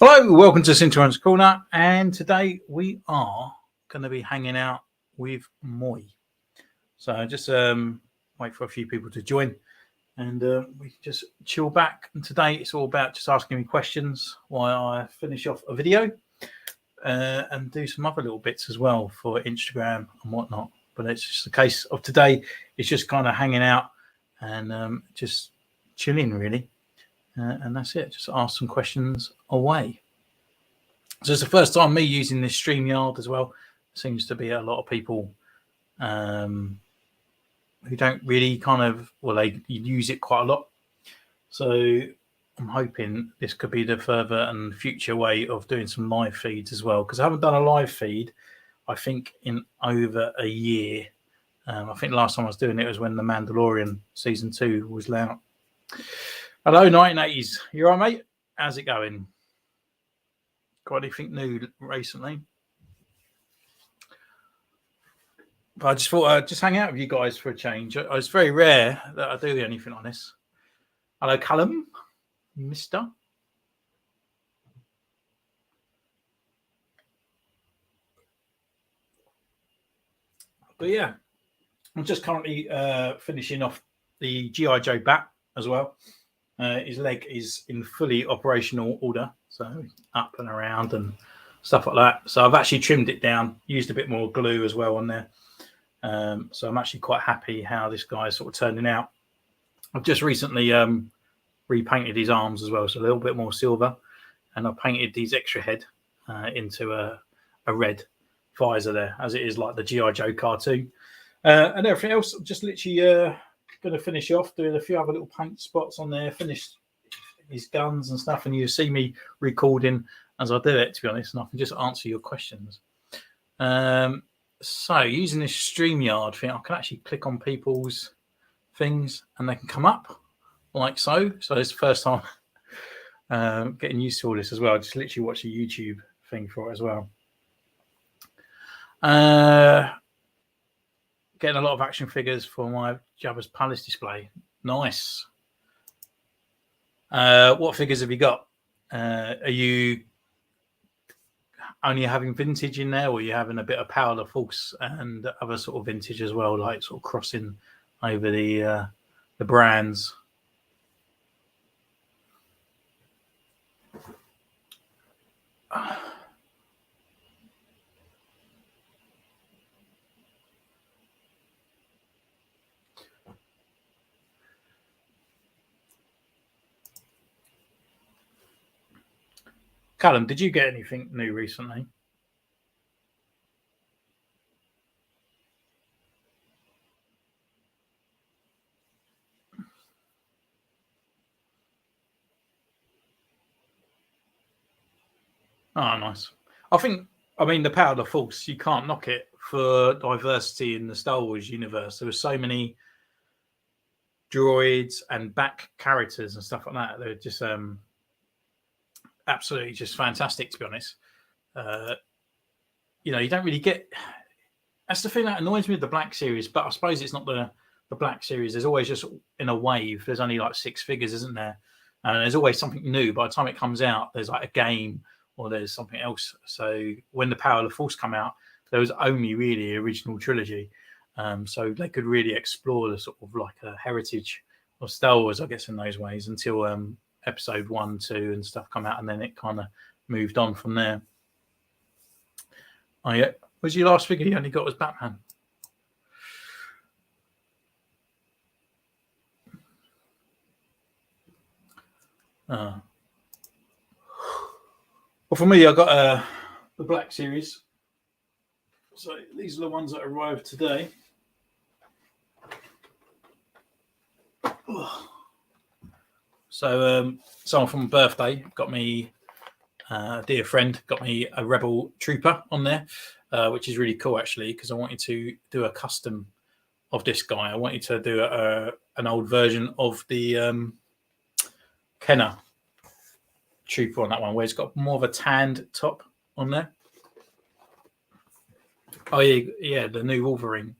Hello, welcome to Centurion's Corner, and today we are going to be hanging out with Moy. So just wait for a few people to join, and we can just chill back. And today it's all about just asking me questions while I finish off a video and do some other little bits as well for Instagram and whatnot. But it's just the case of today. It's just kind of hanging out and just chilling, really. And that's it. Just ask some questions away. So it's the first time me using this StreamYard as well. Seems to be a lot of people who don't really they use it quite a lot. So I'm hoping this could be the further and future way of doing some live feeds as well. Because I haven't done a live feed, I think, in over a year. I think the last time I was doing it was when The Mandalorian Season 2 was out. Hello, 1980s. You all right, mate? How's it going? Got anything new recently? But I just thought I'd just hang out with you guys for a change. It's very rare that I do anything on this. Hello, Callum, mister. But yeah, I'm just currently finishing off the G.I. Joe bat as well. His leg is in fully operational order, so up and around and stuff like that. So I've actually trimmed it down, used a bit more glue as well on there. So I'm actually quite happy how this guy is sort of turning out. I've just recently repainted his arms as well, so a little bit more silver, and I've painted his extra head into a red visor there, as it is like the G.I. Joe cartoon. And everything else, I'm just literally going to finish off doing a few other little paint spots on there, finish his guns and stuff, and you see me recording as I do it, to be honest, and I can just answer your questions. So using this StreamYard thing, I can actually click on people's things and they can come up like so. So it's the first time getting used to all this as well. I just literally watch a YouTube thing for it as well. Getting a lot of action figures for my Jabba's Palace display. Nice. What figures have you got? Are you only having vintage in there, or are you having a bit of Power of the Force and other sort of vintage as well, like sort of crossing over the brands? Callum, did you get anything new recently? Oh, nice. I mean, the Power of the Force, you can't knock it for diversity in the Star Wars universe. There were so many droids and back characters and stuff like that. They're just absolutely just fantastic, to be honest. You don't really get. That's the thing that annoys me with the Black Series, but I suppose it's not the Black Series. There's always just in a wave. There's only like 6 figures, isn't there? And there's always something new. By the time it comes out, there's like a game or there's something else. So when the Power of the Force come out, there was only really original trilogy. So they could really explore the sort of like a heritage of Star Wars, I guess, in those ways until episode 1, 2 and stuff come out, and then it kind of moved on from there. Oh yeah, was your last figure you only got was Batman? Well, for me, I got the Black Series. So these are the ones that arrived today. So someone from my birthday got me, a dear friend got me a Rebel Trooper on there, which is really cool actually, because I wanted to do a custom of this guy. I wanted to do an old version of the Kenner Trooper on that one, where it's got more of a tanned top on there. Oh yeah, the new Wolverine.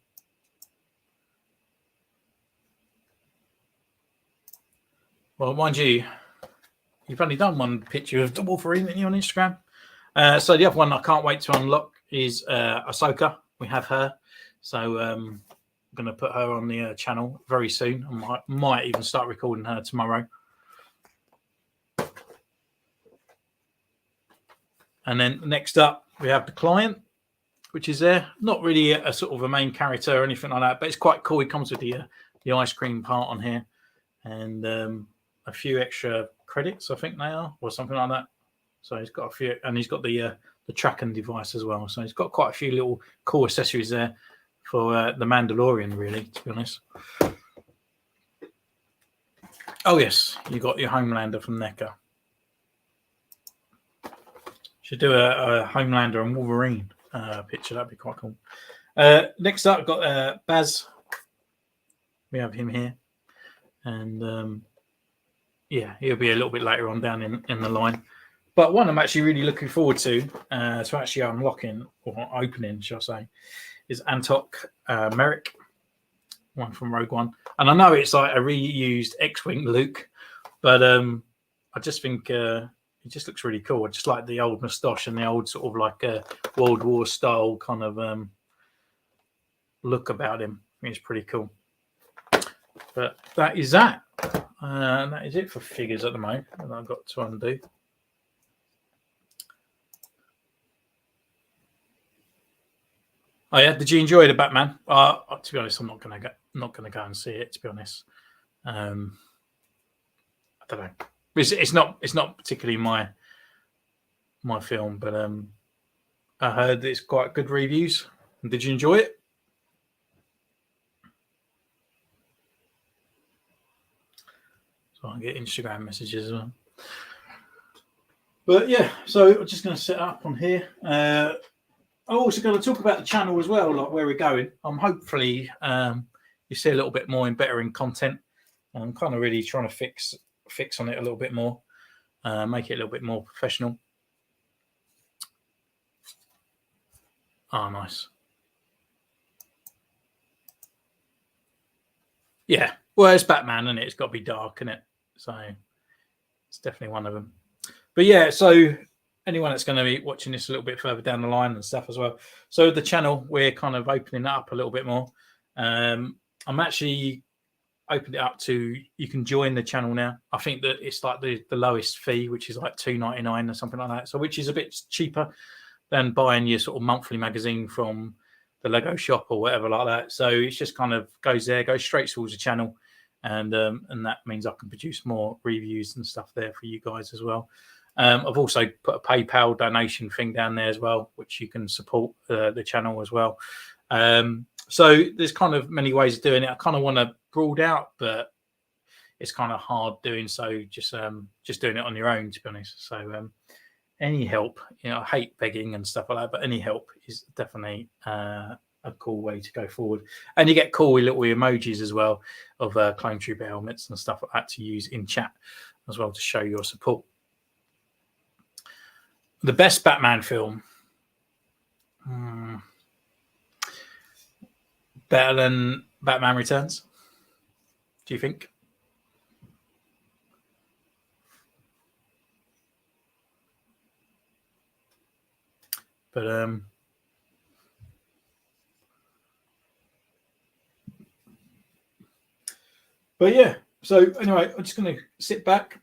Well, mind you, you've only done one picture of the Wolverine that you on Instagram. So the other one I can't wait to unlock is Ahsoka. We have her, so I'm going to put her on the channel very soon. I might even start recording her tomorrow. And then next up, we have the client, which is there. Not really a sort of a main character or anything like that, but it's quite cool. He comes with the ice cream part on here and a few extra credits, I think they are, or something like that. So he's got a few, and he's got the tracking device as well. So he's got quite a few little cool accessories there for the Mandalorian, really, to be honest. Oh, yes, you got your Homelander from NECA. Should do a Homelander and Wolverine picture. That'd be quite cool. Next up, I've got Baz. We have him here. And, yeah, he'll be a little bit later on down in the line. But one I'm actually really looking forward to actually unlocking, or opening, shall I say, is Antok Merrick, one from Rogue One. And I know it's like a reused X-Wing Luke, but I just think it just looks really cool. I just like the old moustache and the old sort of like World War style kind of look about him. I think it's pretty cool. But that is that. And that is it for figures at the moment that I've got to undo. Oh yeah, did you enjoy the Batman? To be honest, I'm not gonna go and see it. To be honest, I don't know. It's not particularly my film, but I heard it's quite good reviews. Did you enjoy it? So I get Instagram messages as well. But yeah, so I'm just going to set up on here. I'm also going to talk about the channel as well, like where we're going. I'm hopefully you see a little bit more and better in content. I'm kind of really trying to fix on it a little bit more, make it a little bit more professional. Oh, nice. Yeah, well, it's Batman, and it's got to be dark, isn't it? So it's definitely one of them. But yeah, so anyone that's going to be watching this a little bit further down the line and stuff as well. So the channel, we're kind of opening that up a little bit more. I'm actually opened it up to, you can join the channel now. I think that it's like the lowest fee, which is like $2.99 or something like that. So which is a bit cheaper than buying your sort of monthly magazine from the Lego shop or whatever like that. So it's just kind of goes straight towards the channel. And that means I can produce more reviews and stuff there for you guys as well. I've also put a PayPal donation thing down there as well, which you can support the channel as well. So there's kind of many ways of doing it. I kind of want to broad out, but it's kind of hard doing so. Just doing it on your own, to be honest. So any help, I hate begging and stuff like that, but any help is definitely a cool way to go forward. And you get cool little emojis as well of Clone Trooper helmets and stuff like that to use in chat as well to show your support. The best Batman film. Better than Batman Returns? Do you think? But yeah, so anyway, I'm just going to sit back.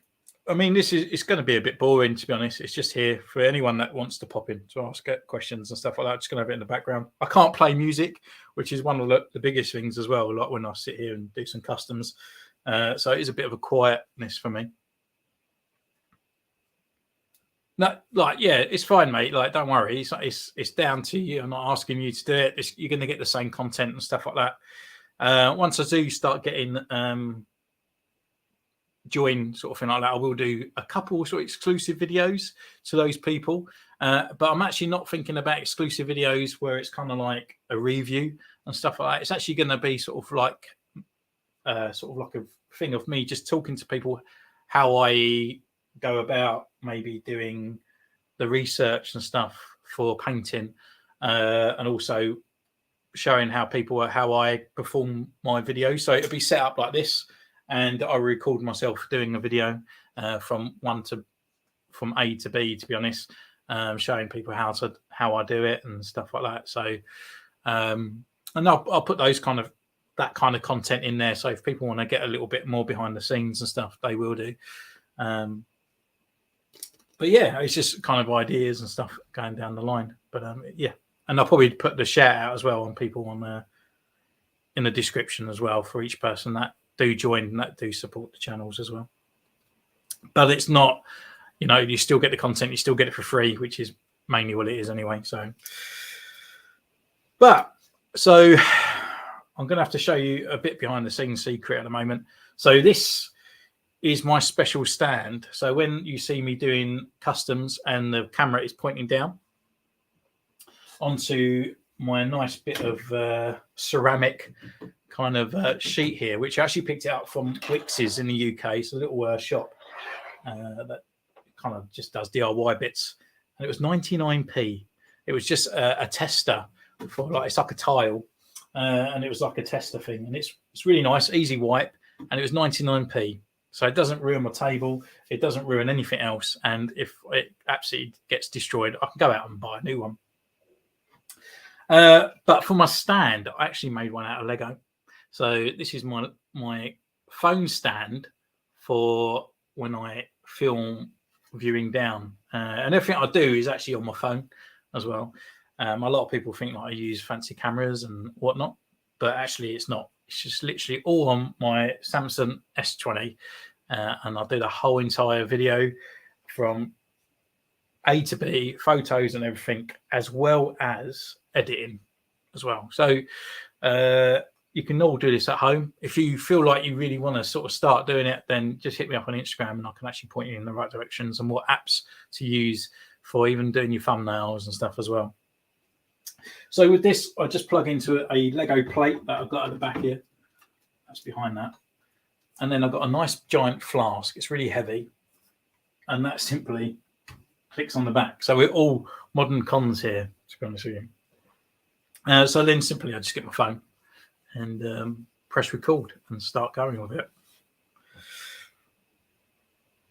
I mean, it's going to be a bit boring, to be honest. It's just here for anyone that wants to pop in to ask questions and stuff like that. Just going to have it in the background. I can't play music, which is one of the biggest things as well, like when I sit here and do some customs. So it is a bit of a quietness for me. No, like, yeah, it's fine, mate. Like, don't worry. It's down to you. I'm not asking you to do it. You're going to get the same content and stuff like that. Once I do start getting join sort of thing like that, I will do a couple sort of exclusive videos to those people. But I'm actually not thinking about exclusive videos where it's kind of like a review and stuff like that. It's actually going to be sort of like a thing of me just talking to people how I go about maybe doing the research and stuff for painting, and also showing how I perform my videos. So it'll be set up like this, and I record myself doing a video, from A to B, to be honest, showing people how I do it and stuff like that. So, and I'll put that kind of content in there. So if people want to get a little bit more behind the scenes and stuff, they will do. But yeah, it's just kind of ideas and stuff going down the line. But yeah, and I'll probably put the shout out as well on people in the description as well for each person that do join and that do support the channels as well. But it's not, you still get the content, you still get it for free, which is mainly what it is anyway. So I'm going to have to show you a bit behind the scenes secret at the moment. So this is my special stand. So when you see me doing customs and the camera is pointing down onto my nice bit of ceramic kind of sheet here, which I actually picked it up from Wix's in the UK. It's a little shop that kind of just does DIY bits. And it was 99p. It was just a tester for it's like a tile. And it was like a tester thing. And it's really nice, easy wipe. And it was 99p. So it doesn't ruin my table. It doesn't ruin anything else. And if it absolutely gets destroyed, I can go out and buy a new one. But for my stand, I actually made one out of Lego. So this is my phone stand for when I film viewing down. And everything I do is actually on my phone as well. A lot of people think I use fancy cameras and whatnot, but actually it's not. It's just literally all on my Samsung S20. And I'll do the whole entire video from A to B, photos and everything, as well as editing as well. So you can all do this at home. If you feel like you really want to sort of start doing it, then just hit me up on Instagram and I can actually point you in the right directions and what apps to use for even doing your thumbnails and stuff as well. So with this, I just plug into a Lego plate that I've got at the back here. That's behind that. And then I've got a nice giant flask. It's really heavy. And that simply clicks on the back. So we're all modern cons here, to be honest with you. So then simply I just get my phone and press record and start going with it.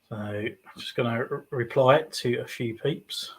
So I'm just going to reply it to a few peeps.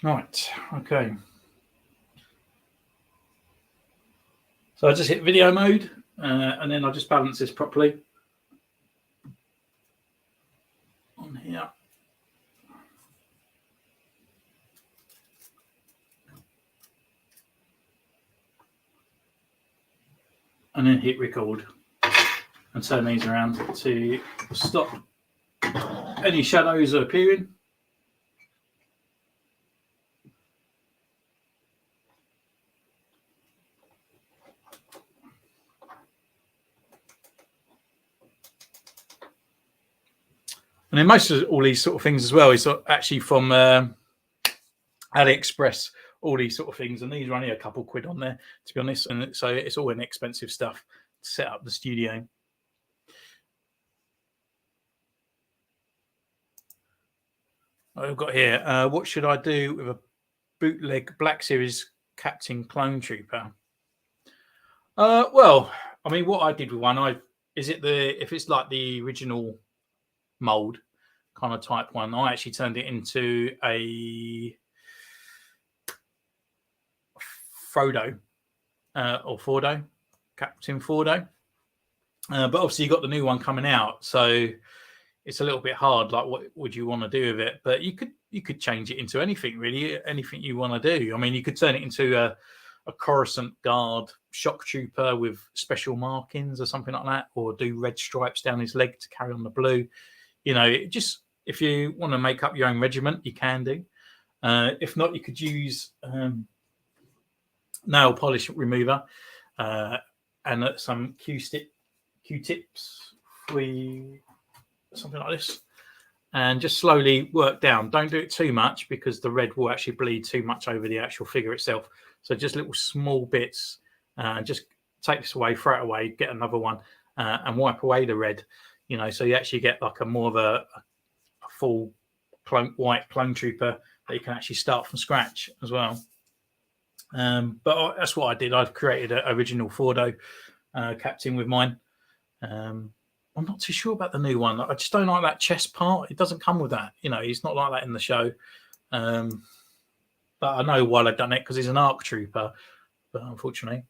Right, okay. So I just hit video mode and then I'll just balance this properly on here. And then hit record and turn these around to stop any shadows appearing. And then most of all these sort of things as well is actually from AliExpress, all these sort of things. And these are only a couple quid on there, to be honest. And so it's all inexpensive stuff to set up the studio. I've got here, what should I do with a bootleg Black Series Captain Clone Trooper? Well, I mean, what I did with one, if it's like the original mold kind of type one, I actually turned it into a Frodo or Fordo, Captain Fordo. But obviously you got the new one coming out, so it's a little bit hard. Like, what would you want to do with it? But you could change it into anything, really, anything you want to do. I mean, you could turn it into a Coruscant Guard shock trooper with special markings or something like that, or do red stripes down his leg to carry on the blue. Just if you want to make up your own regiment, you can do. If not, you could use nail polish remover, and some Q-tips, something like this, and just slowly work down. Don't do it too much because the red will actually bleed too much over the actual figure itself. So just little small bits, just take this away, throw it away, get another one, and wipe away the red. So you actually get like a more of a full white clone trooper that you can actually start from scratch as well. But that's what I did. I've created an original Fordo captain with mine. I'm not too sure about the new one. I just don't like that chest part. It doesn't come with that. He's not like that in the show. But I know why they've done it, because he's an ARC trooper. But unfortunately.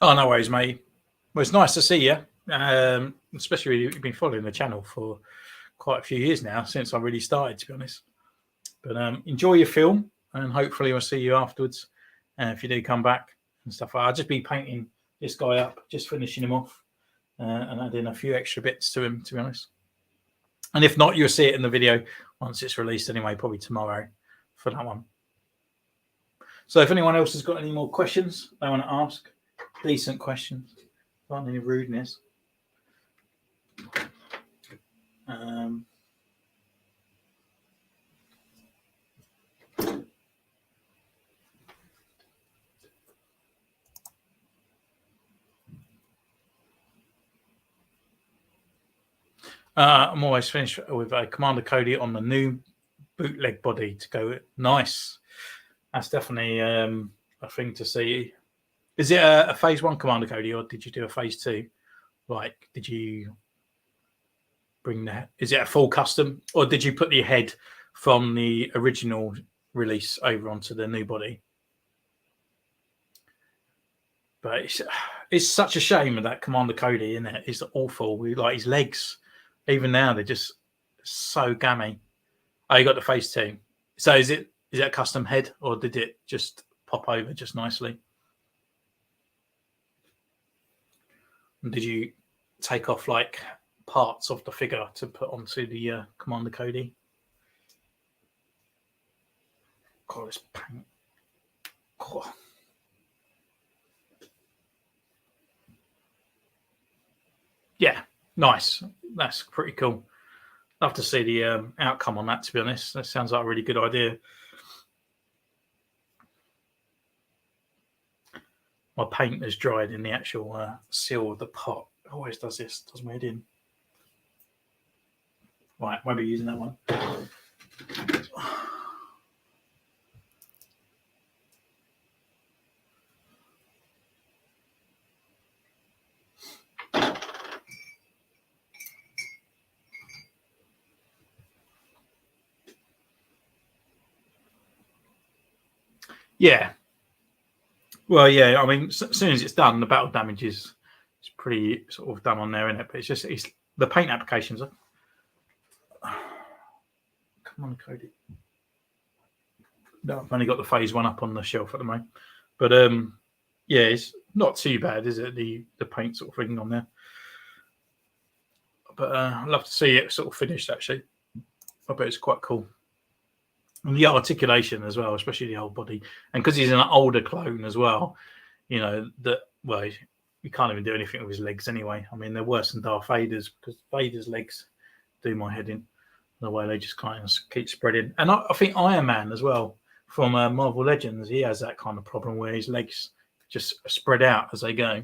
Oh, no worries, mate. Well, it's nice to see you, especially you've been following the channel for quite a few years now, since I really started, to be honest. But enjoy your film, and hopefully I'll see you afterwards. If you do come back and stuff, I'll just be painting this guy up, just finishing him off, and adding a few extra bits to him, to be honest. And if not, you'll see it in the video once it's released anyway, probably tomorrow for that one. So if anyone else has got any more questions they want to ask, decent questions, not any rudeness. I'm always finished with a Commander Cody on the new bootleg body to go. Nice. That's definitely a thing to see. Is it a phase 1 Commander Cody, or did you do a phase 2? Like, did you bring that? Is it a full custom, or did you put the head from the original release over onto the new body? But it's such a shame of that Commander Cody, isn't it? It's awful. We like his legs. Even now, they're just so gammy. Oh, you got the phase 2. So is it a custom head, or did it just pop over just nicely? And did you take off like parts of the figure to put onto the Commander Cody? God, this paint. God. Yeah, nice. That's pretty cool. Love to see the outcome on that, to be honest. That sounds like a really good idea. My paint has dried in the actual seal of the pot. It always does this. Does my head in. Right, won't be using that one. Yeah. Well, yeah. I mean, as soon as it's done, the battle damage is pretty sort of done on there, isn't it? But it's the paint applications. Come on, Cody. No, I've only got the phase 1 up on the shelf at the moment. But yeah, it's not too bad, is it? The paint sort of thing on there. But I'd love to see it sort of finished, actually. I bet it's quite cool. And the articulation as well, especially the whole body. And because he's an older clone as well, you can't even do anything with his legs anyway. I mean, they're worse than Darth Vader's, because Vader's legs do my head in, the way they just kind of keep spreading. And I think Iron Man as well, from Marvel Legends, he has that kind of problem where his legs just spread out as they go.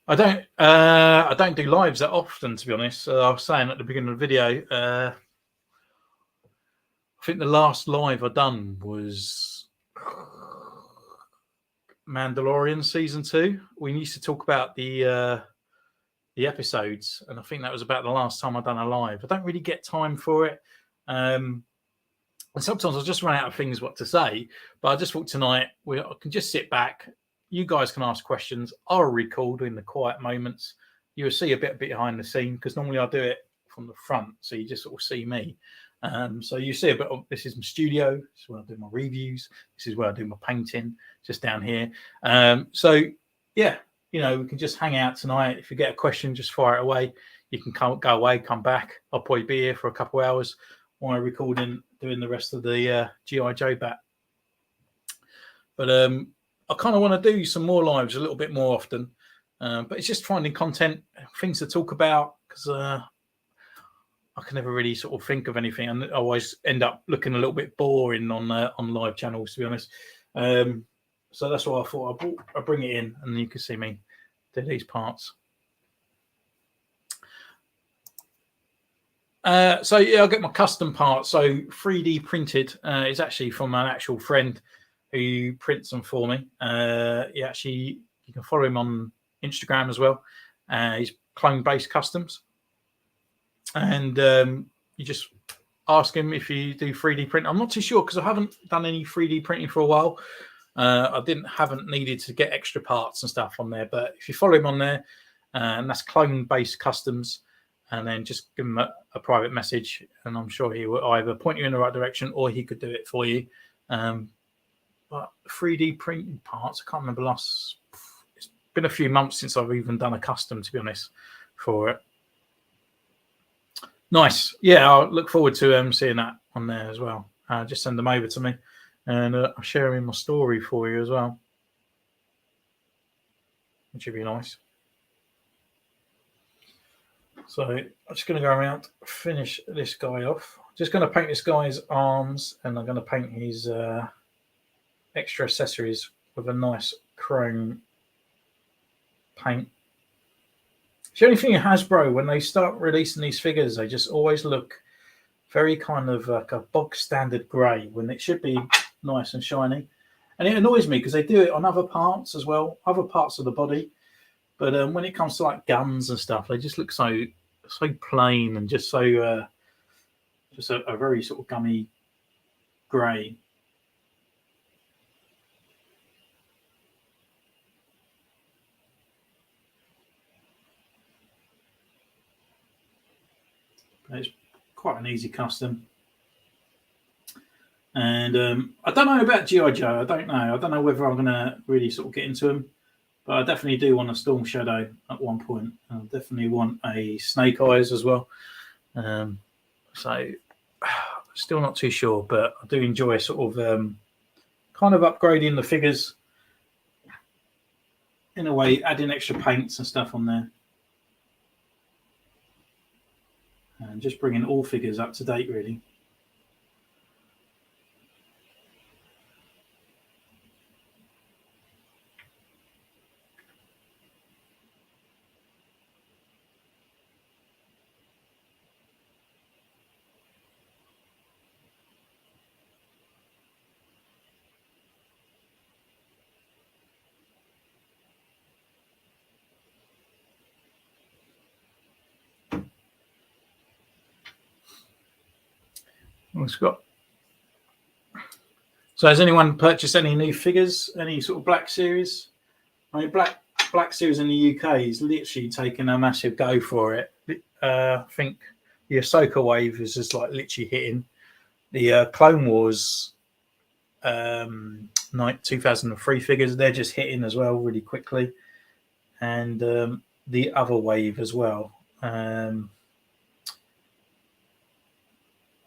I don't do lives that often, to be honest. I was saying at the beginning of the video, I think the last live I done was Mandalorian season 2. We used to talk about the episodes, and I think that was about the last time I've done a live. I don't really get time for it, and sometimes I just run out of things what to say. But I just thought tonight I can just sit back. You guys can ask questions. I'll record in the quiet moments. You'll see a bit behind the scene, because normally I do it from the front, so you just sort of see me. So you see a bit of, this is my studio. This is where I do my reviews. This is where I do my painting, just down here. So yeah, you know, we can just hang out tonight. If you get a question, just fire it away. You can go away, come back. I'll probably be here for a couple of hours while I'm recording, doing the rest of the G.I. Joe bat. But I kind of want to do some more lives a little bit more often. But it's just finding content, things to talk about, because I can never really sort of think of anything, and I always end up looking a little bit boring on live channels, to be honest. So that's why I thought I'd bring it in, and you can see me do these parts. So yeah, I'll get my custom parts. So 3D printed is actually from an actual friend who prints them for me. You can follow him on Instagram as well. He's Clone-Based Customs, and you just ask him if you do 3D print. I'm not too sure because I haven't done any 3D printing for a while. I haven't needed to get extra parts and stuff on there, but if you follow him on there, and that's Clone-Based Customs, and then just give him a private message, and I'm sure he will either point you in the right direction or he could do it for you. But 3D printed parts, I can't remember it's been a few months since I've even done a custom, to be honest, for it. Nice. Yeah, I'll look forward to seeing that on there as well. Just send them over to me, and I'll share them in my story for you as well, which would be nice. So I'm just going to go around, finish this guy off. Just going to paint this guy's arms, and I'm going to paint his extra accessories with a nice chrome paint. It's the only thing Hasbro, when they start releasing these figures, they just always look very kind of like a bog standard grey when it should be nice and shiny. And it annoys me because they do it on other parts as well, other parts of the body. But when it comes to like guns and stuff, they just look so plain and just so just a very sort of gummy grey. But it's quite an easy custom. And I don't know about G.I. Joe. I don't know whether I'm going to really sort of get into them. But I definitely do want a Storm Shadow at one point. I definitely want a Snake Eyes as well. So still not too sure, but I do enjoy sort of kind of upgrading the figures in a way, adding extra paints and stuff on there. And just bringing all figures up to date, really. So has anyone purchased any new figures, any sort of Black Series? I mean, Black Series in the UK is literally taking a massive go for it. I think the Ahsoka wave is just like literally hitting. The Clone Wars 2003 figures, they're just hitting as well really quickly. And the other wave as well. I'm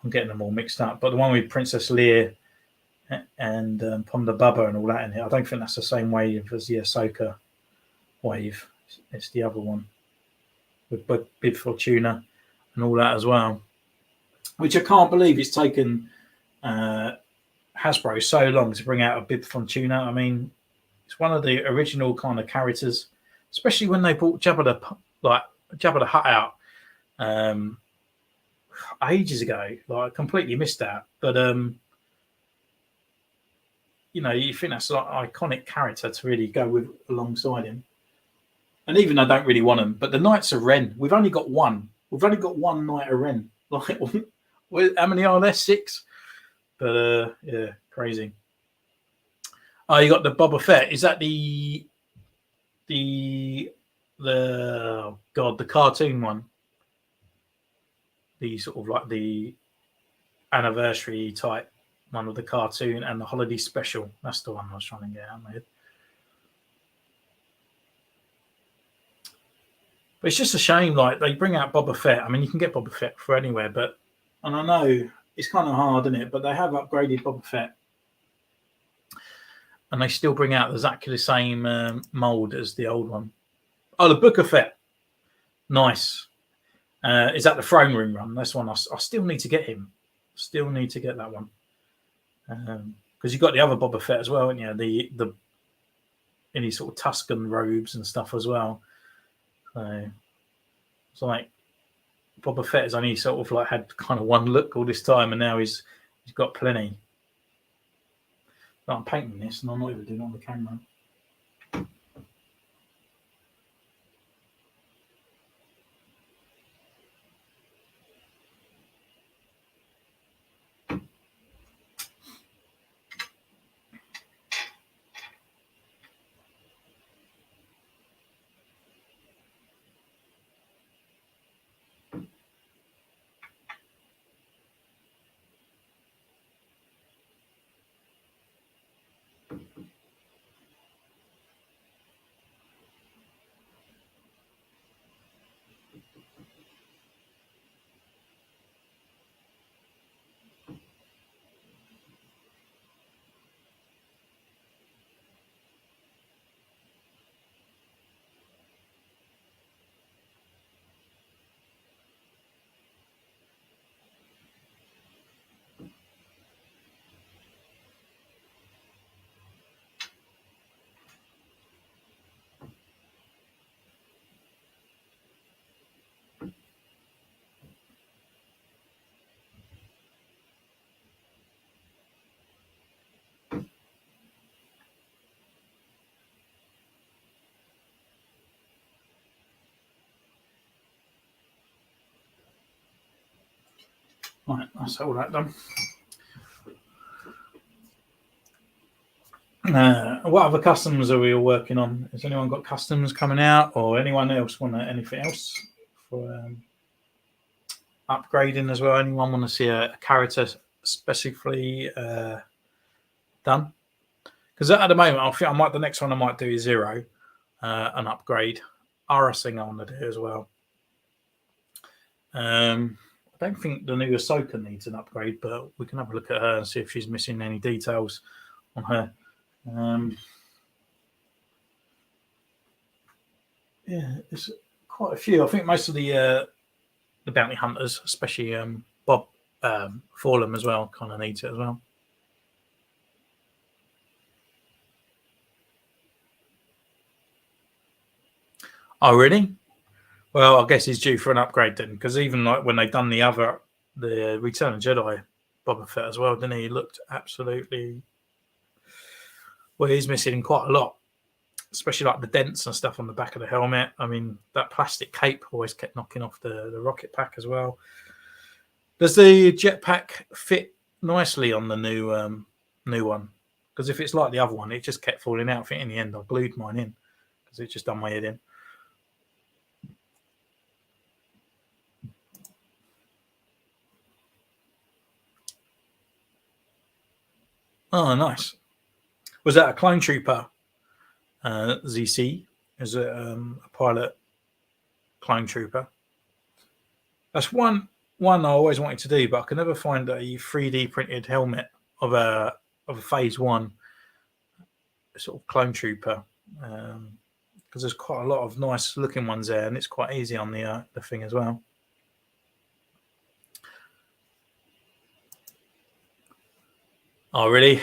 getting them all mixed up, but the one with Princess Leia and Ponda Bubba and all that in here, I don't think that's the same wave as the Ahsoka wave. It's the other one with Bib Fortuna and all that as well, which I can't believe it's taken Hasbro so long to bring out a Bib Fortuna. I mean, it's one of the original kind of characters, especially when they brought Jabba the Hutt out ages ago. Like, I completely missed that, but you know, you think that's like an iconic character to really go with alongside him. And even I don't really want them, but the Knights of Ren, we've only got one. We've only got one Knight of Ren. Like, how many are there? 6. But yeah, crazy. Oh, you got the Boba Fett. Is that the oh God, the cartoon one? the sort of like the anniversary type one of the cartoon and the holiday special. That's the one I was trying to get out of my head. But it's just a shame, like they bring out Boba Fett. I mean, you can get Boba Fett for anywhere, and I know it's kind of hard, isn't it? But they have upgraded Boba Fett, and they still bring out exactly the same mold as the old one. Oh, the Book of Fett, nice. Is that the throne room run? That's one I still need to get him. Still need to get that one because you got the other Boba Fett as well, haven't you? The in his sort of Tuscan robes and stuff as well. So it's like Boba Fett has only sort of like had kind of one look all this time, and now he's got plenty. But I'm painting this, and I'm not even doing it on the camera. Right, that's all that done. What other customs are we all working on? Has anyone got customs coming out, or anyone else want anything else for upgrading as well? Anyone want to see a character specifically done? Because at the moment, I think the next one I might do is Zero, an upgrade. RS thing I want to do as well. I don't think the new Ahsoka needs an upgrade, but we can have a look at her and see if she's missing any details on her. Yeah, there's quite a few. I think most of the bounty hunters, especially Bob Forlum as well, kind of needs it as well. Oh, really? Well, I guess he's due for an upgrade then, because even like when they done the Return of Jedi Boba Fett as well, didn't he? He looked absolutely. Well, he's missing quite a lot, especially like the dents and stuff on the back of the helmet. I mean, that plastic cape always kept knocking off the rocket pack as well. Does the jetpack fit nicely on the new one? Because if it's like the other one, it just kept falling out. I think in the end, I glued mine in because it just done my head in. Oh, nice. Was that a clone trooper? ZC is a pilot clone trooper. That's one I always wanted to do, but I could never find a 3D printed helmet of a Phase 1 sort of clone trooper, because there's quite a lot of nice looking ones there, and it's quite easy on the thing as well. Oh, really?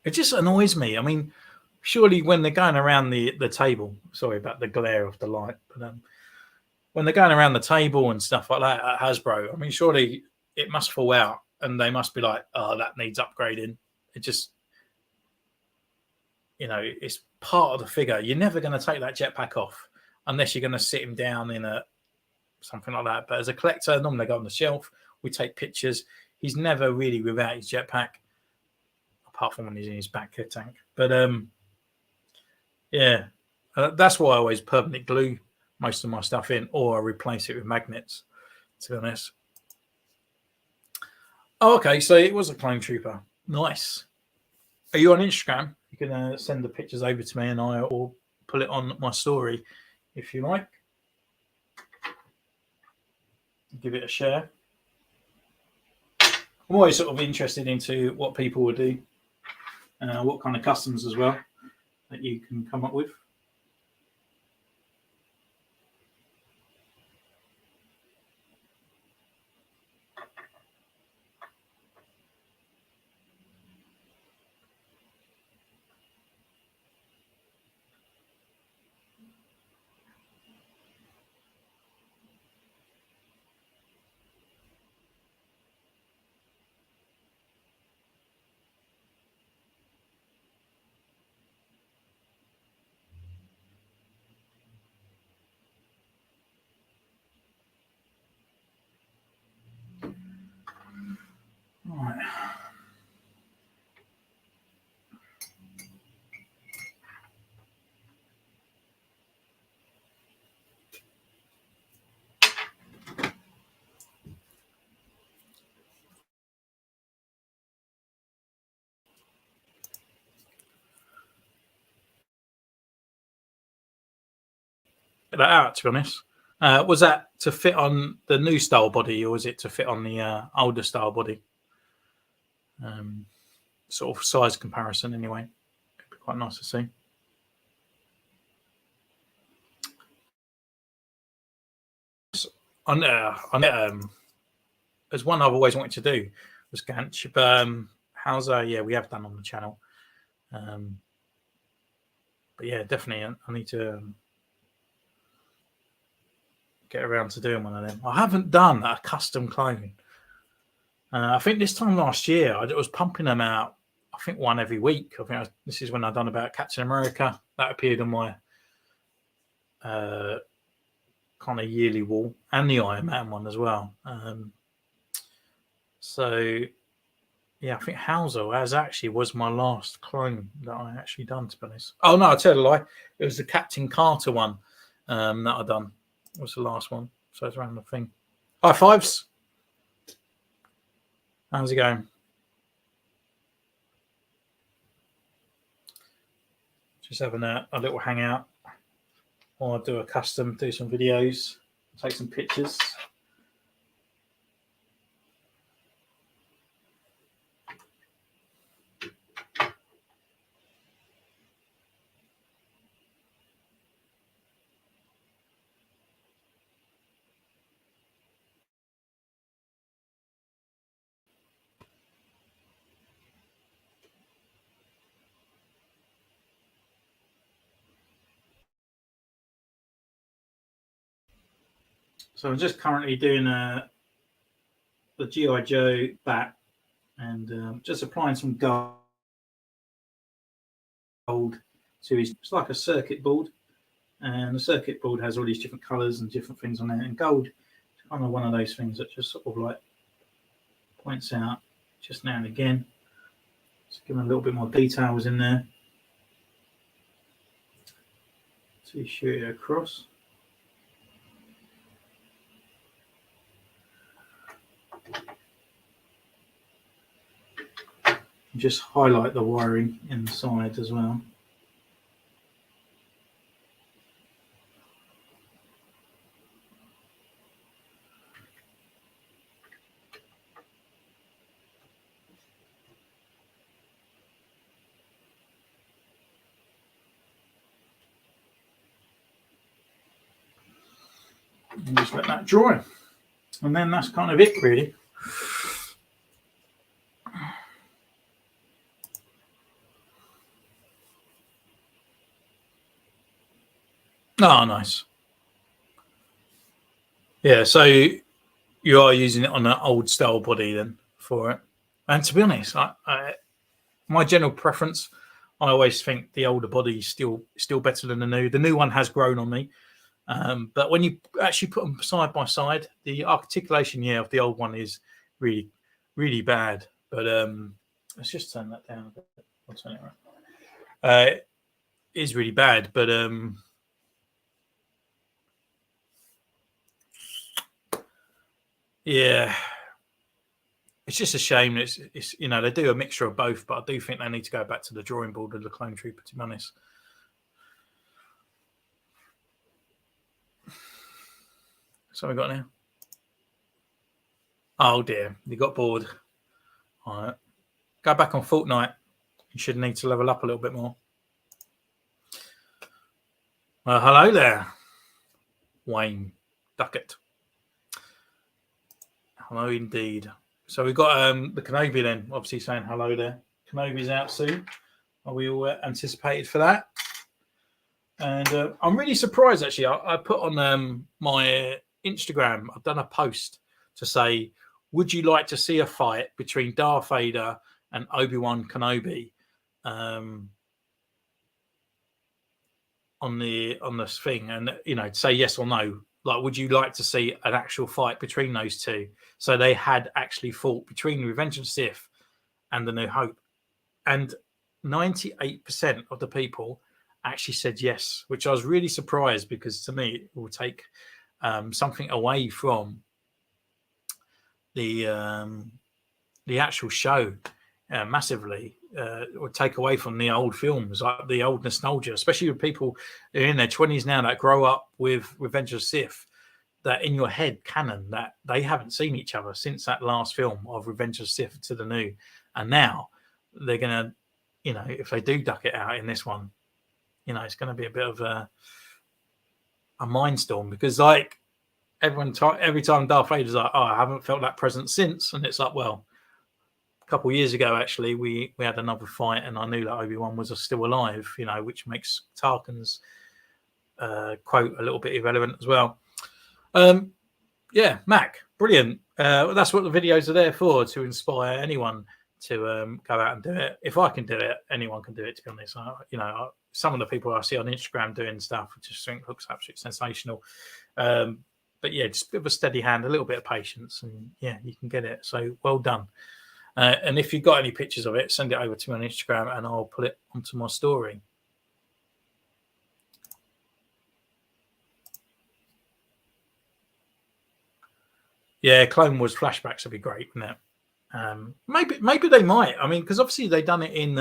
It just annoys me. I mean, surely when they're going around the table, sorry about the glare of the light, but when they're going around the table and stuff like that at Hasbro, I mean, surely it must fall out and they must be like, oh, that needs upgrading. It just, it's part of the figure. You're never going to take that jetpack off unless you're going to sit him down in something like that. But as a collector, normally they go on the shelf. We take pictures. He's never really without his jetpack, apart from when he's in his back tank. But yeah, that's why I always permanently glue most of my stuff in, or I replace it with magnets to be honest. Oh, okay, so it was a clone trooper. Nice. Are you on Instagram? You can send the pictures over to me, and I will put it on my story if you like. Give it a share. I'm always sort of interested into what people would do, what kind of customs as well that you can come up with. Right. Get that out, to be honest. Was that to fit on the new style body, or was it to fit on the older style body? Sort of size comparison, anyway. It'd be quite nice to see. There's one I've always wanted to do was Ganch, but Hauser, yeah, we have done on the channel. But yeah, definitely, I need to get around to doing one of them. I haven't done a custom clone. I think this time last year I was pumping them out. I think one every week. I think this is when I've done about Captain America. That appeared on my kind of yearly wall, and the Iron Man one as well. So yeah, I think Hauser actually was my last clone that I actually done, to be honest. Oh no, I tell a lie. It was the Captain Carter one that I done. Was the last one. So it's around the thing. High fives. How's it going? Just having a little hangout. Or I'll do a custom, do some videos, take some pictures. So I'm just currently doing the G.I. Joe back and just applying some gold to his. It's like a circuit board, and the circuit board has all these different colours and different things on there. And gold is kind of one of those things that just sort of like points out just now and again. Just give them a little bit more details in there to shoot it across. Just highlight the wiring inside as well. And just let that dry. And then that's kind of it, really. Oh, nice. Yeah, so you are using it on an old style body then for it. And to be honest, my general preference, I always think the older body is still better than the new. The new one has grown on me. But when you actually put them side by side, the articulation, of the old one is really, really bad. But let's just turn that down a bit. I'll turn it around. It is really bad, but Yeah, it's just a shame. It's you know, they do a mixture of both, but I do think they need to go back to the drawing board of the Clone Trooper, to be honest. So we got now. Oh dear, you got bored. All right, go back on Fortnite. You should need to level up a little bit more. Hello there, Wayne Duckett. Hello indeed. So we've got the Kenobi then, obviously saying hello there. Kenobi's out soon. Are we all anticipated for that? And I'm really surprised, actually. I put on my Instagram, I've done a post to say, would you like to see a fight between Darth Vader and Obi-Wan Kenobi on this thing? And, you know, say yes or no. Like, would you like to see an actual fight between those two? So they had actually fought between Revenge of the Sith and The New Hope. And 98% of the people actually said yes, which I was really surprised, because to me it will take something away from the actual show massively. Or take away from the old films, like the old nostalgia, especially with people who are in their 20s now that grow up with Revenge of the Sith, that in your head canon that they haven't seen each other since that last film of Revenge of the Sith to the new, and now they're gonna, you know, if they do duck it out in this one, you know, it's going to be a bit of a mindstorm, because like every time Darth Vader's like, oh, I haven't felt that presence since, and it's like, well, a couple of years ago actually we had another fight, and I knew that Obi-Wan was still alive, you know, which makes Tarkin's quote a little bit irrelevant as well. Yeah, Mac, brilliant. That's what the videos are there for, to inspire anyone to go out and do it. If I can do it, anyone can do it, to be honest. You know, some of the people I see on Instagram doing stuff, I just think looks absolutely sensational. But yeah, just a bit of a steady hand, a little bit of patience, and yeah, you can get it. So well done. And if you've got any pictures of it, send it over to me on Instagram and I'll put it onto my story. Yeah, Clone Wars flashbacks would be great, wouldn't it? Maybe they might. I mean, because obviously they done it in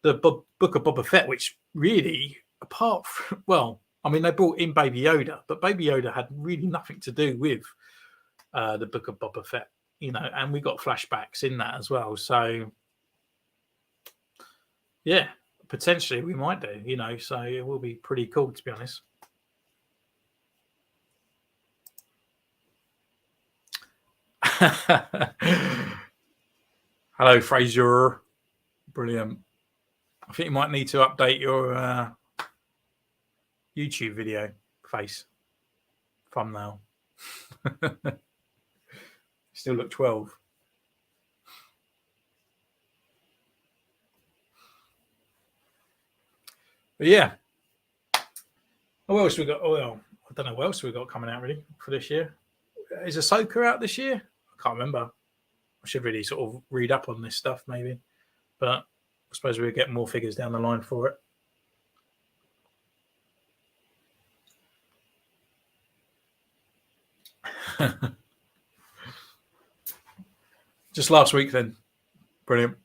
the Book of Boba Fett, which really, apart from, well, I mean, they brought in Baby Yoda, but Baby Yoda had really nothing to do with the Book of Boba Fett, you know, and we got flashbacks in that as well. So, yeah, potentially we might do, you know, so it will be pretty cool, to be honest. Hello, Fraser. Brilliant. I think you might need to update your YouTube video face thumbnail. Still look 12. But yeah. What else we got? Oh, well, I don't know what else we got coming out really for this year. Is Ahsoka out this year? I can't remember. I should really sort of read up on this stuff maybe. But I suppose we'll get more figures down the line for it. Just last week then. Brilliant.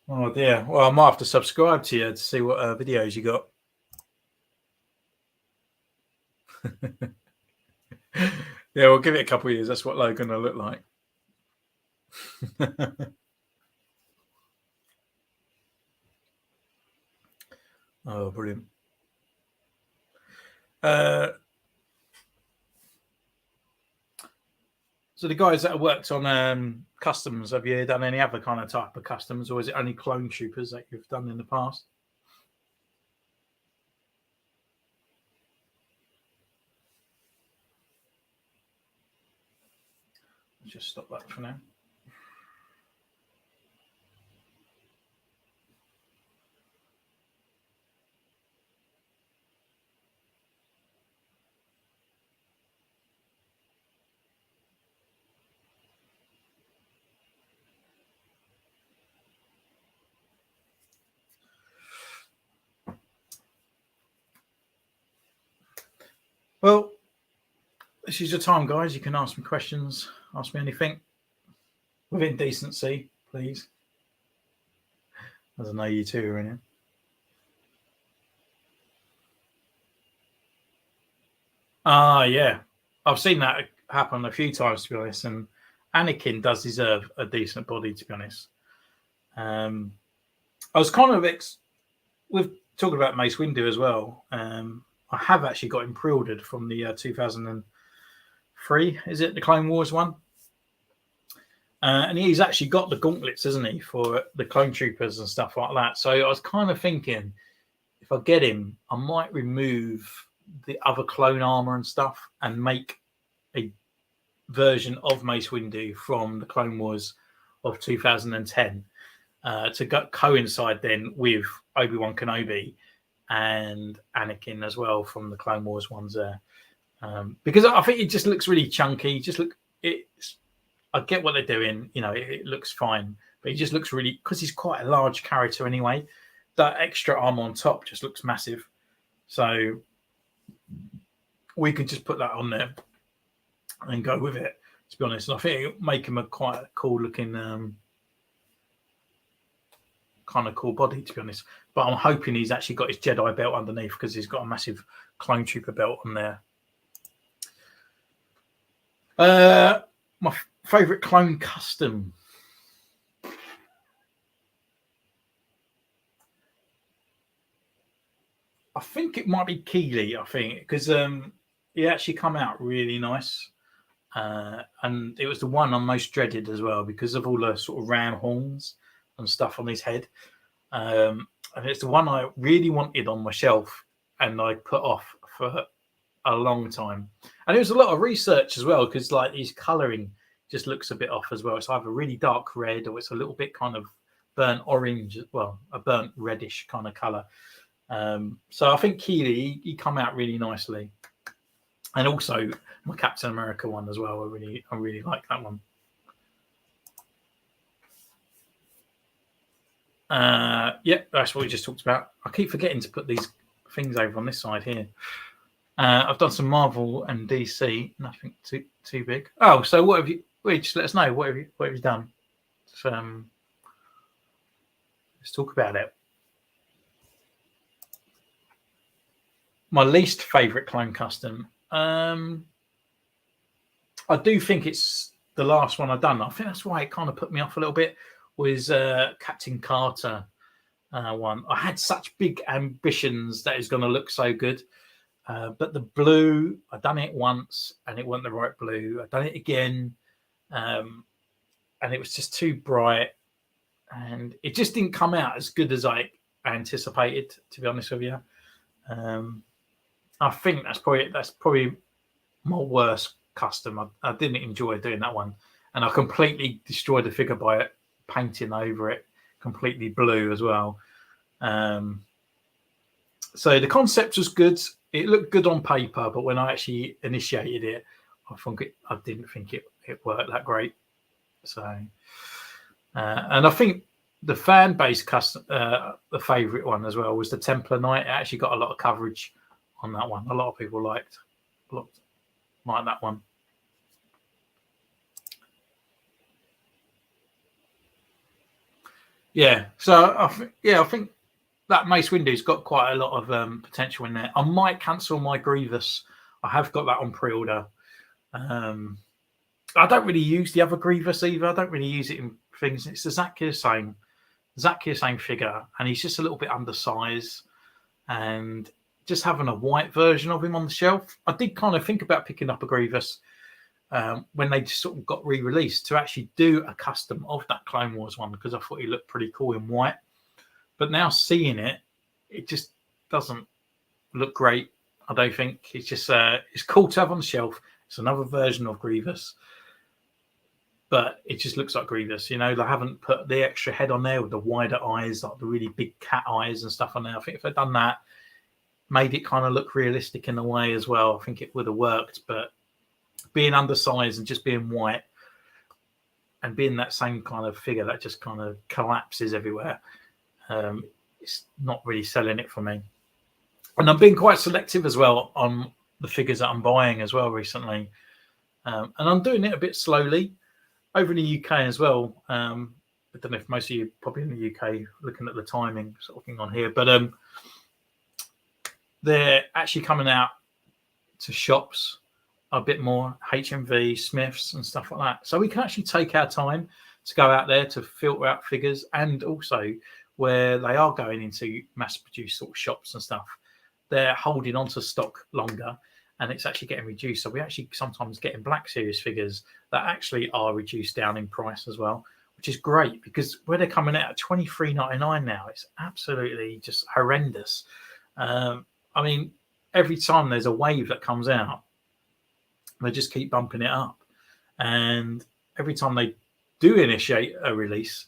Oh dear. Well, I might have to subscribe to you to see what videos you got. Yeah, we'll give it a couple of years. That's what Logan will look like. Oh, brilliant. So the guys that have worked on customs, have you done any other kind of type of customs, or is it only clone troopers that you've done in the past? Let's just stop that for now. this is your time, guys. You can ask me questions, ask me anything within decency, please. As I know you two are in it. Yeah. I've seen that happen a few times, to be honest. And Anakin does deserve a decent body, to be honest. I was kind of with talking about Mace Windu as well. I have actually got him pre-ordered from the 2003. Is it the Clone Wars one? And he's actually got the gauntlets, hasn't he, for the clone troopers and stuff like that. So I was kind of thinking, if I get him, I might remove the other clone armor and stuff and make a version of Mace Windu from the Clone Wars of 2010 to coincide then with Obi-Wan Kenobi and Anakin as well from the Clone Wars ones there. Because I think it just looks really chunky. I get what they're doing, it looks fine, but he just looks really, because he's quite a large character anyway, that extra armor on top just looks massive. So we could just put that on there and go with it, to be honest. And I think it'll make him a quite cool looking, kind of cool body, to be honest. But I'm hoping he's actually got his Jedi belt underneath, because he's got a massive clone trooper belt on there. My favorite clone custom. I think it might be Keeley, because he actually come out really nice. And it was the one I'm most dreaded as well, because of all the sort of ram horns and stuff on his head. And it's the one I really wanted on my shelf, and I put off for a long time. And it was a lot of research as well, because like his colouring just looks a bit off as well. It's either really dark red or it's a little bit kind of burnt orange, well, a burnt reddish kind of colour. So I think Keeley, he come out really nicely. And also my Captain America one as well. I really like that one. Yeah, that's what we just talked about. I keep forgetting to put these things over on this side here. I've done some Marvel and DC, nothing too big. Oh, so what have you? Wait, just let us know what have you done. So, let's talk about it. My least favourite clone custom. I do think it's the last one I've done. I think that's why it kind of put me off a little bit. Was Captain Carter one. I had such big ambitions that it's going to look so good. But the blue, I've done it once and it wasn't the right blue. I've done it again and it was just too bright. And it just didn't come out as good as I anticipated, to be honest with you. I think that's probably my worst custom. I didn't enjoy doing that one. And I completely destroyed the figure by painting over it completely blue as well. So the concept was good. It looked good on paper, but when I actually initiated it, I didn't think it worked that great. So, and I think the fan base custom, the favourite one as well, was the Templar Knight. It actually got a lot of coverage on that one. A lot of people liked that one. Yeah. So I think that Mace Windu's got quite a lot of potential in there. I might cancel my Grievous. I have got that on pre-order. I don't really use the other Grievous either. I don't really use it in things. It's exactly the same figure, and he's just a little bit undersized. And just having a white version of him on the shelf, I did kind of think about picking up a Grievous when they just sort of got re-released to actually do a custom of that Clone Wars one, because I thought he looked pretty cool in white. But now seeing it, it just doesn't look great. I don't think it's just it's cool to have on the shelf. It's another version of Grievous, but it just looks like Grievous. They haven't put the extra head on there with the wider eyes, like the really big cat eyes and stuff on there. I think if they'd done that, made it kind of look realistic in a way as well, I think it would have worked. But being undersized and just being white and being that same kind of figure that just kind of collapses everywhere, it's not really selling it for me. And I'm being quite selective as well on the figures that I'm buying as well recently, and I'm doing it a bit slowly over in the UK as well. I don't know if most of you probably in the UK looking at the timing sort of thing on here, but they're actually coming out to shops a bit more, HMV, Smiths and stuff like that. So we can actually take our time to go out there to filter out figures, and also where they are going into mass-produced sort of shops and stuff, they're holding on to stock longer and it's actually getting reduced. So we actually sometimes getting Black Series figures that actually are reduced down in price as well, which is great, because where they're coming out at $23.99 now, it's absolutely just horrendous. I mean, every time there's a wave that comes out, they just keep bumping it up. And every time they do initiate a release,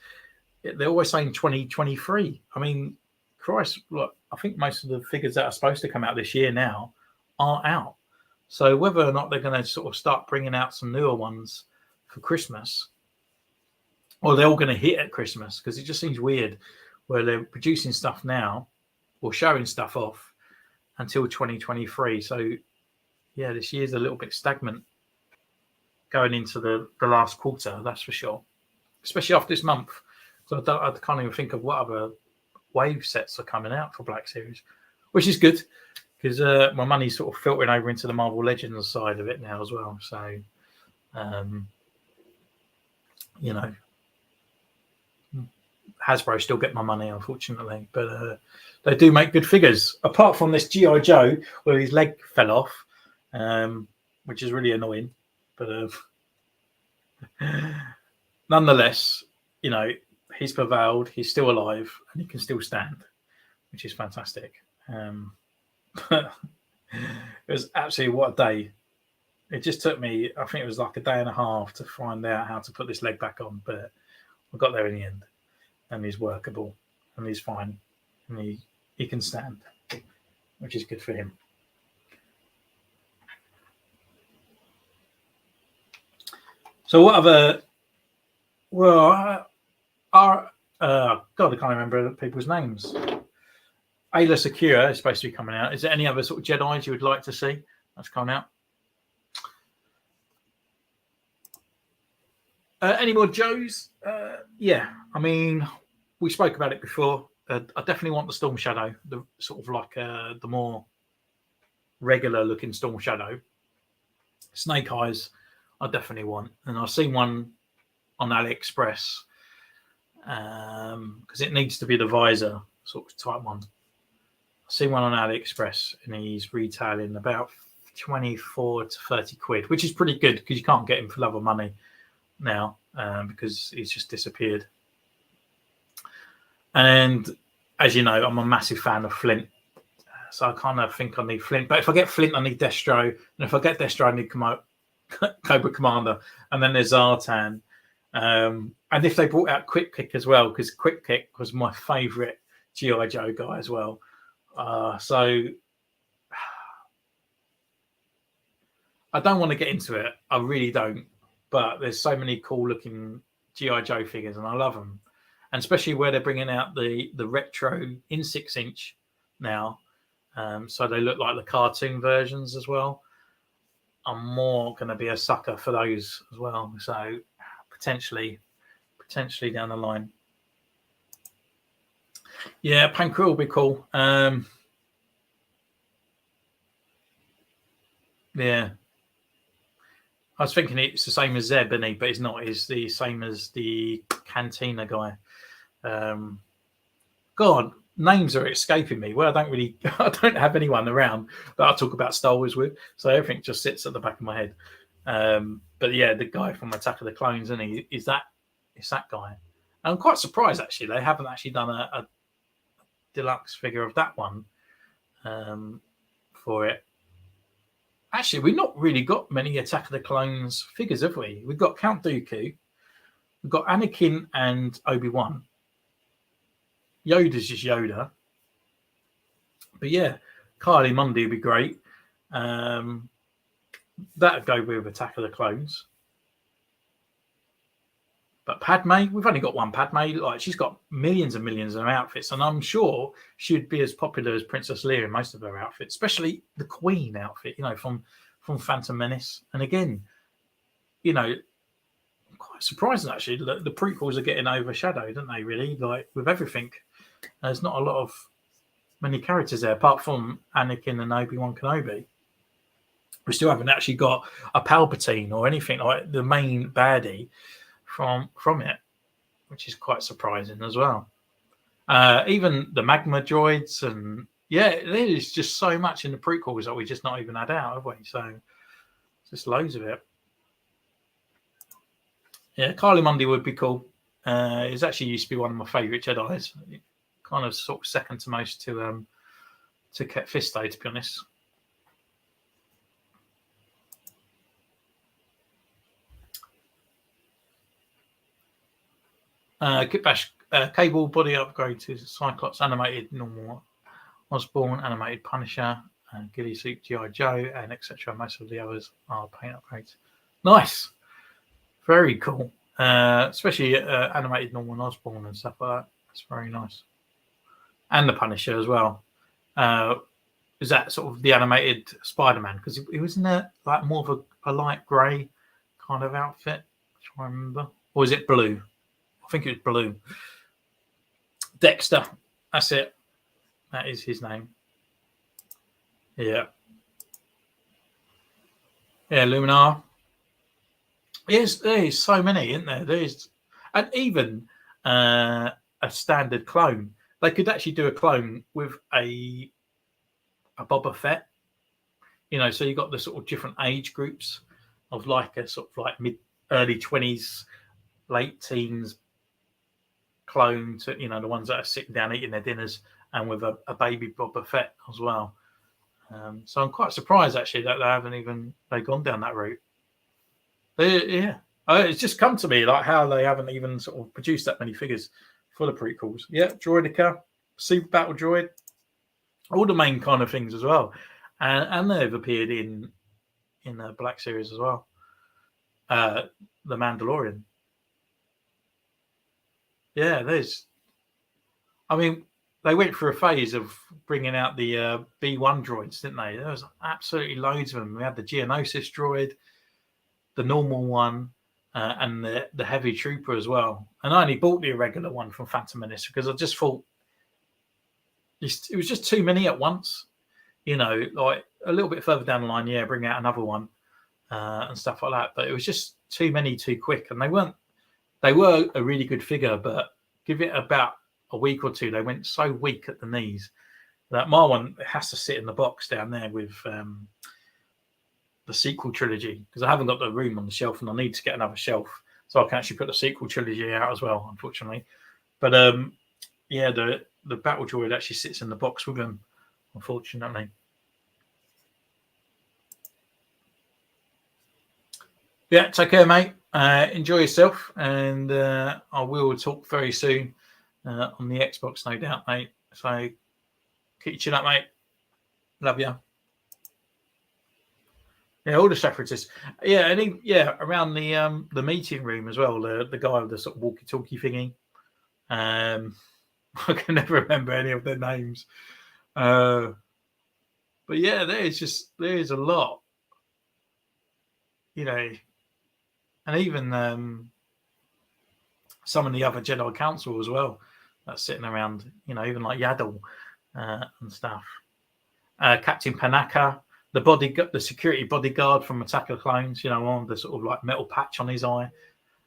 they're always saying 2023. I mean, Christ, look, I think most of the figures that are supposed to come out this year now are out. So whether or not they're going to sort of start bringing out some newer ones for Christmas, or they're all going to hit at Christmas, because it just seems weird where they're producing stuff now or showing stuff off until 2023. So yeah, this year's a little bit stagnant going into the last quarter, that's for sure, especially after this month. So I can't even think of what other wave sets are coming out for Black Series, which is good, because my money's sort of filtering over into the Marvel Legends side of it now as well. So, you know, Hasbro still get my money, unfortunately, but they do make good figures. Apart from this G.I. Joe, where his leg fell off, which is really annoying. But nonetheless, you know, he's prevailed, he's still alive, and he can still stand, which is fantastic. It was absolutely, what a day. It just took me, I think it was like a day and a half to find out how to put this leg back on, but I got there in the end, and he's workable, and he's fine, and he can stand, which is good for him. So what other, well, God, I can't remember people's names. Ayla Secura is supposed to be coming out. Is there any other sort of Jedis you would like to see that's coming out? Any more Joes? Yeah, I mean, we spoke about it before. I definitely want the Storm Shadow, the sort of like the more regular looking Storm Shadow. Snake Eyes, I definitely want. And I've seen one on AliExpress, because it needs to be the visor sort of type one. I've seen one on AliExpress, and he's retailing about 24 to 30 quid, which is pretty good, because you can't get him for love of money now, because he's just disappeared. And as you know, I'm a massive fan of Flint, so I kind of think I need Flint. But if I get Flint, I need Destro, and if I get Destro, I need Cobra Commander, and then there's Zartan. And if they brought out Quick Kick as well, because Quick Kick was my favourite G.I. Joe guy as well. So I don't want to get into it. I really don't. But there's so many cool looking G.I. Joe figures, and I love them. And especially where they're bringing out the retro in 6-inch now. So they look like the cartoon versions as well. I'm more going to be a sucker for those as well. So potentially down the line. Yeah, Pancrew will be cool. Yeah. I was thinking it's the same as Zeb, isn't he? But it's not. It's the same as the Cantina guy. God, names are escaping me. Well, I don't have anyone around that I talk about Star Wars with, so everything just sits at the back of my head. But yeah, the guy from Attack of the Clones, isn't he? It's that guy. And I'm quite surprised actually they haven't actually done a deluxe figure of that one for it. Actually, we've not really got many Attack of the Clones figures, have we? We've got Count Dooku, we've got Anakin and Obi-Wan. Yoda's just Yoda. But yeah, Kylie Mundi would be great. That'd go with Attack of the Clones. But Padme, we've only got one Padme. Like, she's got millions and millions of outfits, and I'm sure she'd be as popular as Princess Leia in most of her outfits, especially the Queen outfit, from Phantom Menace. And again, I'm quite surprised actually that the prequels are getting overshadowed, aren't they? Really, like with everything, there's not a lot of many characters there apart from Anakin and Obi-Wan Kenobi. We still haven't actually got a Palpatine or anything like the main baddie from it, which is quite surprising as well. Even the magma droids, and there's just so much in the prequels that we just not even had out, have we? So just loads of it. Yeah, Kylie Mundy would be cool. It's actually used to be one of my favourite Jedi's. Kind of sort of second to most to Ket Fisto, to be honest. Kitbash cable body upgrade to Cyclops animated normal Osborne animated Punisher and Ghillie Suit G.I. Joe and etc. Most of the others are paint upgrades. Nice, very cool. Especially animated Norman Osborn and stuff like that. That's very nice. And the Punisher as well. Is that sort of the animated Spider-Man? Because he was in like more of a light grey kind of outfit, if I remember. Or is it blue? I think it was blue. Dexter. That's it. That is his name. Yeah. Yeah, Luminar. Yes, there's so many, isn't there? And even a standard clone. They could actually do a clone with a Boba Fett. So you got the sort of different age groups of like a sort of like early 20s, late teens clone to the ones that are sitting down eating their dinners, and with a baby Boba Fett as well. So I'm quite surprised actually that they've gone down that route. It's just come to me like how they haven't even sort of produced that many figures for the prequels. Yeah, Droidica, Super Battle Droid, all the main kind of things as well, and they've appeared in the Black Series as well. The Mandalorian. Yeah, they went through a phase of bringing out the B1 droids, didn't they? There was absolutely loads of them. We had the Geonosis droid, the normal one, and the heavy trooper as well. And I only bought the irregular one from Phantom Menace because I just thought it was just too many at once. Like a little bit further down the line, bring out another one and stuff like that. But it was just too many too quick, and they were a really good figure, but give it about a week or two, they went so weak at the knees that my one has to sit in the box down there with the sequel trilogy, because I haven't got the room on the shelf and I need to get another shelf so I can actually put the sequel trilogy out as well, unfortunately. But the Battle Droid actually sits in the box with them, unfortunately. Yeah, take care, mate. Enjoy yourself, and I will talk very soon on the Xbox, no doubt, mate. So keep your chin up, mate. Love you. Yeah, all the separatists. Yeah, and around the meeting room as well. The guy with the sort of walkie-talkie thingy. I can never remember any of their names. But yeah, there's a lot. And even some of the other Jedi Council as well that's sitting around, even like Yaddle and stuff. Captain Panaka, the security bodyguard from Attack of the Clones, on the sort of like metal patch on his eye.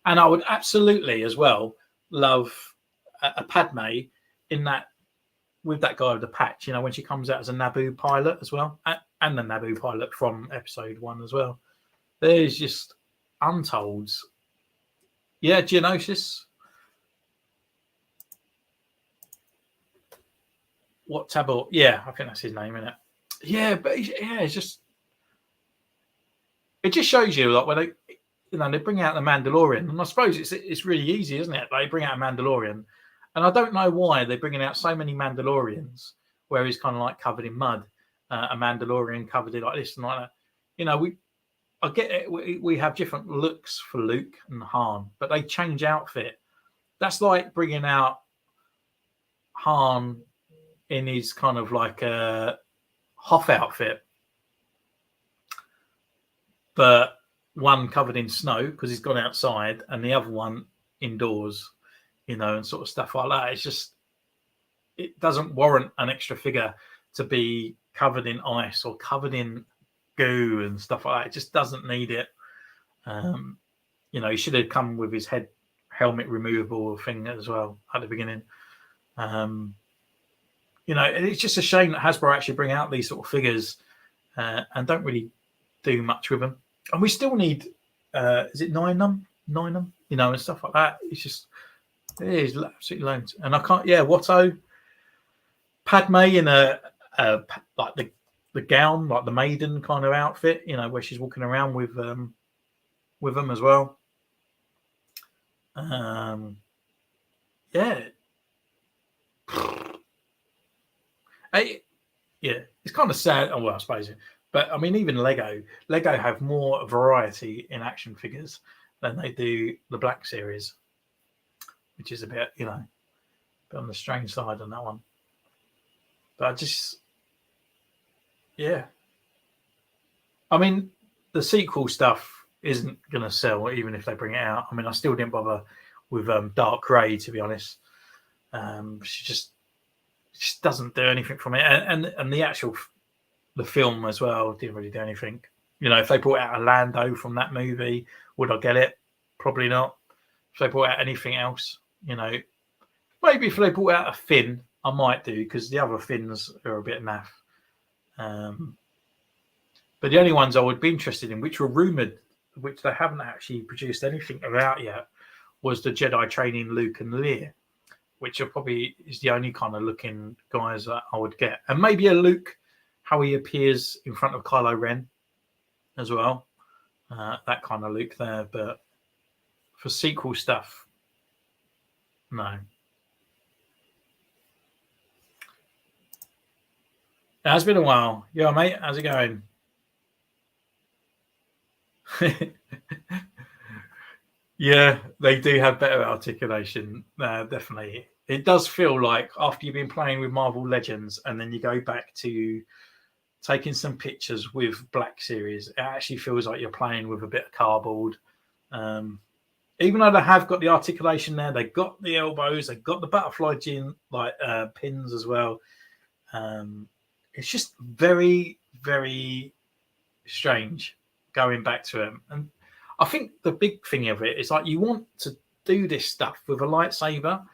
And I would absolutely as well love a Padme in that, with that guy with the patch, when she comes out as a Naboo pilot as well, and the Naboo pilot from Episode 1 as well. There's just Untolds. Yeah, Geonosis. What Tabor? Yeah, I think that's his name, isn't it? Yeah, but it's just, it just shows you like when they bring out the Mandalorian, and I suppose it's really easy, isn't it? They bring out a Mandalorian, and I don't know why they're bringing out so many Mandalorians where he's kind of like covered in mud, a Mandalorian covered in like this and like that. I get it. We have different looks for Luke and Han, but they change outfit. That's like bringing out Han in his kind of like a Hoth outfit, but one covered in snow because he's gone outside, and the other one indoors, and sort of stuff like that. It's just, it doesn't warrant an extra figure to be covered in ice or covered in goo and stuff like that. It just doesn't need it. He should have come with his helmet removable thing as well at the beginning. It's just a shame that Hasbro actually bring out these sort of figures and don't really do much with them. And we still need, is it nine them, and stuff like that. It's just, it is absolutely loads. And I can't, Watto, Padme in a like the gown, like the maiden kind of outfit, where she's walking around with them as well. It's kind of sad. Oh, well, I suppose. But I mean, even Lego have more variety in action figures than they do the Black Series, which is a bit, bit on the strange side on that one. But I just, I mean, the sequel stuff isn't going to sell even if they bring it out. I mean, I still didn't bother with Dark Ray, to be honest. She just doesn't do anything for me. And the film as well didn't really do anything. If they brought out a Lando from that movie, would I get it? Probably not. If they brought out anything else, maybe if they brought out a Finn, I might do, because the other Finns are a bit naff. But the only ones I would be interested in, which were rumoured, which they haven't actually produced anything about yet, was the Jedi training Luke and Leia, which are probably is the only kind of looking guys that I would get. And maybe a Luke, how he appears in front of Kylo Ren as well. That kind of Luke there. But for sequel stuff, no. It has been a while. Yeah, mate, how's it going? Yeah, they do have better articulation. Definitely. It does feel like after you've been playing with Marvel Legends and then you go back to taking some pictures with Black Series, it actually feels like you're playing with a bit of cardboard. Even though they have got the articulation there, they've got the elbows, they've got the butterfly pins as well. It's just very, very strange going back to them. And I think the big thing of it is like you want to do this stuff with a lightsaber.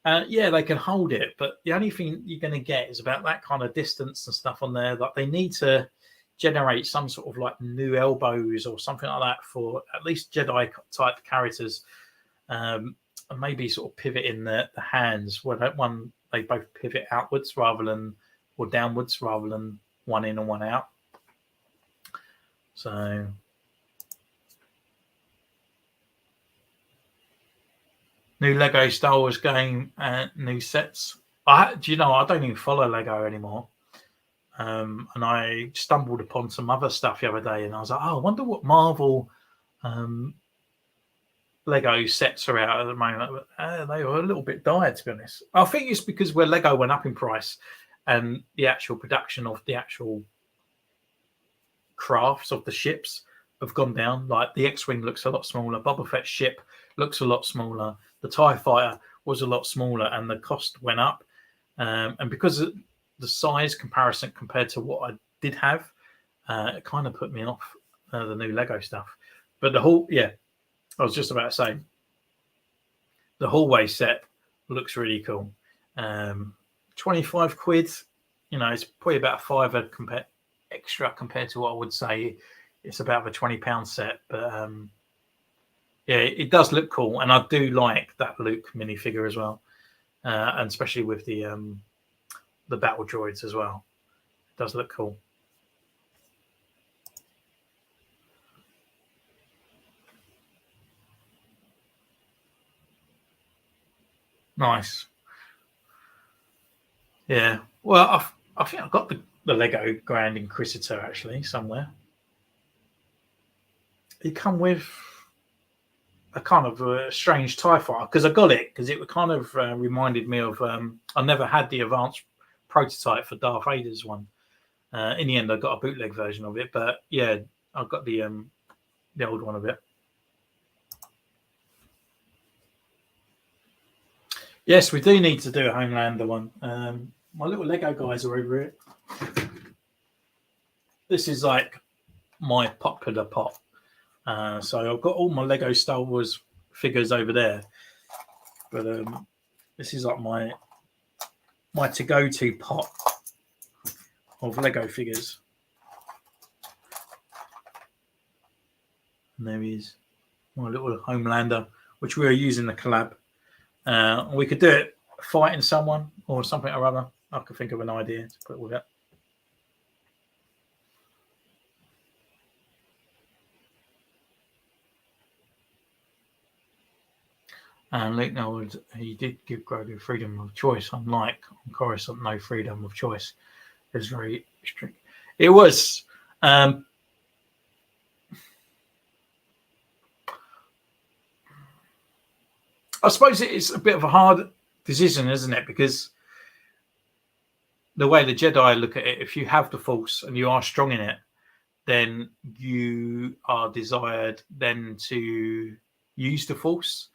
They can hold it, but the only thing you're going to get is about that kind of distance and stuff on there. Like they need to generate some sort of like new elbows or something like that for at least Jedi type characters, and maybe sort of pivot in the hands where they both pivot outwards or downwards rather than one in and one out. So. New Lego Star Wars game and new sets. I don't even follow Lego anymore. And I stumbled upon some other stuff the other day, and I was like, I wonder what Marvel Lego sets are out at the moment. They were a little bit dire, to be honest. I think it's because where Lego went up in price and the actual production of the actual crafts of the ships have gone down. Like the X-Wing looks a lot smaller. Boba Fett's ship looks a lot smaller. The TIE Fighter was a lot smaller, and the cost went up. And because of the size comparison compared to what I did have, it kind of put me off the new Lego stuff. But I was just about to say, the hallway set looks really cool. 25 quid, it's probably about a £5 extra compared to what I would say it's about a £20 set. But it does look cool, and I do like that Luke minifigure as well, and especially with the battle droids as well. It does look cool. Nice. Yeah. Well, I think I've got the Lego Grand Inquisitor actually somewhere. it come with a kind of a strange TIE fighter because I got it because it kind of reminded me of. I never had the advanced prototype for Darth Vader's one. In the end, I got a bootleg version of it, but yeah, I got the old one of it. Yes, we do need to do a Homelander one. My little Lego guys are over here. This is like my popular pot. So I've got all my Lego Star Wars figures over there, but this is like my to-go-to pot of Lego figures. And there he is, my little Homelander, which we are using the collab. We could do it fighting someone or something or other. I could think of an idea to put with it. And Luke knows he did give Grogu freedom of choice, unlike on Coruscant, no freedom of choice. It was very strict. It was. I suppose it's a bit of a hard decision, isn't it? Because the way the Jedi look at it, if you have the Force and you are strong in it, then you are desired then to use the Force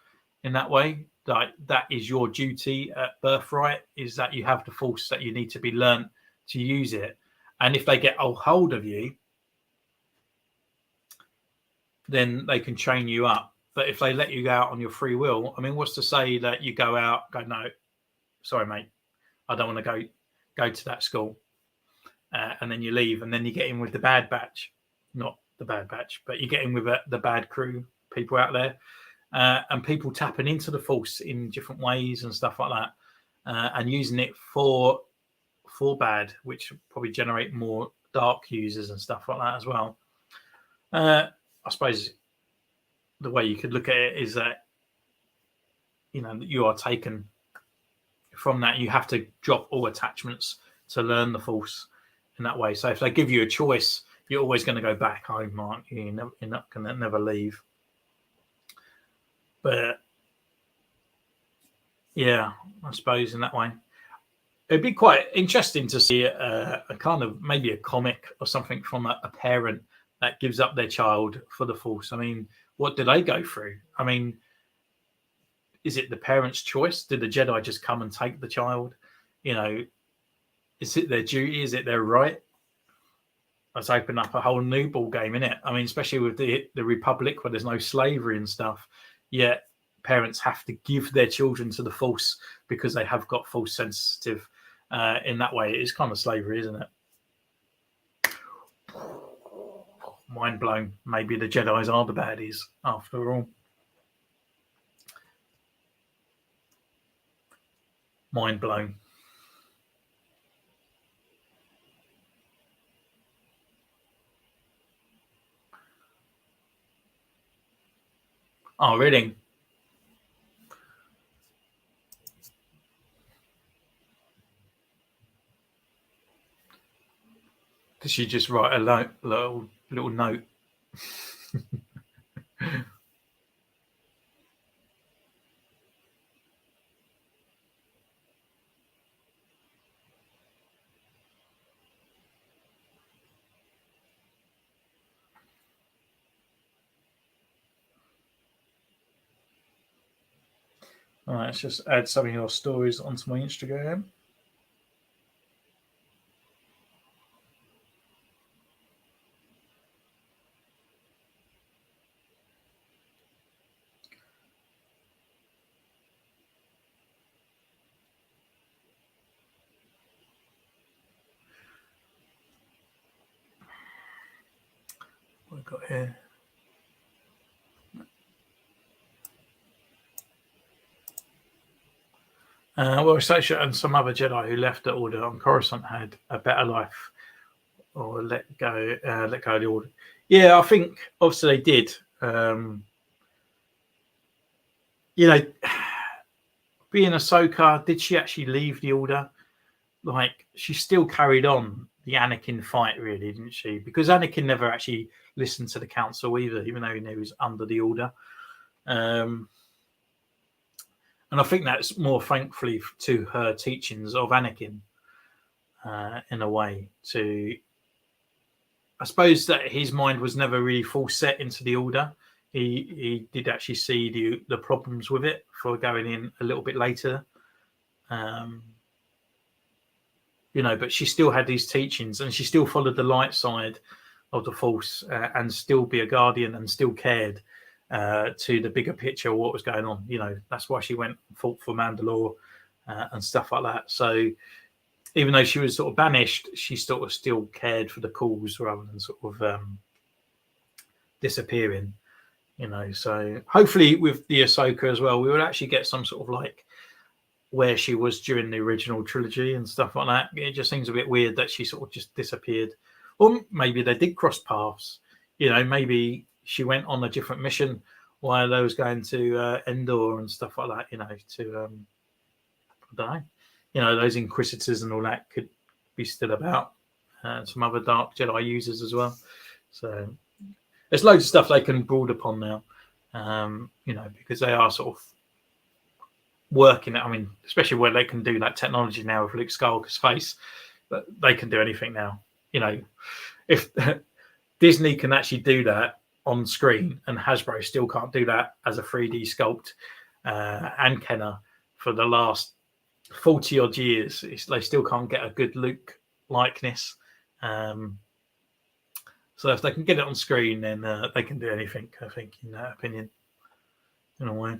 in that way. Like that is your duty at birthright, is that you have the Force, that you need to be learnt to use it. And if they get a hold of you, then they can train you up. But if they let you go out on your free will, I mean, what's to say that you go out, go, no, sorry, mate, I don't want to go to that school. And then you leave, and then you get in with the bad batch. Not the bad batch, but you get in with the bad crew, people out there. And people tapping into the Force in different ways and stuff like that, and using it for bad, which probably generate more dark users and stuff like that as well. I suppose the way you could look at it is that, you know, that you are taken from that. You have to drop all attachments to learn the Force in that way. So if they give you a choice, you're always going to go back home, aren't you? You're not going to never leave. But yeah, I suppose in that way, it'd be quite interesting to see a kind of maybe a comic or something from a parent that gives up their child for the Force. I mean, what do they go through? I mean, is it the parent's choice? Did the Jedi just come and take the child? You know, is it their duty? Is it their right? Let's open up a whole new ball game, innit? I mean, especially with the Republic where there's no slavery and stuff. Yet parents have to give their children to the Force because they have got Force sensitive. In that way, it is kind of slavery, isn't it? Mind blown. Maybe the Jedis are the baddies after all. Mind blown. Oh, really? Did she just write a little note? All right, let's just add some of your stories onto my Instagram. What have we got here? Well, Sasha and some other Jedi who left the Order on Coruscant had a better life, or let go of the Order. Yeah, I think obviously they did. You know, being Ahsoka, did she actually leave the Order? Like, she still carried on Anakin fight, really, didn't she? Because Anakin never actually listened to the council either, even though he knew he was under the order. And I think that's more thankfully to her teachings of Anakin, in a way. I suppose that his mind was never really full set into the order. He did actually see the problems with it for going in a little bit later. But she still had these teachings, and she still followed the light side of the Force, and still be a guardian, and still cared to the bigger picture of what was going on. That's why she went and fought for Mandalore and stuff like that. So even though she was sort of banished, she sort of still cared for the cause rather than sort of disappearing. So hopefully with the Ahsoka as well, we will actually get some sort of like where she was during the original trilogy and stuff like that. It just seems a bit weird that she sort of just disappeared. Or maybe they did cross paths. Maybe she went on a different mission while they was going to Endor and stuff like that, to, I don't know, those Inquisitors and all that could be still about. Some other Dark Jedi users as well. So there's loads of stuff they can build upon now, because they are sort of working. I mean, especially where they can do that technology now with Luke Skywalker's face, but they can do anything now. If Disney can actually do that on screen and Hasbro still can't do that as a 3D sculpt and Kenner for the last 40 odd years, they still can't get a good Luke likeness. So if they can get it on screen, then they can do anything, I think, in that opinion, in a way.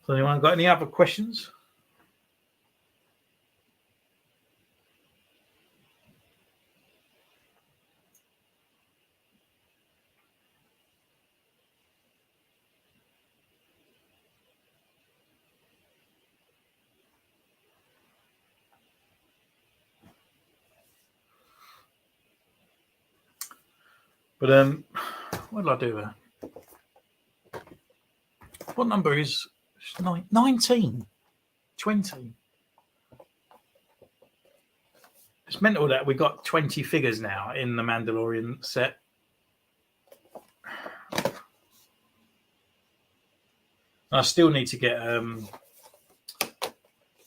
So anyone got any other questions? But what did I do there? What number is 19? 20? It's mental that we got 20 figures now in the Mandalorian set. I still need to get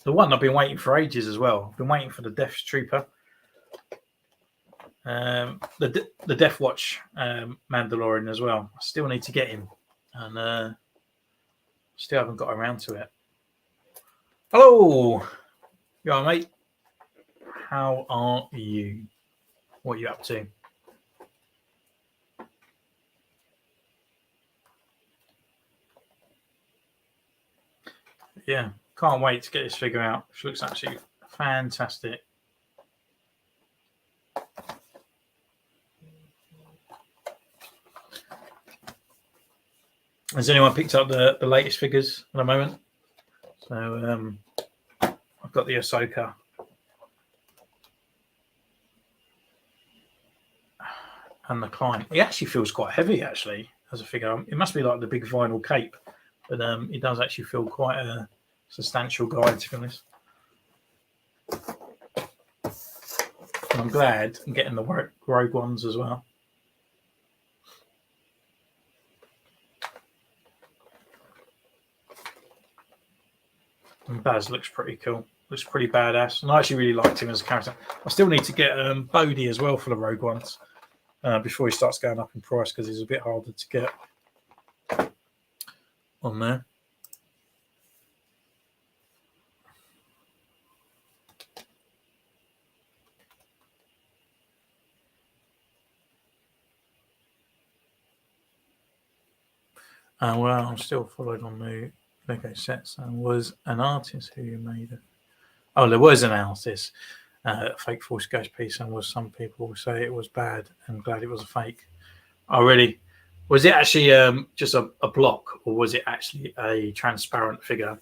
the one I've been waiting for ages as well. I've been waiting for the Death Trooper. The Death Watch Mandalorian as well. I still need to get him, and still haven't got around to it. Hello, you all right, mate? How are you? What are you up to? Yeah, can't wait to get this figure out. She looks absolutely fantastic. Has anyone picked up the latest figures at the moment? So I've got the Ahsoka. And the Klein. He actually feels quite heavy, actually, as a figure. It must be like the big vinyl cape, but it does actually feel quite a substantial guy, to be honest. And I'm glad I'm getting the Rogue ones as well. And Baz looks pretty cool. Looks pretty badass. And I actually really liked him as a character. I still need to get Bodhi as well for the Rogue ones before he starts going up in price, because he's a bit harder to get on there. Well, I'm still followed on the Lego sets, and was an artist who made it. Oh, there was an artist, fake Force Ghost piece, and was some people say it was bad and glad it was a fake. Oh, really? Was it actually just a block, or was it actually a transparent figure?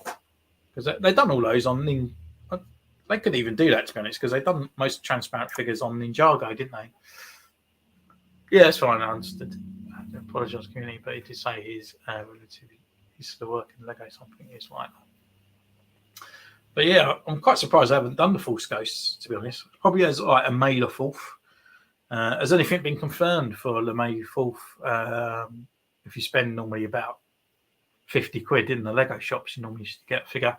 Because they've done all those on they could even do that, to be honest, because they've done most transparent figures on Ninjago, didn't they? Yeah, that's fine. I understood. I apologise, community, but he did say he's relatively piece of work in Lego something is like that. But yeah, I'm quite surprised I haven't done the Force Ghosts, to be honest. Probably as like a May the 4th. Has anything been confirmed for the May 4th? If you spend normally about 50 quid in the Lego shops, you normally used to get a figure.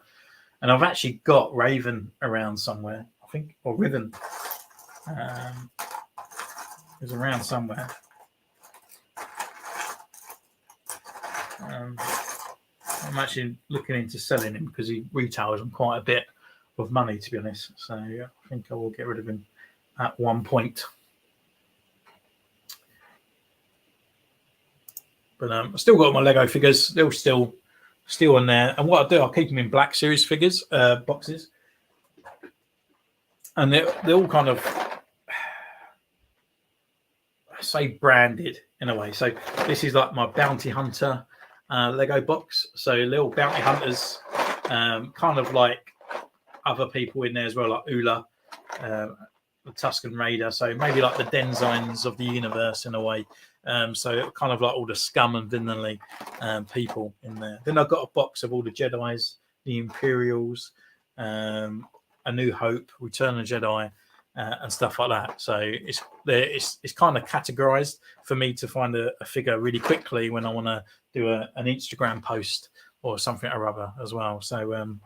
And I've actually got Raven around somewhere, I think, or Riven. Is around somewhere. I'm actually looking into selling him because he retails on quite a bit of money, to be honest. So yeah, I think I will get rid of him at one point. But I still got my Lego figures. They're still on there. And what I'll do, I'll keep them in Black Series figures, boxes. And they're all kind of, I say, branded in a way. So this is like my Bounty Hunter Lego box. So little Bounty Hunters, kind of like other people in there as well, like Ula, the Tusken Raider. So maybe like the Denzines of the universe in a way. So kind of like all the scum and villainy people in there. Then I've got a box of all the Jedis, the Imperials, A New Hope, Return of the Jedi, and stuff like that. So it's kind of categorized for me to find a figure really quickly when I want to do an Instagram post or something or other as well. So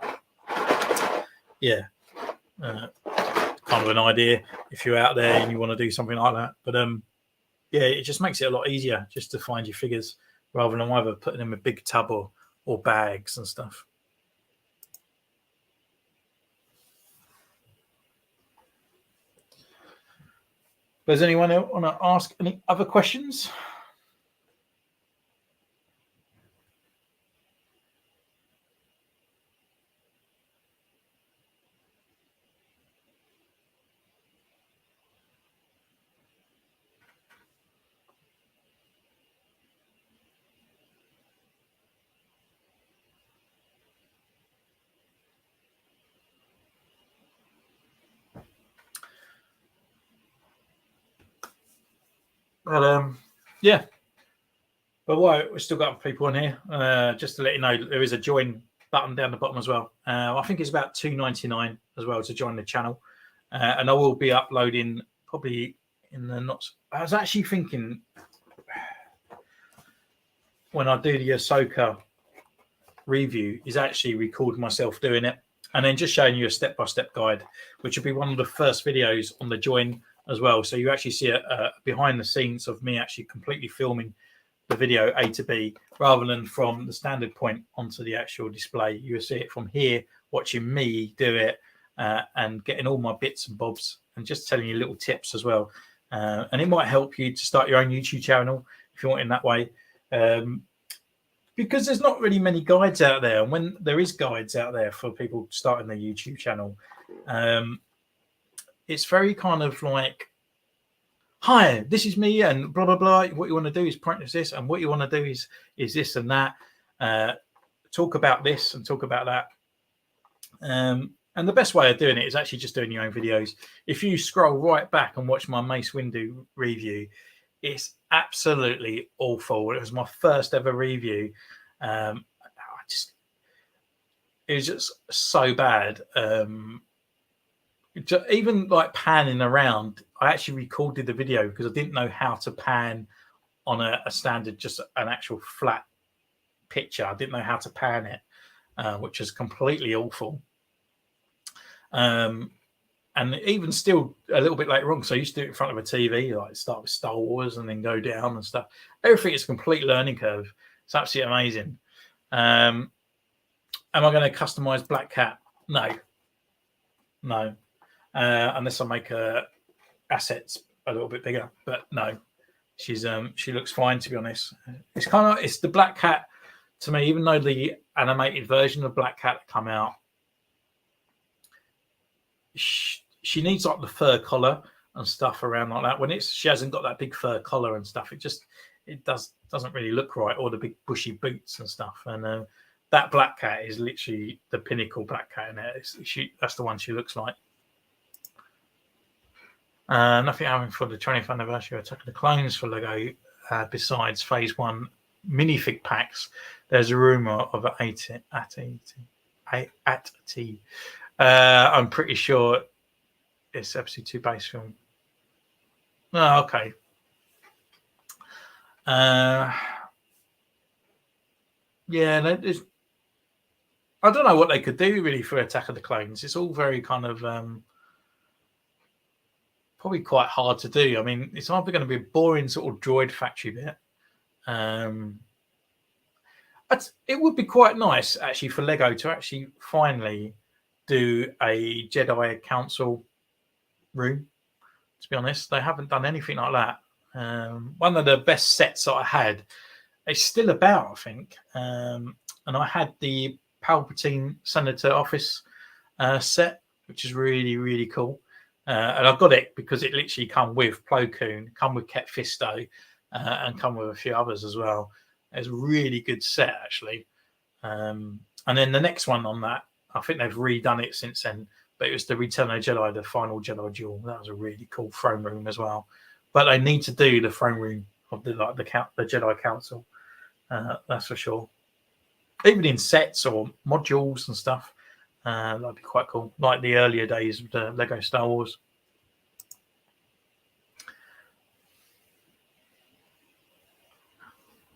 yeah, kind of an idea if you're out there and you want to do something like that. But yeah, it just makes it a lot easier just to find your figures rather than either putting them in a big tub or bags and stuff. Does anyone want to ask any other questions? But yeah. But what we've still got people in here. Just to let you know, there is a join button down the bottom as well. I think it's about $2.99 as well to join the channel. And I will be uploading probably in the not. I was actually thinking when I do the Ahsoka review, is actually record myself doing it and then just showing you a step-by-step guide, which will be one of the first videos on the join as well. So you actually see a behind the scenes of me actually completely filming the video A to B rather than from the standard point onto the actual display. You'll see it from here, watching me do it and getting all my bits and bobs and just telling you little tips as well. And it might help you to start your own YouTube channel if you want in that way. Because there's not really many guides out there. And when there is guides out there for people starting their YouTube channel, it's very kind of like, hi, this is me and blah, blah, blah. What you want to do is practice this. And what you want to do is this and that. Talk about this and talk about that. And the best way of doing it is actually just doing your own videos. If you scroll right back and watch my Mace Windu review, it's absolutely awful. It was my first ever review. It was just so bad. Even like panning around, I actually recorded the video because I didn't know how to pan on a standard, just an actual flat picture. I didn't know how to pan it, which is completely awful. And even still a little bit later on, so I used to do it in front of a TV, like start with Star Wars and then go down and stuff. Everything is a complete learning curve. It's absolutely amazing. Am I going to customize Black Cat? No. Unless I make her assets a little bit bigger, but no, she looks fine, to be honest. It's the Black Cat to me, even though the animated version of Black Cat come out, she needs like the fur collar and stuff around like that. She hasn't got that big fur collar and stuff, it doesn't really look right, or the big bushy boots and stuff. And that Black Cat is literally the pinnacle Black Cat in there. That's the one she looks like. Nothing happening for the 20th anniversary of Attack of the Clones for Lego besides Phase 1 minifig packs, there's a rumor of an AT-AT. I'm pretty sure it's episode 2 base film. Oh, okay. Yeah, I don't know what they could do really for Attack of the Clones. It's all very kind of probably quite hard to do. I mean, it's either going to be a boring sort of droid factory bit. It would be quite nice actually for Lego to actually finally do a Jedi Council room. To be honest, they haven't done anything like that. One of the best sets that I had, it's still about, I think. And I had the Palpatine Senator Office set, which is really, really cool. And I got it because it literally come with Plo Koon, come with Ket Fisto, and come with a few others as well. It's a really good set, actually. And then the next one on that, I think they've redone it since then, but it was the Return of the Jedi, the final Jedi duel. That was a really cool throne room as well. But they need to do the throne room of the Jedi Council. That's for sure. Even in sets or modules and stuff, that'd be quite cool. Like the earlier days of the Lego Star Wars.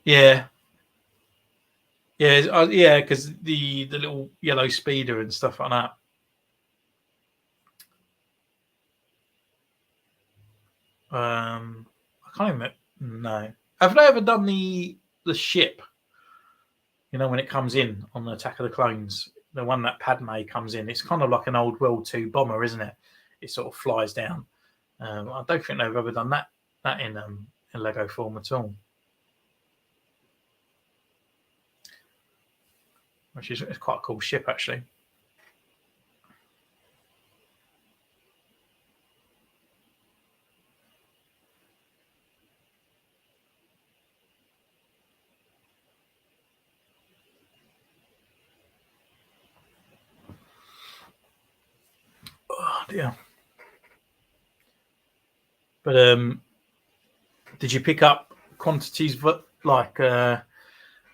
Yeah. Yeah, because the little yellow speeder and stuff like that. I can't even. No, have they ever done the ship? You know, when it comes in on the Attack of the Clones, the one that Padme comes in, it's kind of like an old World II bomber, isn't it? It sort of flies down. I don't think they've ever done that in Lego form at all. Which is quite a cool ship, actually. Oh dear. But did you pick up quantities like the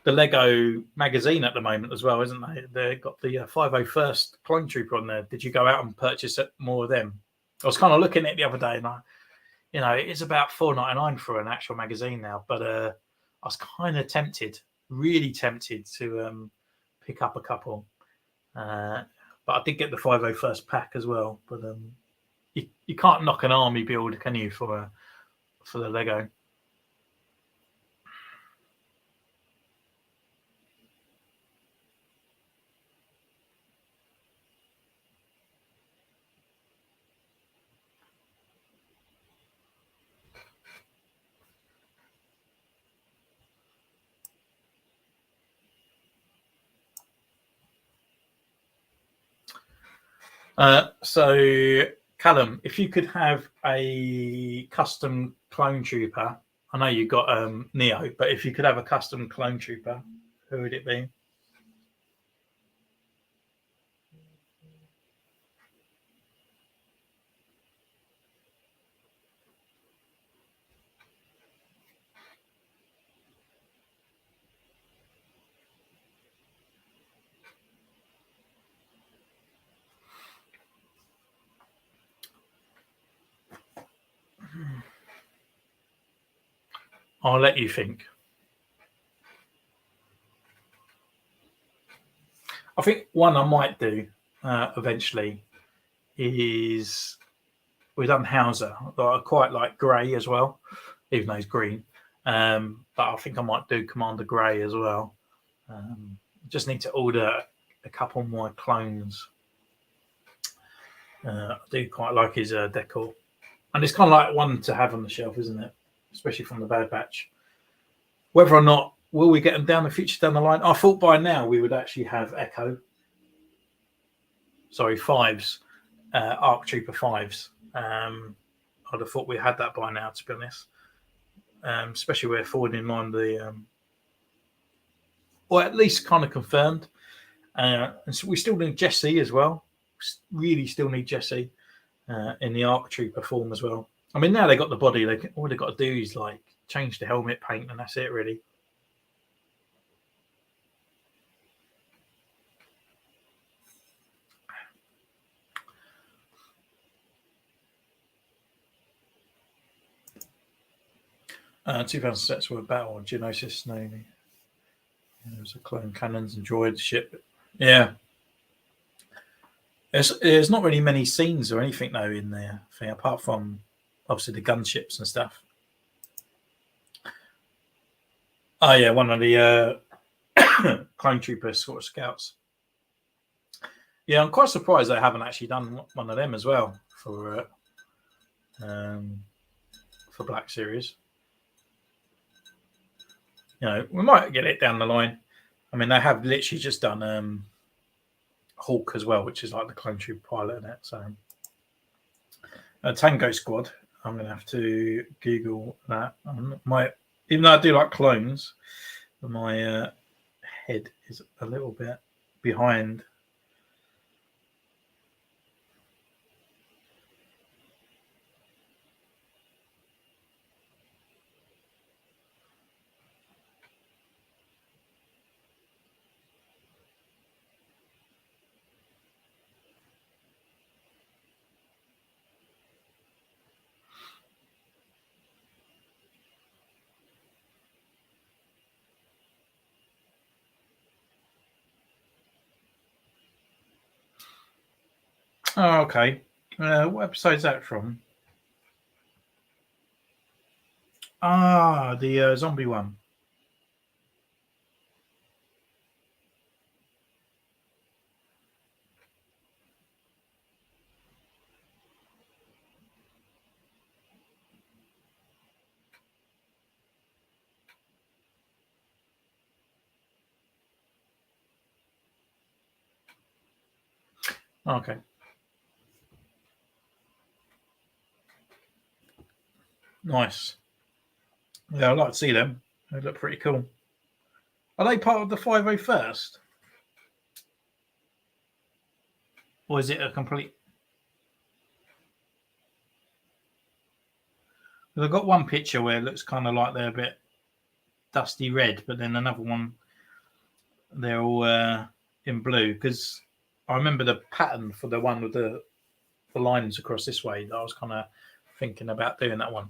Lego magazine at the moment as well, isn't they? They've got the 501st Clone Trooper on there. Did you go out and purchase more of them? I was kind of looking at it the other day, and it is about $4.99 for an actual magazine now. But I was kind of tempted, really tempted to pick up a couple. But I did get the 501st pack as well. But you can't knock an army build, can you, for the Lego? So, Callum, if you could have a custom clone trooper, I know you got Neo, but if you could have a custom clone trooper, who would it be? I'll let you think. I think one I might do eventually is we've done Hauser. I quite like Grey as well, even though he's green. But I think I might do Commander Grey as well. Just need to order a couple more clones. I do quite like his decor. And it's kind of like one to have on the shelf, isn't it? Especially from the Bad Batch. Whether or not will we get them down the line? I thought by now we would actually have fives, Arc Trooper fives. I'd have thought we had that by now, to be honest. Especially we're forward in line or at least kind of confirmed. And so we still need Jesse as well. Really still need Jesse in the Arc Trooper form as well. I mean, now they got the body. All they've got to do is like change the helmet paint, and that's it, really. 2,000 sets were battle Geonosis Navy. There's a clone cannons and droid ship. Yeah. There's not really many scenes or anything though in there, apart from obviously the gunships and stuff. Oh yeah, one of the clone trooper sort of scouts. Yeah, I'm quite surprised they haven't actually done one of them as well for Black Series. You know, we might get it down the line. I mean, they have literally just done Hawk as well, which is like the clone troop pilot in it. So, Tango Squad. I'm going to have to Google that. Even though I do like clones, my head is a little bit behind. Oh, okay. What episode is that from? Ah, the zombie one. Okay. Nice. Yeah, I'd like to see them. They look pretty cool. Are they part of the 501st? Or is it a complete... I've got one picture where it looks kind of like they're a bit dusty red, but then another one, they're all in blue. Because I remember the pattern for the one with the lines across this way that I was kind of thinking about doing that one.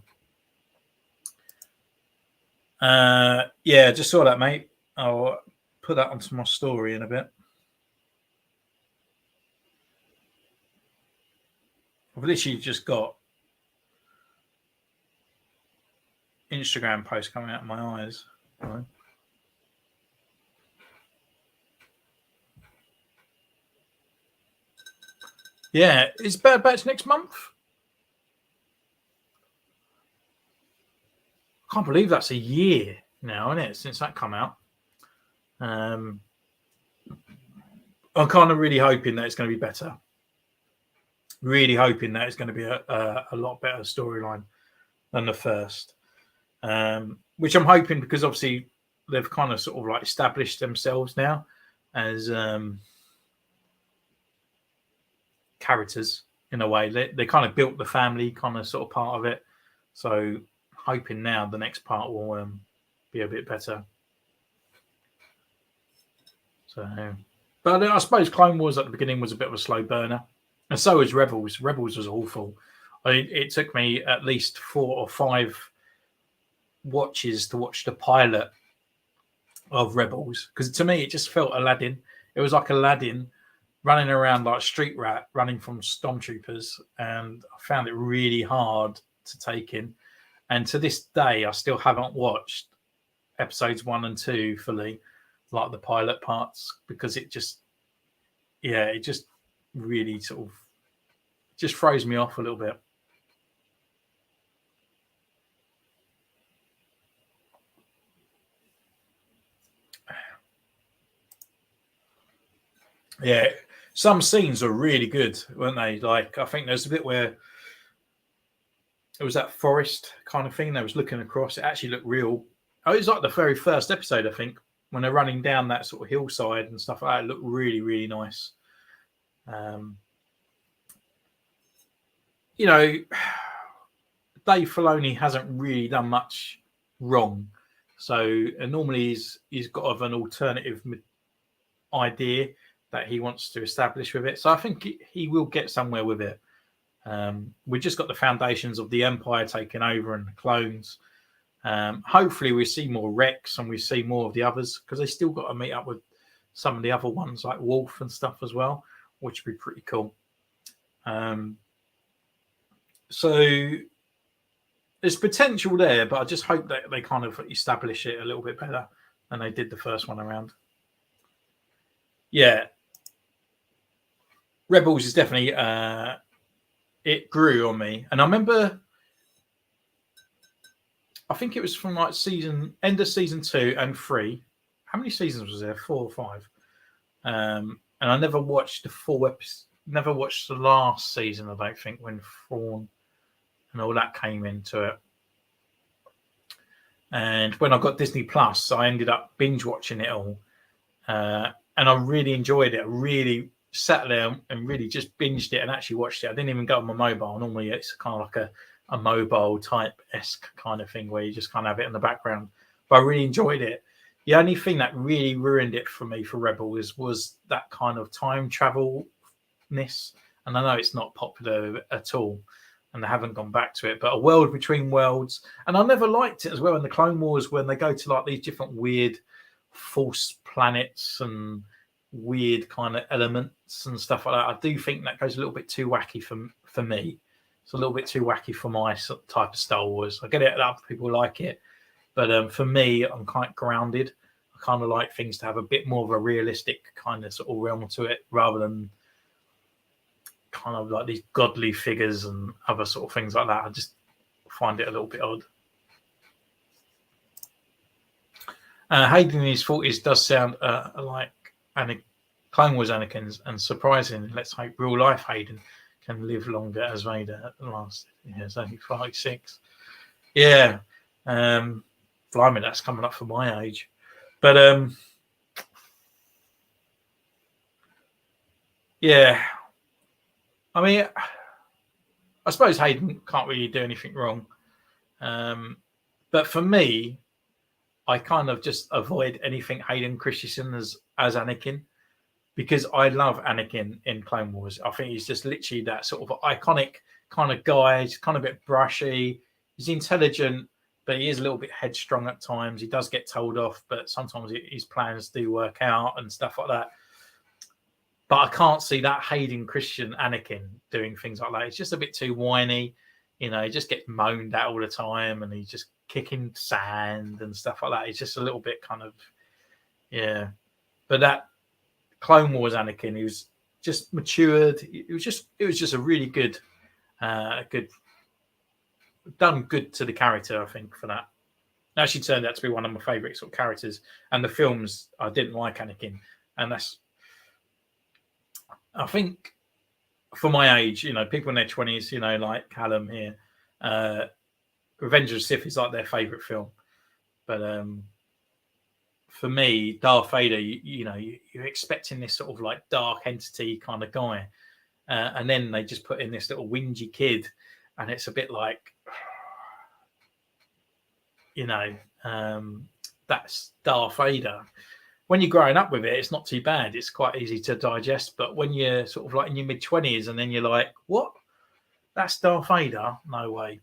Yeah, just saw that, mate. I'll put that onto my story in a bit. I've literally just got Instagram posts coming out of my eyes. Right. Yeah, is Bad Batch next month? I can't believe that's a year now, isn't it, since that come out. I'm kind of really hoping that it's going to be better. Really hoping that it's going to be a lot better storyline than the first. Which I'm hoping, because obviously they've kind of sort of like established themselves now as characters in a way. They kind of built the family kind of sort of part of it. So hoping now the next part will be a bit better. So, but I suppose Clone Wars at the beginning was a bit of a slow burner, and so was Rebels. Rebels was awful. It took me at least 4 or 5 watches to watch the pilot of Rebels, because to me it just felt Aladdin. It was like Aladdin running around like street rat, running from stormtroopers, and I found it really hard to take in. And to this day, I still haven't watched episodes 1 and 2 fully, like the pilot parts, because it just really sort of just throws me off a little bit. Yeah, some scenes are really good, weren't they? Like, I think there's a bit where it was that forest kind of thing. They was looking across. It actually looked real. Oh, it was like the very first episode, I think, when they're running down that sort of hillside and stuff like that. It looked really, really nice. You know, Dave Filoni hasn't really done much wrong. So normally he's got an alternative idea that he wants to establish with it. So I think he will get somewhere with it. We just got the foundations of the Empire taking over and the clones. Hopefully we see more Rex and we see more of the others, because they still got to meet up with some of the other ones like Wolf and stuff as well, which would be pretty cool. So there's potential there, but I just hope that they kind of establish it a little bit better than they did the first one around. Yeah, Rebels is definitely it grew on me, and I remember, I think it was from like end of season 2 and 3. How many seasons was there? 4 or 5. And I never watched the full episode. Never watched the last season, I don't think, when Thrawn and all that came into it. And when I got Disney Plus, I ended up binge watching it all. And I really enjoyed it. I really sat there and really just binged it and actually watched it. I didn't even go on my mobile. Normally it's kind of like a mobile type-esque kind of thing where you just kind of have it in the background. But I really enjoyed it. The only thing that really ruined it for me for Rebels was that kind of time travel-ness. And I know it's not popular at all, and they haven't gone back to it, but a world between worlds. And I never liked it as well in the Clone Wars when they go to like these different weird false planets and weird kind of elements and stuff like that. I do think that goes a little bit too wacky for me. It's a little bit too wacky for my type of Star Wars. I get it that other people like it, but for me, I'm quite grounded. I kind of like things to have a bit more of a realistic kind of sort of realm to it, rather than kind of like these godly figures and other sort of things like that. I just find it a little bit odd. Hayden in his 40s does sound like Clone Wars Anakin's, and surprising. Let's hope real life Hayden can live longer as Vader at the last. Yeah, it's only 5'6". Yeah, blimey, that's coming up for my age. But yeah, I mean, I suppose Hayden can't really do anything wrong. But for me, I kind of just avoid anything Hayden Christensen as Anakin, because I love Anakin in Clone Wars. I think he's just literally that sort of iconic kind of guy. He's kind of a bit brushy. He's intelligent, but he is a little bit headstrong at times. He does get told off, but sometimes his plans do work out and stuff like that. But I can't see that Hayden Christian Anakin doing things like that. It's just a bit too whiny. You know, he just gets moaned at all the time, and he's just kicking sand and stuff like that. He's just a little bit kind of, yeah. But that Clone Wars Anakin, he was just matured. It was just a really good, done good to the character, I think, for that. It actually turned out to be one of my favourite sort of characters. And the films, I didn't like Anakin, and that's, I think, for my age, you know, people in their 20s, you know, like Callum here, Revenge of the Sith is like their favourite film. But for me, Darth Vader, you're expecting this sort of like dark entity kind of guy. And then they just put in this little whingy kid, and it's a bit like, you know, that's Darth Vader. When you're growing up with it, it's not too bad. It's quite easy to digest. But when you're sort of like in your mid-20s and then you're like, what? That's Darth Vader? No way.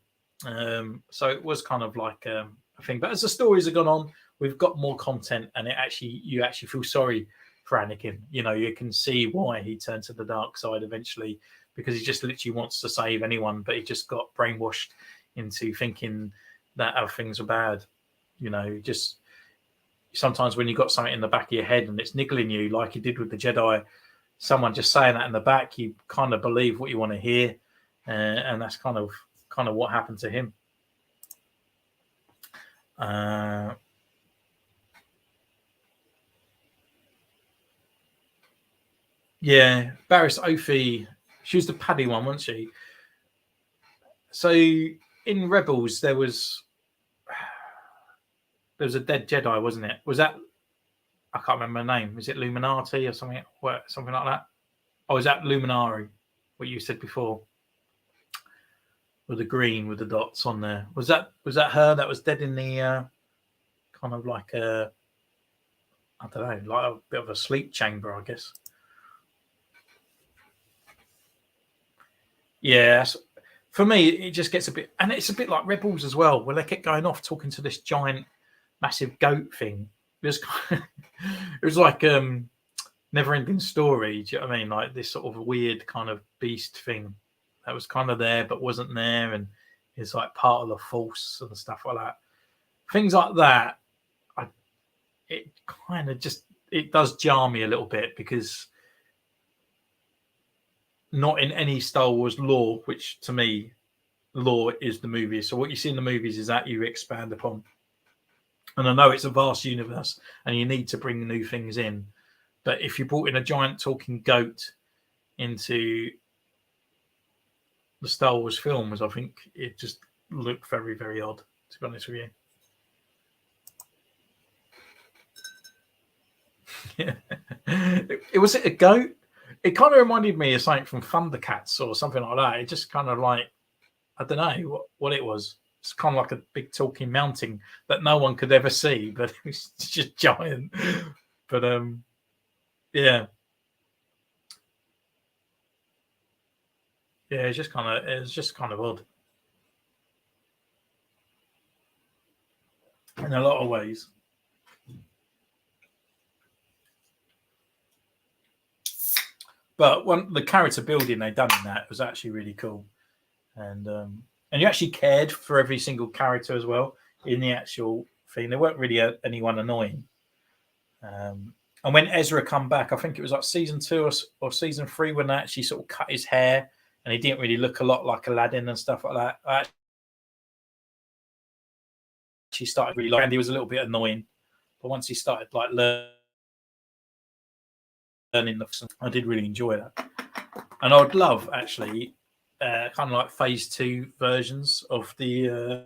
So it was kind of like a thing. But as the stories have gone on, we've got more content, and you actually feel sorry for Anakin. You know, you can see why he turned to the dark side eventually, because he just literally wants to save anyone, but he just got brainwashed into thinking that other things are bad. You know, just sometimes when you've got something in the back of your head and it's niggling you, like you did with the Jedi, someone just saying that in the back, you kind of believe what you want to hear, and that's kind of what happened to him. Yeah, Barriss Ophi, she was the Paddy one, wasn't she? So in Rebels, there was a dead Jedi, wasn't it? Was that, I can't remember her name. Is it Luminati or something like that? Or is that Luminari? What you said before, with the green with the dots on there. Was that her that was dead in the kind of like a, I don't know, like a bit of a sleep chamber, I guess. Yeah, for me, it just gets a bit, and it's a bit like Rebels as well, where they kept going off talking to this giant, massive goat thing. It was like never-ending story. Do you know what I mean? Like this sort of weird kind of beast thing that was kind of there but wasn't there, and it's like part of the Force and stuff like that. Things like that, it kind of just it does jar me a little bit, because not in any Star Wars lore, which to me, lore is the movies. So what you see in the movies is that you expand upon. And I know it's a vast universe and you need to bring new things in. But if you brought in a giant talking goat into the Star Wars films, I think it just looked very, very odd, to be honest with you. Yeah. It was it a goat? It kind of reminded me of something from Thundercats or something like that. It just kind of like, I don't know what it was. It's kind of like a big talking mountain that no one could ever see, but it was just giant. But yeah. Yeah, it's just kind of odd. In a lot of ways. But the character building they done in that was actually really cool, and you actually cared for every single character as well in the actual thing. There weren't really anyone annoying. And when Ezra come back, I think it was like season 2 or season 3 when they actually sort of cut his hair and he didn't really look a lot like Aladdin and stuff like that. I actually started really liking. He was a little bit annoying, but once he started like learning I did really enjoy that. And I would love actually kind of like phase 2 versions of the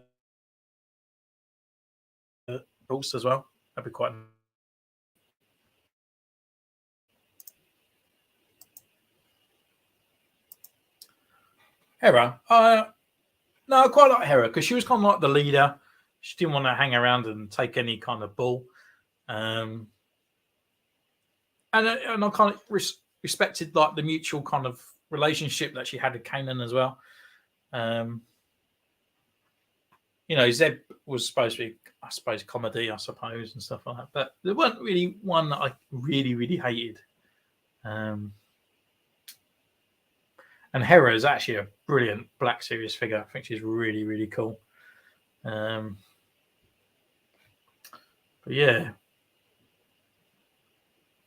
rules as well. That'd be quite Hera. No, I quite like Hera because she was kind of like the leader. She didn't want to hang around and take any kind of bull. And I kind of respected like the mutual kind of relationship that she had with Kanan as well. Zeb was supposed to be, I suppose, comedy, I suppose, and stuff like that. But there wasn't really one that I really, really hated. And Hera is actually a brilliant Black Series figure. I think she's really, really cool. But yeah.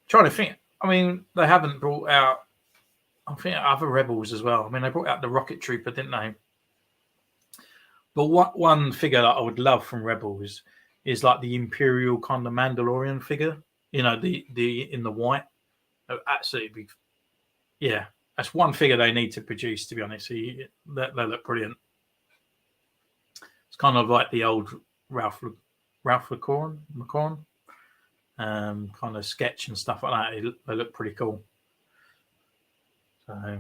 Trying to think. I mean, they haven't brought out, I think, other Rebels as well. I mean, they brought out the Rocket Trooper, didn't they? But one figure that I would love from Rebels is like the Imperial kind of Mandalorian figure. The in the white. Absolutely, yeah. That's one figure they need to produce. To be honest, they look brilliant. It's kind of like the old Ralph McCorn kind of sketch and stuff like that. They look pretty cool. So,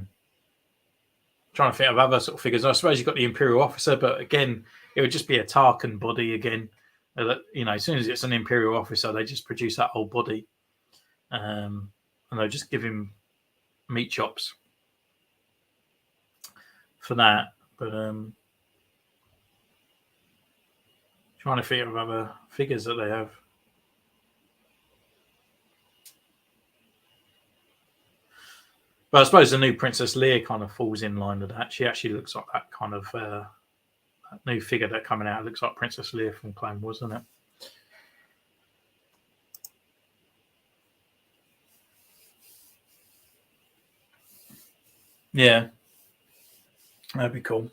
trying to think of other sort of figures. I suppose you've got the Imperial Officer, but again, it would just be a Tarkin body again. As soon as it's an Imperial Officer, they just produce that whole body, and they'll just give him meat chops for that. But trying to think of other figures that they have. But I suppose the new Princess Leia kind of falls in line with that. She actually looks like that kind of that new figure that's coming out. It looks like Princess Leia from Clone Wars, doesn't it? Yeah, that'd be cool.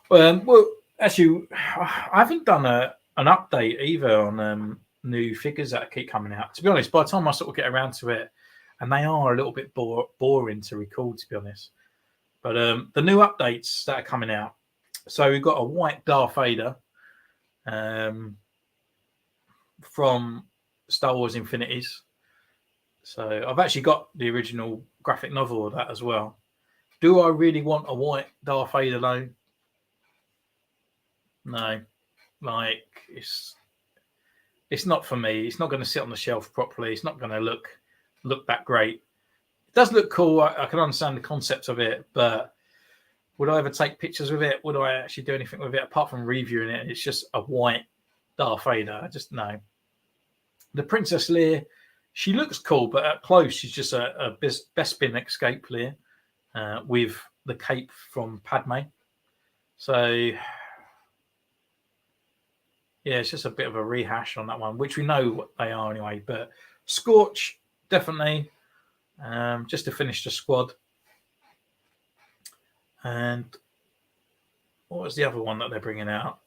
Well, actually, I haven't done an update either on new figures that keep coming out. To be honest, by the time I sort of get around to it, and they are a little bit boring to record, to be honest. But the new updates that are coming out. So we've got a white Darth Vader from Star Wars Infinities. So I've actually got the original graphic novel of that as well. Do I really want a white Darth Vader though? No. Like it's not for me. It's not going to sit on the shelf properly. It's not going to look that great. It does look cool. I can understand the concept of it, but would I ever take pictures with it? Would I actually do anything with it apart from reviewing it? It's just a white Darth Vader. I just no. The Princess Leia, she looks cool, but up close, she's just a Bespin escape Leia with the cape from Padme. So, yeah, it's just a bit of a rehash on that one, which we know what they are anyway. But Scorch, definitely, just to finish the squad. And what was the other one that they're bringing out?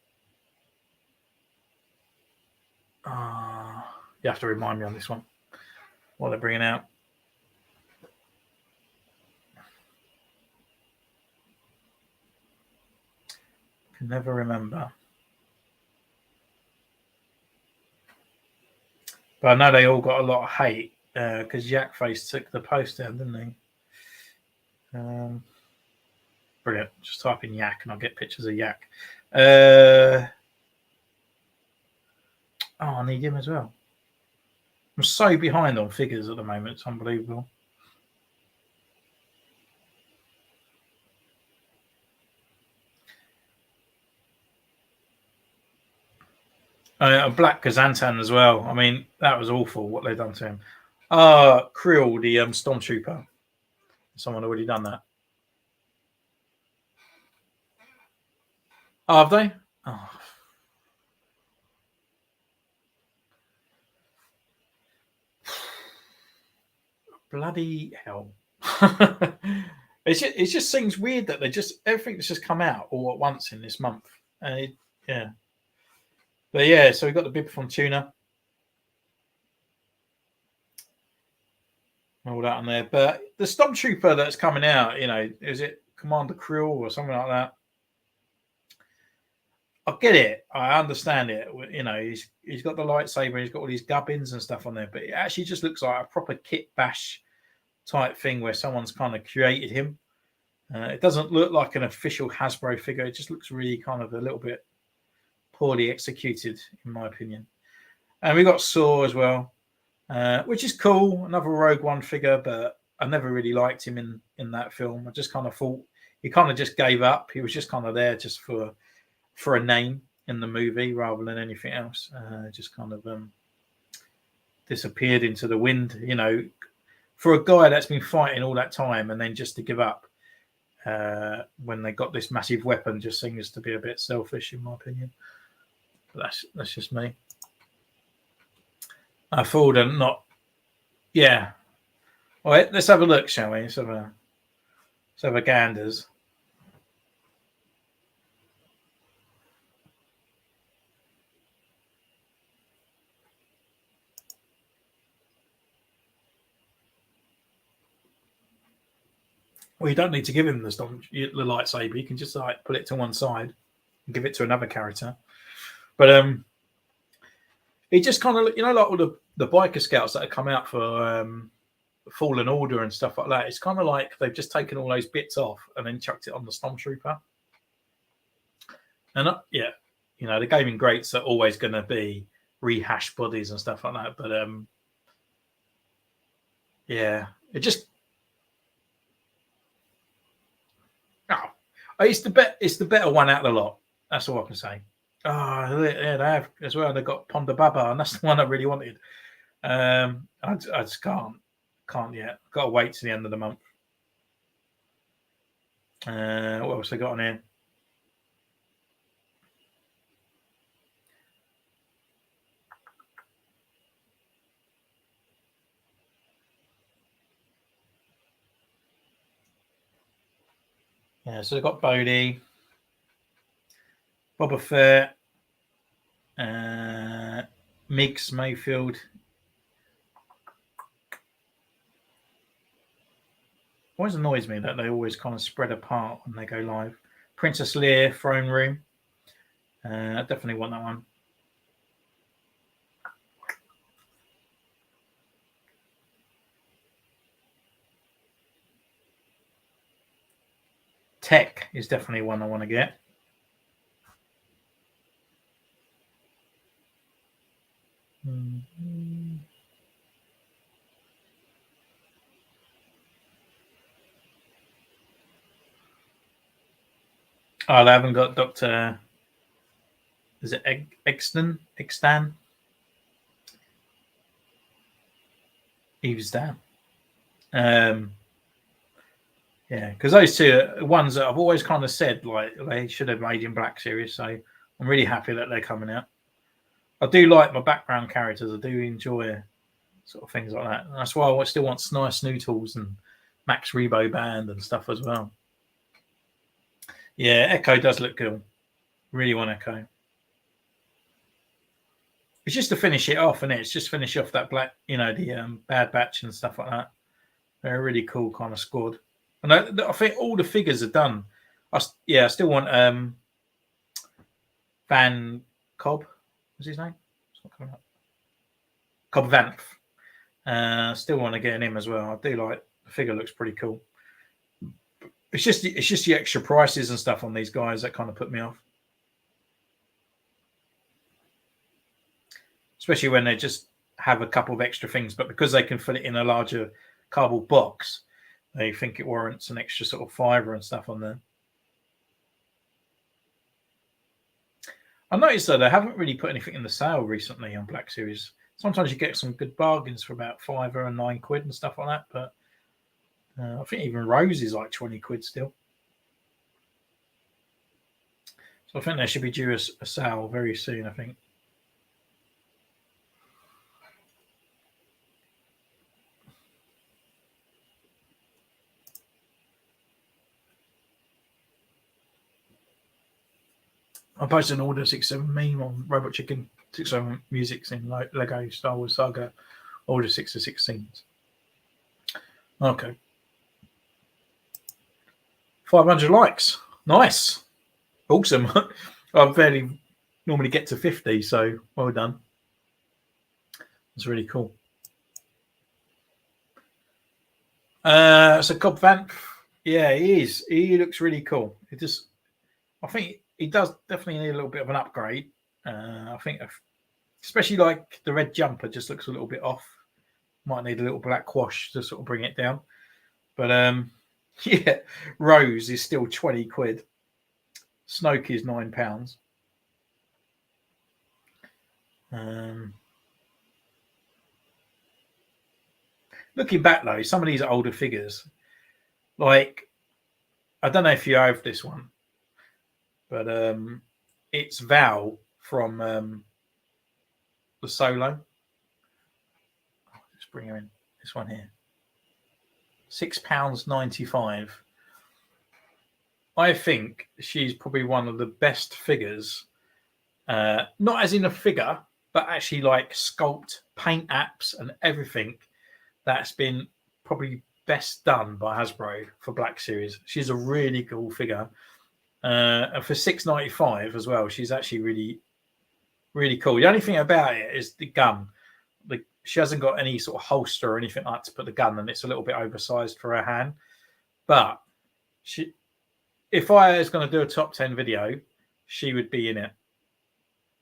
You have to remind me on this one. What they're bringing out. Can never remember. But I know they all got a lot of hate because Yakface took the post down, didn't he? Brilliant. Just type in Yak and I'll get pictures of Yak. I need him as well. I'm so behind on figures at the moment. It's unbelievable. A black Kazantan as well. I mean, that was awful what they've done to him. Krill, the Stormtrooper. Someone already done that. Oh, have they? Oh. Bloody hell. It just seems weird that everything that's just come out all at once in this month. Yeah. But yeah, so we got the bib from Tuna. All that on there. But the Stormtrooper that's coming out, is it Commander Krill or something like that? I get it. I understand it. He's got the lightsaber. He's got all these gubbins and stuff on there. But it actually just looks like a proper kit bash type thing where someone's kind of created him. It doesn't look like an official Hasbro figure. It just looks really kind of a little bit poorly executed, in my opinion. And we got Saw as well, which is cool. Another Rogue One figure, but I never really liked him in that film. I just kind of thought he kind of just gave up. He was just kind of there just for a name in the movie rather than anything else. Just kind of disappeared into the wind, for a guy that's been fighting all that time and then just to give up when they got this massive weapon just seems to be a bit selfish, in my opinion. But that's just me. I thought not. Yeah. All right, let's have a look, shall we? Let's have a ganders. Well, you don't need to give him the lightsaber. You can just put it to one side and give it to another character. But it just kind of, like all the biker scouts that have come out for Fallen Order and stuff like that. It's kind of like they've just taken all those bits off and then chucked it on the Stormtrooper. And the gaming greats are always going to be rehashed bodies and stuff like that. But it just. It's the better one out of the lot. That's all I can say. Yeah, they have as well. They've got Ponda Baba, and that's the one I really wanted. I just can't yet. Got to wait to the end of the month. What else they got on here? Yeah, so they've got Bodhi, Boba Fett, Mix Mayfield. Always annoys me that they always kind of spread apart when they go live. Princess Leia, Throne Room. I definitely want that one. Tech is definitely one I want to get. Mm-hmm. Oh, they haven't got Dr. Is it Exton? Extan? Evesdan. Yeah, because those two are ones that I've always kind of said like they should have made in Black Series. So I'm really happy that they're coming out. I do like my background characters. I do enjoy sort of things like that. And that's why I still want nice Snootles and Max Rebo Band and stuff as well. Yeah, Echo does look cool. Really want Echo. It's just to finish it off, and it's just finish off that black, the Bad Batch and stuff like that. They're a really cool kind of squad. And I think all the figures are done. I still want Van Cobb. What's his name? It's not coming up. Cobb Vanth. Still want to get him as well. I do like the figure; looks pretty cool. It's just the extra prices and stuff on these guys that kind of put me off. Especially when they just have a couple of extra things, but because they can fit it in a larger cardboard box, they think it warrants an extra sort of $5 and stuff on there. I noticed though they haven't really put anything in the sale recently on Black Series. Sometimes you get some good bargains for about £5 and £9 and stuff like that, but I think even Rose is like 20 quid still. So I think they should be due a sale very soon, I think. I posted an Order 67 meme on Robot Chicken 67 Musics in Lego Star Wars Saga Order 6 to 16s. Okay. 500 likes. Nice. Awesome. I barely normally get to 50, so well done. It's really cool. So Cobb Vanth, yeah, he is. He looks really cool. I think he does definitely need a little bit of an upgrade. I think, especially like the red jumper, just looks a little bit off. Might need a little black wash to sort of bring it down. But yeah, Rose is still 20 quid. Snoke is £9. Looking back though, some of these older figures, like I don't know if you have this one, but it's Val from the Solo. Let's bring her in. This one here, £6.95. I think she's probably one of the best figures, not as in a figure, but actually like sculpt, paint apps, and everything that's been probably best done by Hasbro for Black Series. She's a really cool figure. And for £6.95 as well, she's actually really, really cool. The only thing about it is the gun. She hasn't got any sort of holster or anything like that to put the gun, and it's a little bit oversized for her hand. But if I was going to do a top 10 video, she would be in it.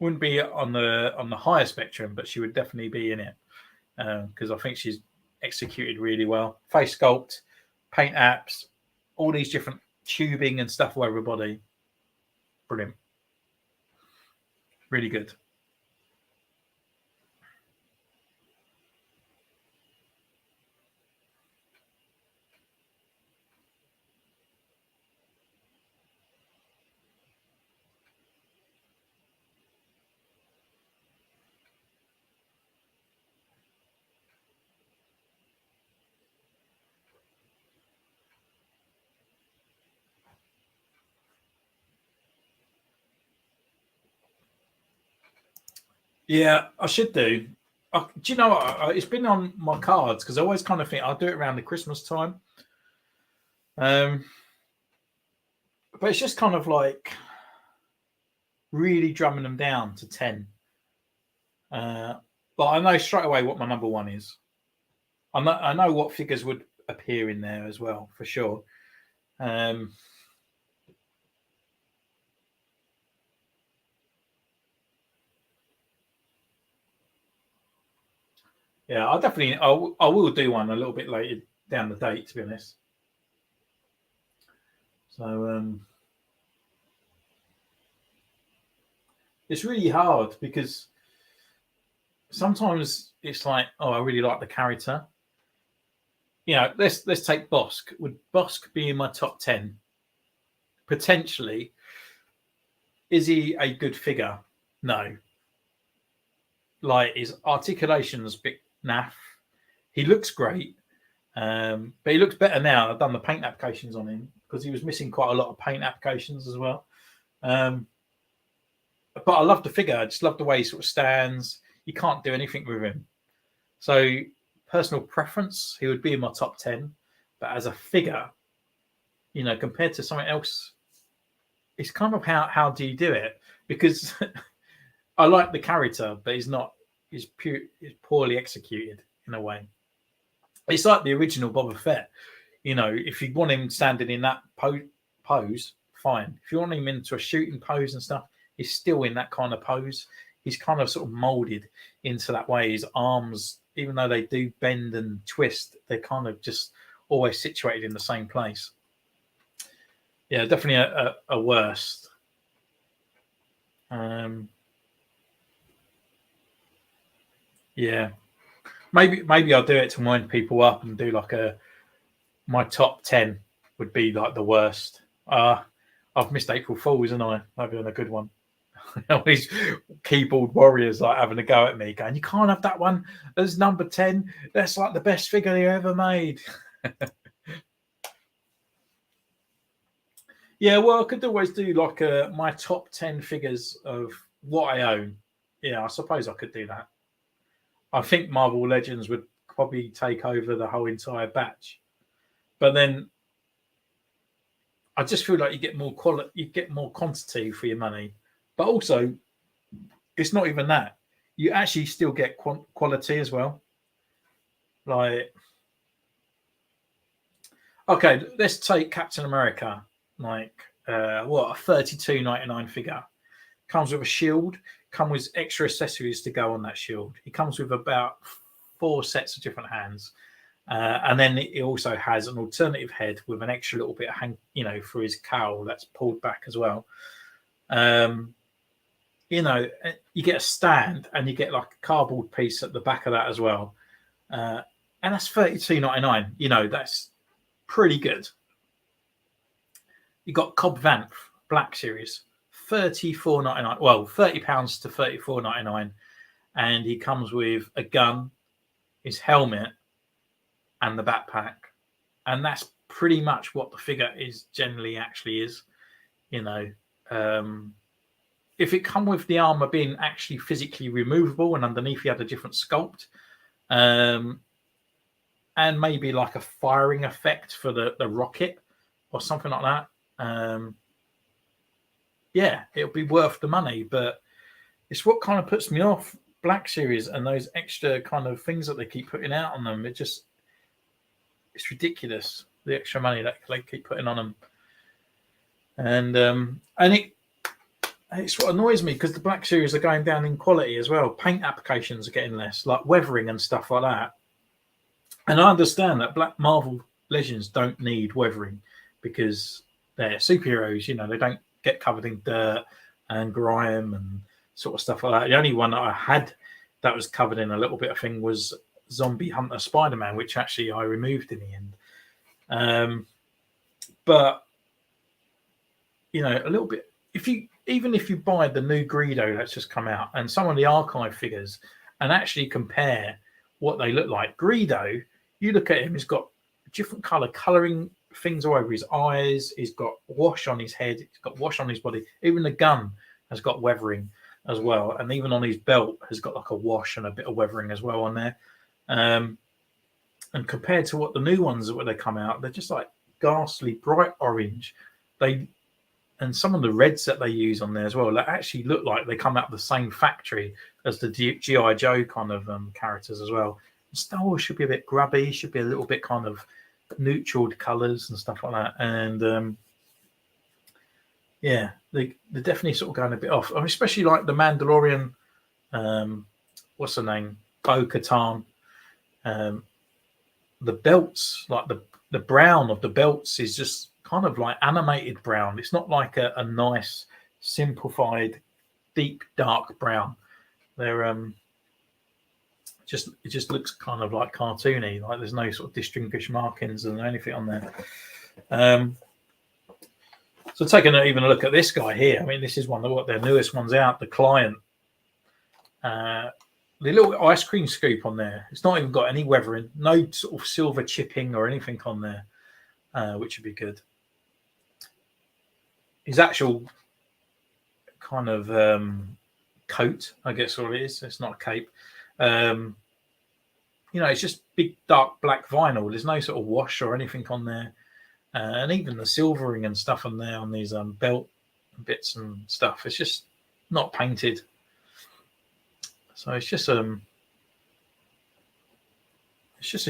Wouldn't be on the higher spectrum, but she would definitely be in it because I think she's executed really well. Face sculpt, paint apps, all these different tubing and stuff all over her body. Brilliant. Really good. Yeah, I should do. Do you know what? It's been on my cards because I always kind of think I'll do it around the Christmas time. But it's just kind of like really drumming them down to 10. But I know straight away what my number one is. I know what figures would appear in there as well, for sure. Yeah, I will do one a little bit later down the date, to be honest. So it's really hard because sometimes it's like, oh, I really like the character. Let's take Bosk. Would Bosk be in my top 10? Potentially. Is he a good figure? No. Like, his articulation's a bit naff. He looks great, but he looks better now. I've done the paint applications on him because he was missing quite a lot of paint applications as well. But I love the figure. I just love the way he sort of stands. You can't do anything with him. So, personal preference, he would be in my top 10. But as a figure, compared to something else, it's kind of how do you do it? Because I like the character, but he's poorly executed in a way. It's like the original Boba Fett. If you want him standing in that pose, fine. If you want him into a shooting pose and stuff, he's still in that kind of pose. He's kind of sort of molded into that way. His arms, even though they do bend and twist, they're kind of just always situated in the same place. Yeah, definitely a worst. Yeah, maybe I'll do it to wind people up and do like my top 10 would be like the worst. I've missed April Fools, and I've been a good one. All these keyboard warriors like having a go at me, going, "You can't have that one as number 10. That's like the best figure you ever made." Yeah, well, I could always do like my top 10 figures of what I own. Yeah, I suppose I could do that. I think Marvel Legends would probably take over the whole entire batch, but then I just feel like you get more quality, you get more quantity for your money. But also, it's not even that. You actually still get quality as well. Like, okay, let's take Captain America. Like, a $32.99 figure. Comes with a shield. Comes with extra accessories to go on that shield. He comes with about 4 sets of different hands. And then it also has an alternative head with an extra little bit of for his cowl that's pulled back as well. You get a stand and you get like a cardboard piece at the back of that as well. And that's $32.99. That's pretty good. You got Cobb Vanth Black Series, $34.99. Well, £30 to $34.99, and he comes with a gun, his helmet, and the backpack, and that's pretty much what the figure actually is. If it come with the armor being actually physically removable, and underneath you had a different sculpt, and maybe like a firing effect for the rocket or something like that. It'll be worth the money, but it's what kind of puts me off Black Series and those extra kind of things that they keep putting out on them. It's ridiculous, the extra money that they keep putting on them. And it's what annoys me, because the Black Series are going down in quality as well. Paint applications are getting less, like weathering and stuff like that. And I understand that Black Marvel Legends don't need weathering because they're superheroes. They don't get covered in dirt and grime and sort of stuff like that. The only one that I had that was covered in a little bit of thing was Zombie Hunter Spider-Man, which actually I removed in the end. But a little bit, even if you buy the new Greedo that's just come out and some of the archive figures and actually compare what they look like. Greedo, you look at him, he's got different colouring things all over his eyes. He's got wash on his head. He's got wash on his body. Even the gun has got weathering as well. And even on his belt has got like a wash and a bit of weathering as well on there. And compared to what the new ones, when they come out, they're just like ghastly bright orange. And some of the reds that they use on there as well, that actually look like they come out of the same factory as the G.I. Joe kind of characters as well. Star Wars should be a bit grubby, should be a little bit kind of neutral colours and stuff like that. And they're definitely sort of going a bit off. I mean, especially like the Mandalorian, what's her name? Bo-Katan. The belts, like the brown of the belts is just kind of like animated brown. It's not like a nice simplified deep dark brown. They're it just looks kind of like cartoony, like there's no sort of distinguished markings and anything on there. So taking even a look at this guy here, I mean, this is one of what their newest ones out, the Client. The little ice cream scoop on there, it's not even got any weathering, no sort of silver chipping or anything on there, which would be good. His actual kind of coat, I guess what it is, it's not a cape. It's just big dark black vinyl. There's no sort of wash or anything on there. And even the silvering and stuff on there on these belt bits and stuff, it's just not painted. So it's just a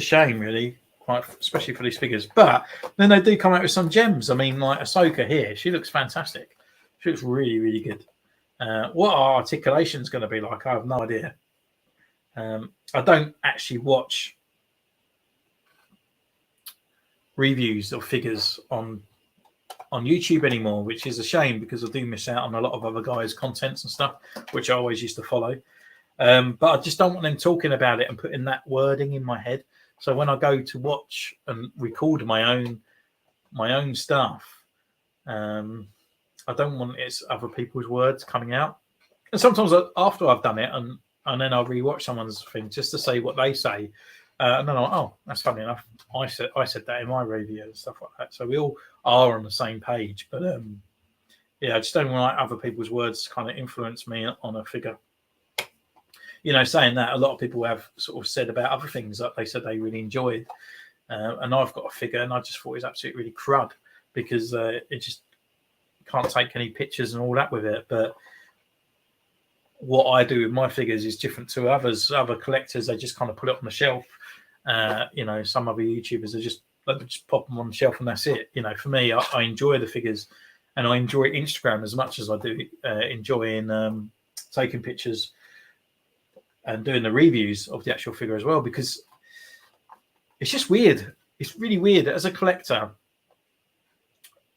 shame, really, quite especially for these figures. But then they do come out with some gems. I mean, like Ahsoka here, she looks fantastic. She looks really, really good. What our articulation is going to be like, I have no idea. I don't actually watch reviews of figures on YouTube anymore, which is a shame because I do miss out on a lot of other guys' contents and stuff, which I always used to follow. But I just don't want them talking about it and putting that wording in my head. So when I go to watch and record my own stuff, I don't want it's other people's words coming out. And sometimes after I've done it and then I'll rewatch someone's thing just to say what they say. And then that's funny enough. I said that in my review and stuff like that. So we all are on the same page. But I just don't want other people's words to kind of influence me on a figure. Saying that, a lot of people have sort of said about other things that they said they really enjoyed. And I've got a figure and I just thought it was absolutely really crud because it just can't take any pictures and all that with it. But what I do with my figures is different to others. Other collectors, they just kind of put it on the shelf. Some other YouTubers they just pop them on the shelf and that's it. For me, I enjoy the figures and I enjoy Instagram as much as I do enjoying taking pictures and doing the reviews of the actual figure as well, because it's just weird. It's really weird as a collector.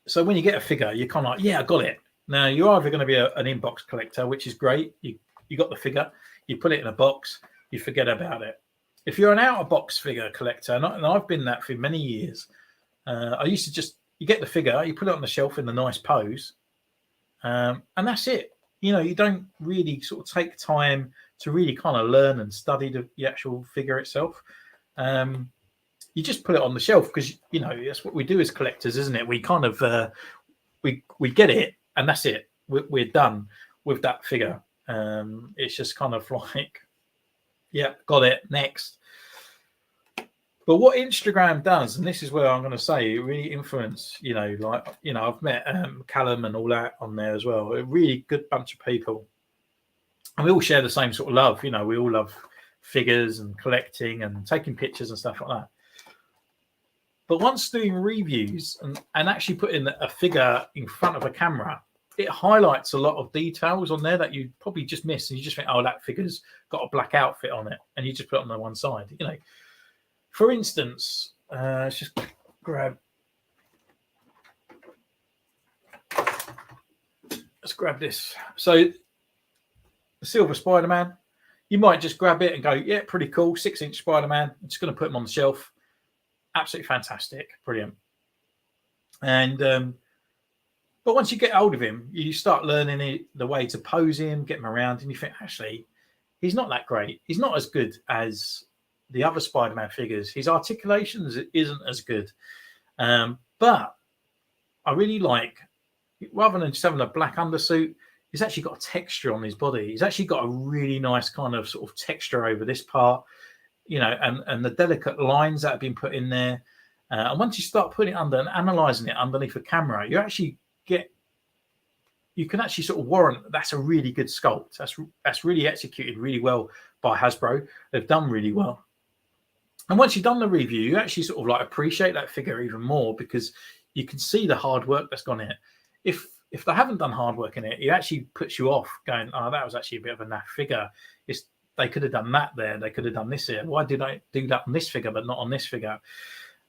So when you get a figure, you're kind of like, yeah, I got it. Now, you're either going to be an inbox collector, which is great. You got the figure, you put it in a box, you forget about it. If you're an out-of-box figure collector, and I've been that for many years, I used to you get the figure, you put it on the shelf in a nice pose, and that's it. You don't really sort of take time to really kind of learn and study the actual figure itself. You just put it on the shelf because, that's what we do as collectors, isn't it? We kind of, we get it and that's it. We're done with that figure. It's just kind of like, yeah, got it, next. But what Instagram does, and this is where I'm going to say it really influenced, I've met Callum and all that on there as well. A really good bunch of people. And we all share the same sort of love. We all love figures and collecting and taking pictures and stuff like that. But once doing reviews and actually putting a figure in front of a camera, it highlights a lot of details on there that you probably just miss. And you just think, oh, that figure's got a black outfit on it. And you just put it on the one side, For instance, let's just grab this. So the silver Spider-Man, you might just grab it and go, yeah, pretty cool, 6-inch Spider-Man. I'm just going to put him on the shelf. Absolutely fantastic, brilliant. And but once you get hold of him, you start learning the way to pose him, get him around, and you think, actually, he's not that great. He's not as good as the other Spider-Man figures. His articulation isn't as good. But I really like, rather than just having a black undersuit, he's actually got a texture on his body. He's actually got a really nice kind of sort of texture over this part, and the delicate lines that have been put in there. And once you start putting it under and analysing it underneath the camera, you can actually sort of warrant that's a really good sculpt. That's really executed really well by Hasbro. They've done really well. And once you've done the review, you actually sort of like appreciate that figure even more because you can see the hard work that's gone in it. If they haven't done hard work in it, it actually puts you off going, oh, that was actually a bit of a naff figure. They could have done that there. They could have done this here. Why did I do that on this figure but not on this figure?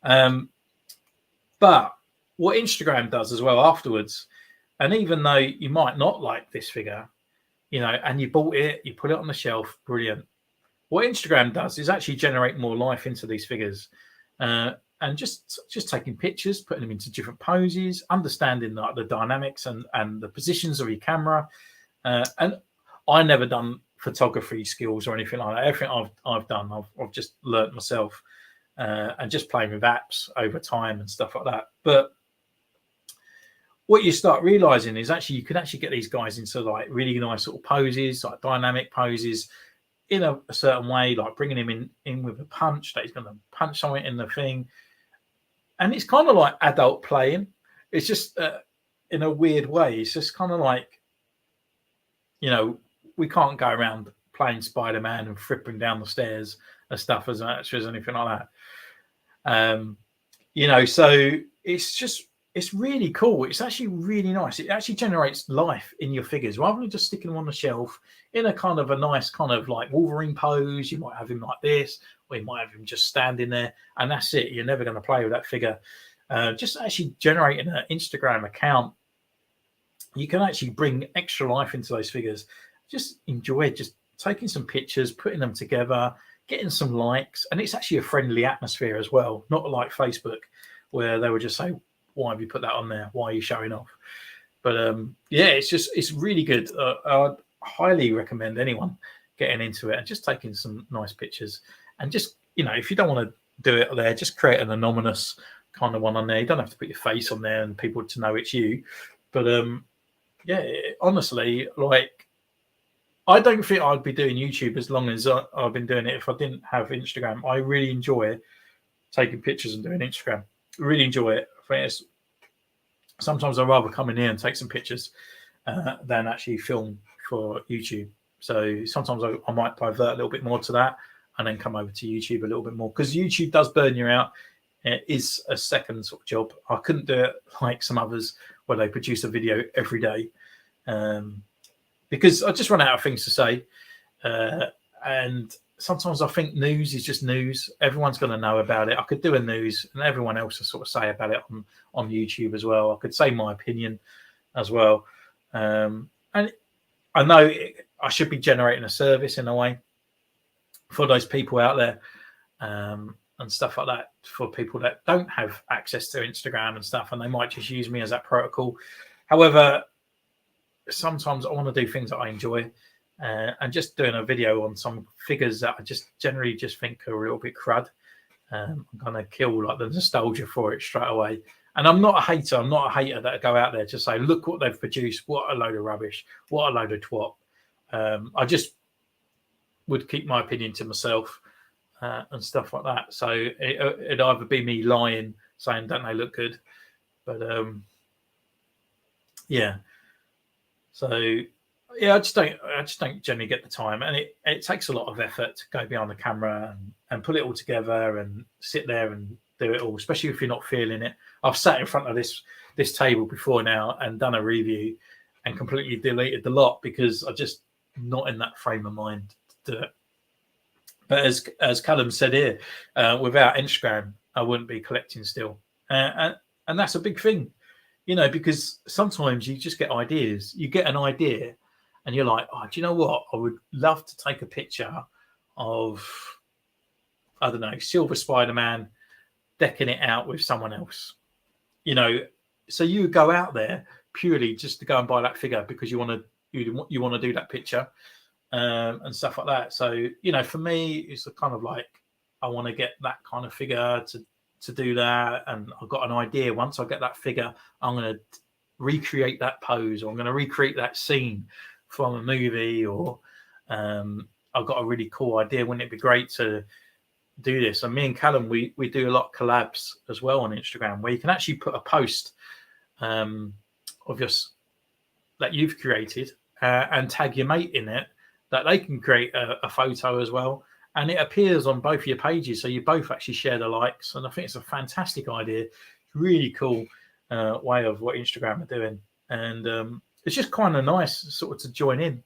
But what Instagram does as well afterwards, and even though you might not like this figure, and you bought it, you put it on the shelf, brilliant. What Instagram does is actually generate more life into these figures, and just taking pictures, putting them into different poses, understanding the dynamics and the positions of your camera. And I never done photography skills or anything like that. Everything I've done, I've just learnt myself, and just playing with apps over time and stuff like that. But what you start realizing is actually you can actually get these guys into like really nice sort of poses, like dynamic poses, in a certain way, like bringing him in with a punch that he's going to punch something in the thing. And it's kind of like adult playing. It's just in a weird way. It's just kind of like, we can't go around playing Spider-Man and flipping down the stairs and stuff as much as anything like that. So it's really cool. It's actually really nice. It actually generates life in your figures rather than just sticking them on the shelf in a kind of a nice kind of like Wolverine pose. You might have him like this, or you might have him just standing there, and that's it. You're never going to play with that figure. Just actually generating an Instagram account, you can actually bring extra life into those figures. Just enjoy just taking some pictures, putting them together, getting some likes, and it's actually a friendly atmosphere as well. Not like Facebook, where they would just say, "Why have you put that on there? Why are you showing off?" But it's really good. I'd highly recommend anyone getting into it and just taking some nice pictures. And just, if you don't want to do it there, just create an anonymous kind of one on there. You don't have to put your face on there and people to know it's you. But honestly, like, I don't think I'd be doing YouTube as long as I've been doing it if I didn't have Instagram. I really enjoy taking pictures and doing Instagram. Really enjoy it. I think sometimes I'd rather come in here and take some pictures than actually film for YouTube. So sometimes I might divert a little bit more to that and then come over to YouTube a little bit more, because YouTube does burn you out. It is a second sort of job. I couldn't do it like some others where they produce a video every day, because I just run out of things to say. And sometimes I think news is just news. Everyone's going to know about it. I could do a news and everyone else will sort of say about it on YouTube as well. I could say my opinion as well. And I know I should be generating a service in a way for those people out there, and stuff like that, for people that don't have access to Instagram and stuff, and they might just use me as that protocol. However, sometimes I want to do things that I enjoy, and just doing a video on some figures that I just generally just think are a little bit crud. I'm going to kill like the nostalgia for it straight away. And I'm not a hater. I'm not a hater that go out there to say, look what they've produced. What a load of rubbish. What a load of twat. I just would keep my opinion to myself, and stuff like that. So it'd either be me lying, saying, don't they look good? But So I just don't generally get the time, and it takes a lot of effort to go behind the camera and put it all together and sit there and do it all, especially if you're not feeling it. I've sat in front of this table before now and done a review and completely deleted the lot because I just not in that frame of mind to do it. But as Callum said here, without Instagram, I wouldn't be collecting still, and that's a big thing, because sometimes you just get ideas. You get an idea, and you're like, oh, do you know what? I would love to take a picture of, I don't know, Silver Spider-Man, decking it out with someone else, So you go out there purely just to go and buy that figure because you want to do that picture. And stuff like that. So, for me, it's a kind of like, I want to get that kind of figure to do that. And I've got an idea. Once I get that figure, I'm going to recreate that pose, or I'm going to recreate that scene from a movie, or I've got a really cool idea. Wouldn't it be great to do this? And me and Callum, we do a lot of collabs as well on Instagram, where you can actually put a post of that you've created and tag your mate in it, that they can create a photo as well, and it appears on both your pages, so you both actually share the likes. And I think it's a fantastic idea, really cool way of what Instagram are doing, and it's just kind of nice sort of to join in.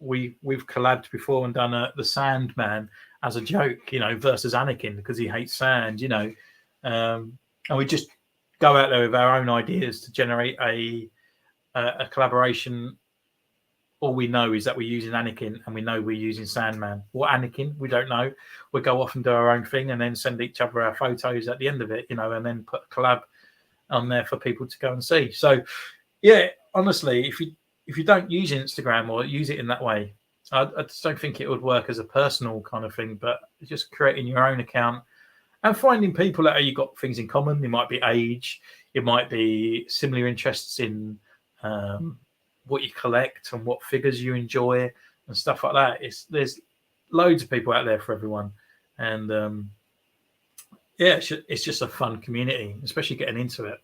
We've collabed before and done the Sandman as a joke, versus Anakin because he hates sand, and we just go out there with our own ideas to generate a collaboration all we know is that we're using Anakin, and we know we're using Sandman. What Anakin, we don't know. We go off and do our own thing, and then send each other our photos at the end of it, and then put a collab on there for people to go and see. So, yeah, honestly, if you don't use Instagram or use it in that way, I just don't think it would work as a personal kind of thing. But just creating your own account and finding people that you've got things in common. It might be age, it might be similar interests in what you collect and what figures you enjoy and stuff like that. There's loads of people out there for everyone, and it's just a fun community, especially getting into it.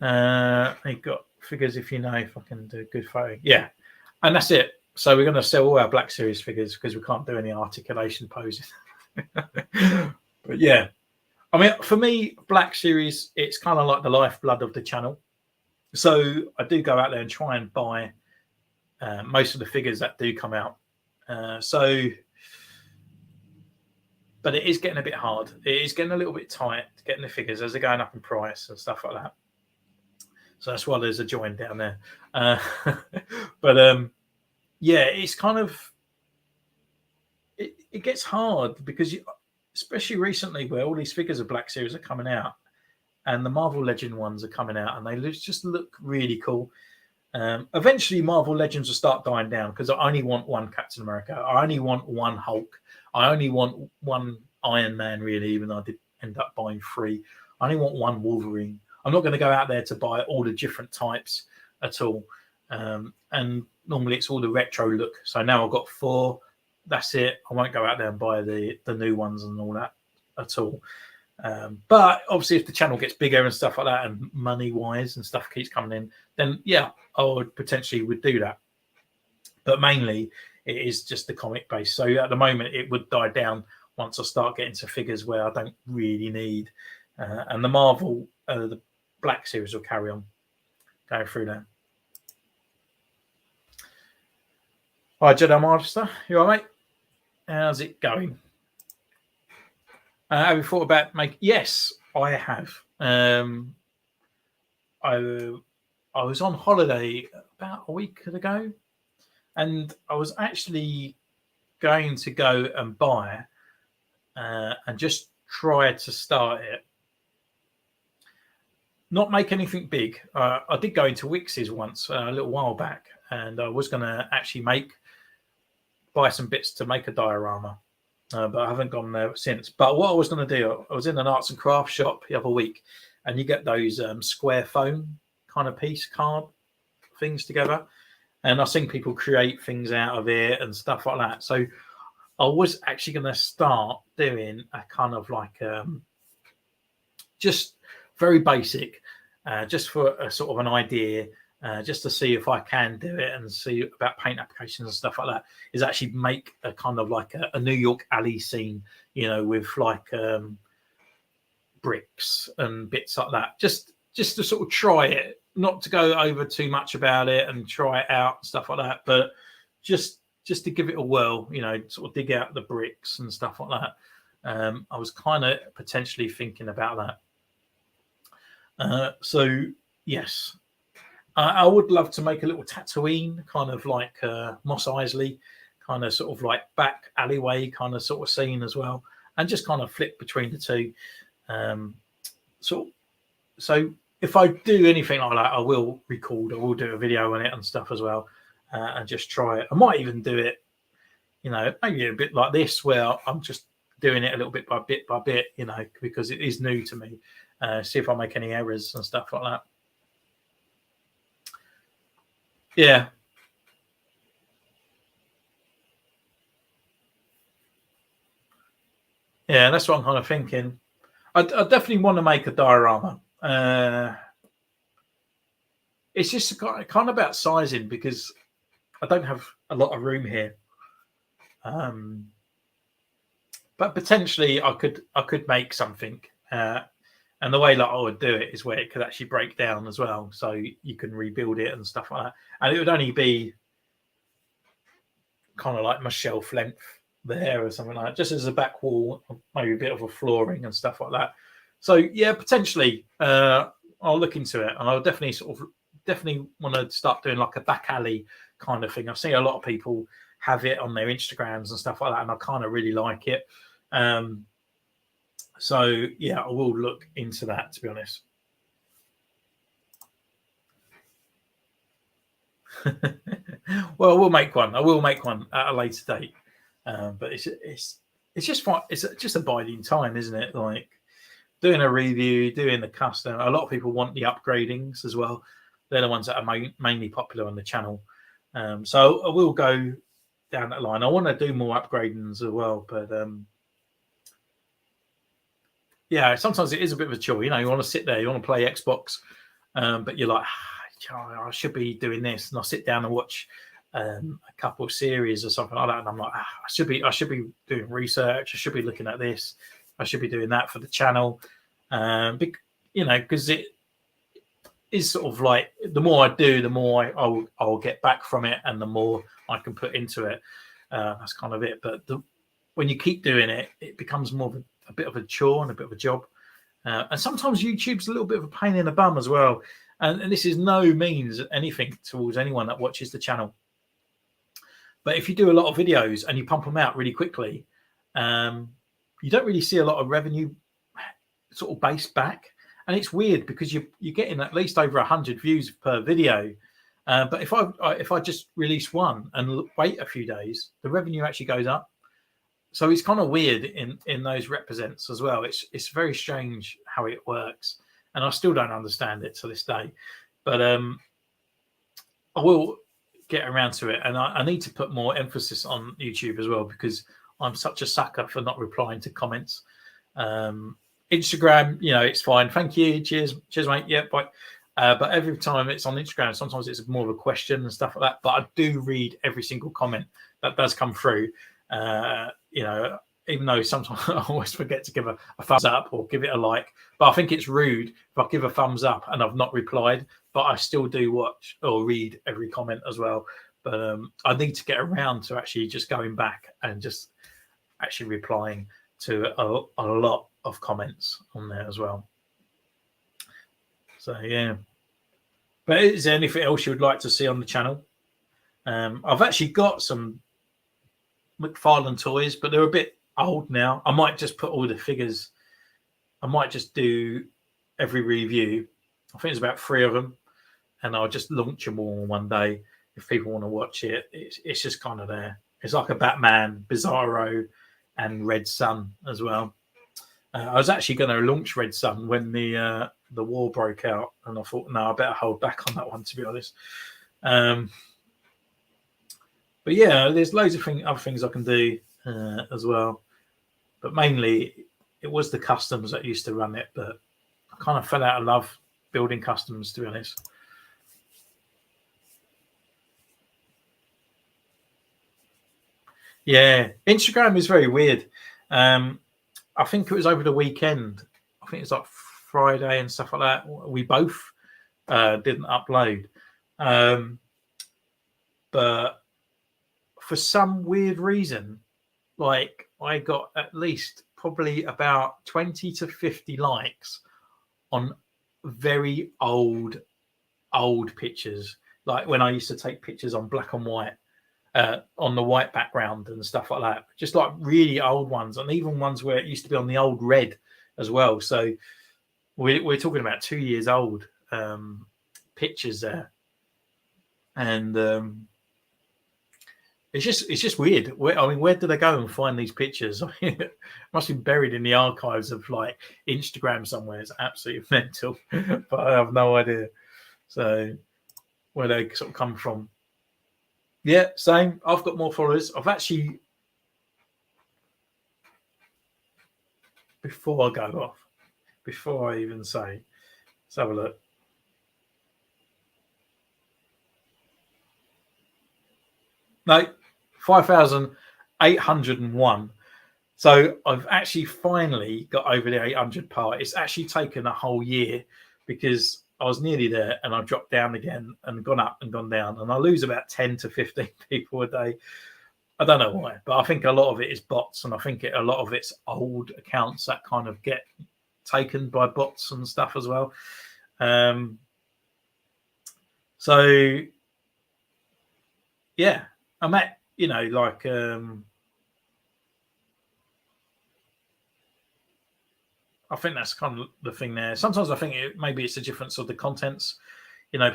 You've got figures if I can do a good photo. Yeah, and that's it. So we're going to sell all our Black Series figures because we can't do any articulation poses. But yeah, I mean, for me, Black Series, it's kind of like the lifeblood of the channel. So I do go out there and try and buy most of the figures that do come out. But it is getting a bit hard. It is getting a little bit tight getting the figures as they're going up in price and stuff like that. So that's why there's a join down there. But yeah, it's kind of it gets hard because especially recently where all these figures of Black Series are coming out and the Marvel Legend ones are coming out and they just look really cool. Eventually Marvel Legends will start dying down because I only want one Captain America. I only want one Hulk. I only want one Iron Man, really, even though I did end up buying 3. I only want one Wolverine. I'm not going to go out there to buy all the different types at all. And normally it's all the retro look. So now I've got 4. That's it. I won't go out there and buy the new ones and all that at all. But obviously if the channel gets bigger and stuff like that and money-wise and stuff keeps coming in, then yeah, I would potentially do that. But mainly it is just the comic base. So at the moment it would die down once I start getting to figures where I don't really need. And the Marvel, the Black Series will carry on going through there. All right, Jedi Master, you all right, mate? How's it going? Have you thought about Yes, I have. I was on holiday about a week ago, and I was actually going to go and buy and just try to start it. Not make anything big. I did go into Wix's once a little while back, and I was going to actually buy some bits to make a diorama, but I haven't gone there since. But what I was going to do, I was in an arts and crafts shop the other week, and you get those square foam kind of piece card things together, and I've seen people create things out of it and stuff like that. So I was actually going to start doing a kind of like just very basic, just for a sort of an idea, just to see if I can do it and see about paint applications and stuff like that, is actually make a kind of like a New York alley scene, with like bricks and bits like that, just to sort of try it, not to go over too much about it and try it out and stuff like that, but just to give it a whirl, sort of dig out the bricks and stuff like that. I was kind of potentially thinking about that. So yes, I would love to make a little Tatooine, kind of like Mos Eisley, kind of sort of like back alleyway kind of sort of scene as well, and just kind of flip between the two. So if I do anything like that, I will record. I will do a video on it and stuff as well, and just try it. I might even do it, maybe a bit like this, where I'm just doing it a little bit by bit, because it is new to me. See if I make any errors and stuff like that. Yeah. Yeah, that's what I'm kind of thinking. I definitely want to make a diorama. It's just kind of about sizing, because I don't have a lot of room here. But potentially I could make something. And the way that I would do it is where it could actually break down as well, so you can rebuild it and stuff like that. And it would only be kind of like my shelf length there or something like that, just as a back wall, maybe a bit of a flooring and stuff like that. So yeah, potentially I'll look into it, and I'll definitely sort of definitely want to start doing like a back alley kind of thing. I've seen a lot of people have it on their Instagrams and stuff like that, and I kind of really like it. So yeah, I will look into that, to be honest. Well, I will make one. I will make one at a later date. But it's just fun. It's just a biding time, isn't it? Like doing a review, doing the custom. A lot of people want the upgradings as well. They're the ones that are mainly popular on the channel. So I will go down that line. I want to do more upgradings as well, but yeah, sometimes it is a bit of a chore. You know, you want to sit there, you want to play Xbox, but you're like, I should be doing this, and I'll sit down and watch a couple of series or something like that, and I'm like, I should be doing research. I should be looking at this. I should be doing that for the channel, you know, because it is sort of like the more I do, the more I'll get back from it, and the more I can put into it. That's kind of it. But when you keep doing it, it becomes more of a bit of a chore and a bit of a job. And sometimes YouTube's a little bit of a pain in the bum as well. And this is no means anything towards anyone that watches the channel. But if you do a lot of videos and you pump them out really quickly, you don't really see a lot of revenue sort of based back. And it's weird because you're getting at least over 100 views per video. But if I just release one and wait a few days, the revenue actually goes up. So it's kind of weird in those represents as well. It's very strange how it works, and I still don't understand it to this day. But I will get around to it, and I need to put more emphasis on YouTube as well, because I'm such a sucker for not replying to comments. Instagram, you know, it's fine. Thank you. Cheers, mate. Yeah, bye. But every time it's on Instagram, sometimes it's more of a question and stuff like that. But I do read every single comment that does come through. You know, even though sometimes I always forget to give a thumbs up or give it a like, but I think it's rude if I give a thumbs up and I've not replied, but I still do watch or read every comment as well. But I need to get around to actually just going back and just actually replying to a lot of comments on there as well. So yeah. But is there anything else you would like to see on the channel? I've actually got some McFarlane toys, but they're a bit old now. I might just put all the figures. I might just do every review. I think there's about 3 of them, and I'll just launch them all one day if people want to watch it. It's just kind of there. It's like a Batman, Bizarro, and Red Sun as well. I was actually going to launch Red Sun when the war broke out, and I thought, no, I better hold back on that one, to be honest. But yeah, there's loads of other things I can do as well. But mainly, it was the customs that used to run it. But I kind of fell out of love building customs, to be honest. Yeah, Instagram is very weird. I think it was over the weekend. I think it's like Friday and stuff like that. We both didn't upload. But for some weird reason, like I got at least probably about 20 to 50 likes on very old pictures, like when I used to take pictures on black and white, on the white background and stuff like that, just like really old ones, and even ones where it used to be on the old red as well. So we're talking about 2 years old pictures there, and it's just weird. Where do they go and find these pictures? It must be buried in the archives of like Instagram somewhere. It's absolutely mental, but I have no idea. So where they sort of come from. Yeah, same. I've got more followers. I've actually, before I go off, before I even say, let's have a look. No, 5,801. So I've actually finally got over the 800 part. It's actually taken a whole year because I was nearly there and I dropped down again and gone up and gone down. And I lose about 10 to 15 people a day. I don't know why, but I think a lot of it is bots. And I think a lot of it's old accounts that kind of get taken by bots and stuff as well. So yeah, I'm at, like I think that's kind of the thing there. Sometimes I think maybe it's a difference of the contents.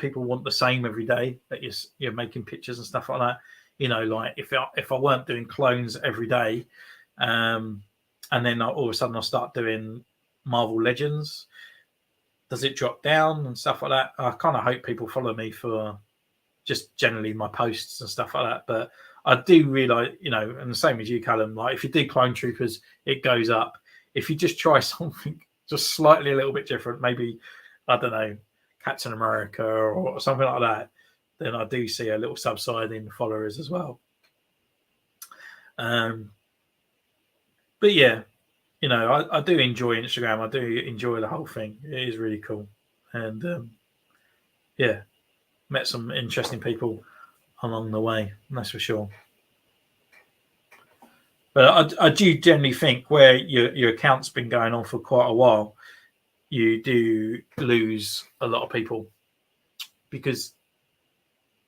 People want the same every day that you're making pictures and stuff like that. Like if I weren't doing clones every day, and then all of a sudden I start doing Marvel Legends, does it drop down and stuff like that? I kind of hope people follow me for just generally my posts and stuff like that. But I do realise, and the same as you, Callum, like if you do Clone Troopers, it goes up. If you just try something just slightly a little bit different, maybe, I don't know, Captain America or something like that, then I do see a little subside in followers as well. But yeah, I do enjoy Instagram. I do enjoy the whole thing. It is really cool. And yeah, met some interesting people along the way, that's for sure. But I do generally think where your account's been going on for quite a while, you do lose a lot of people, because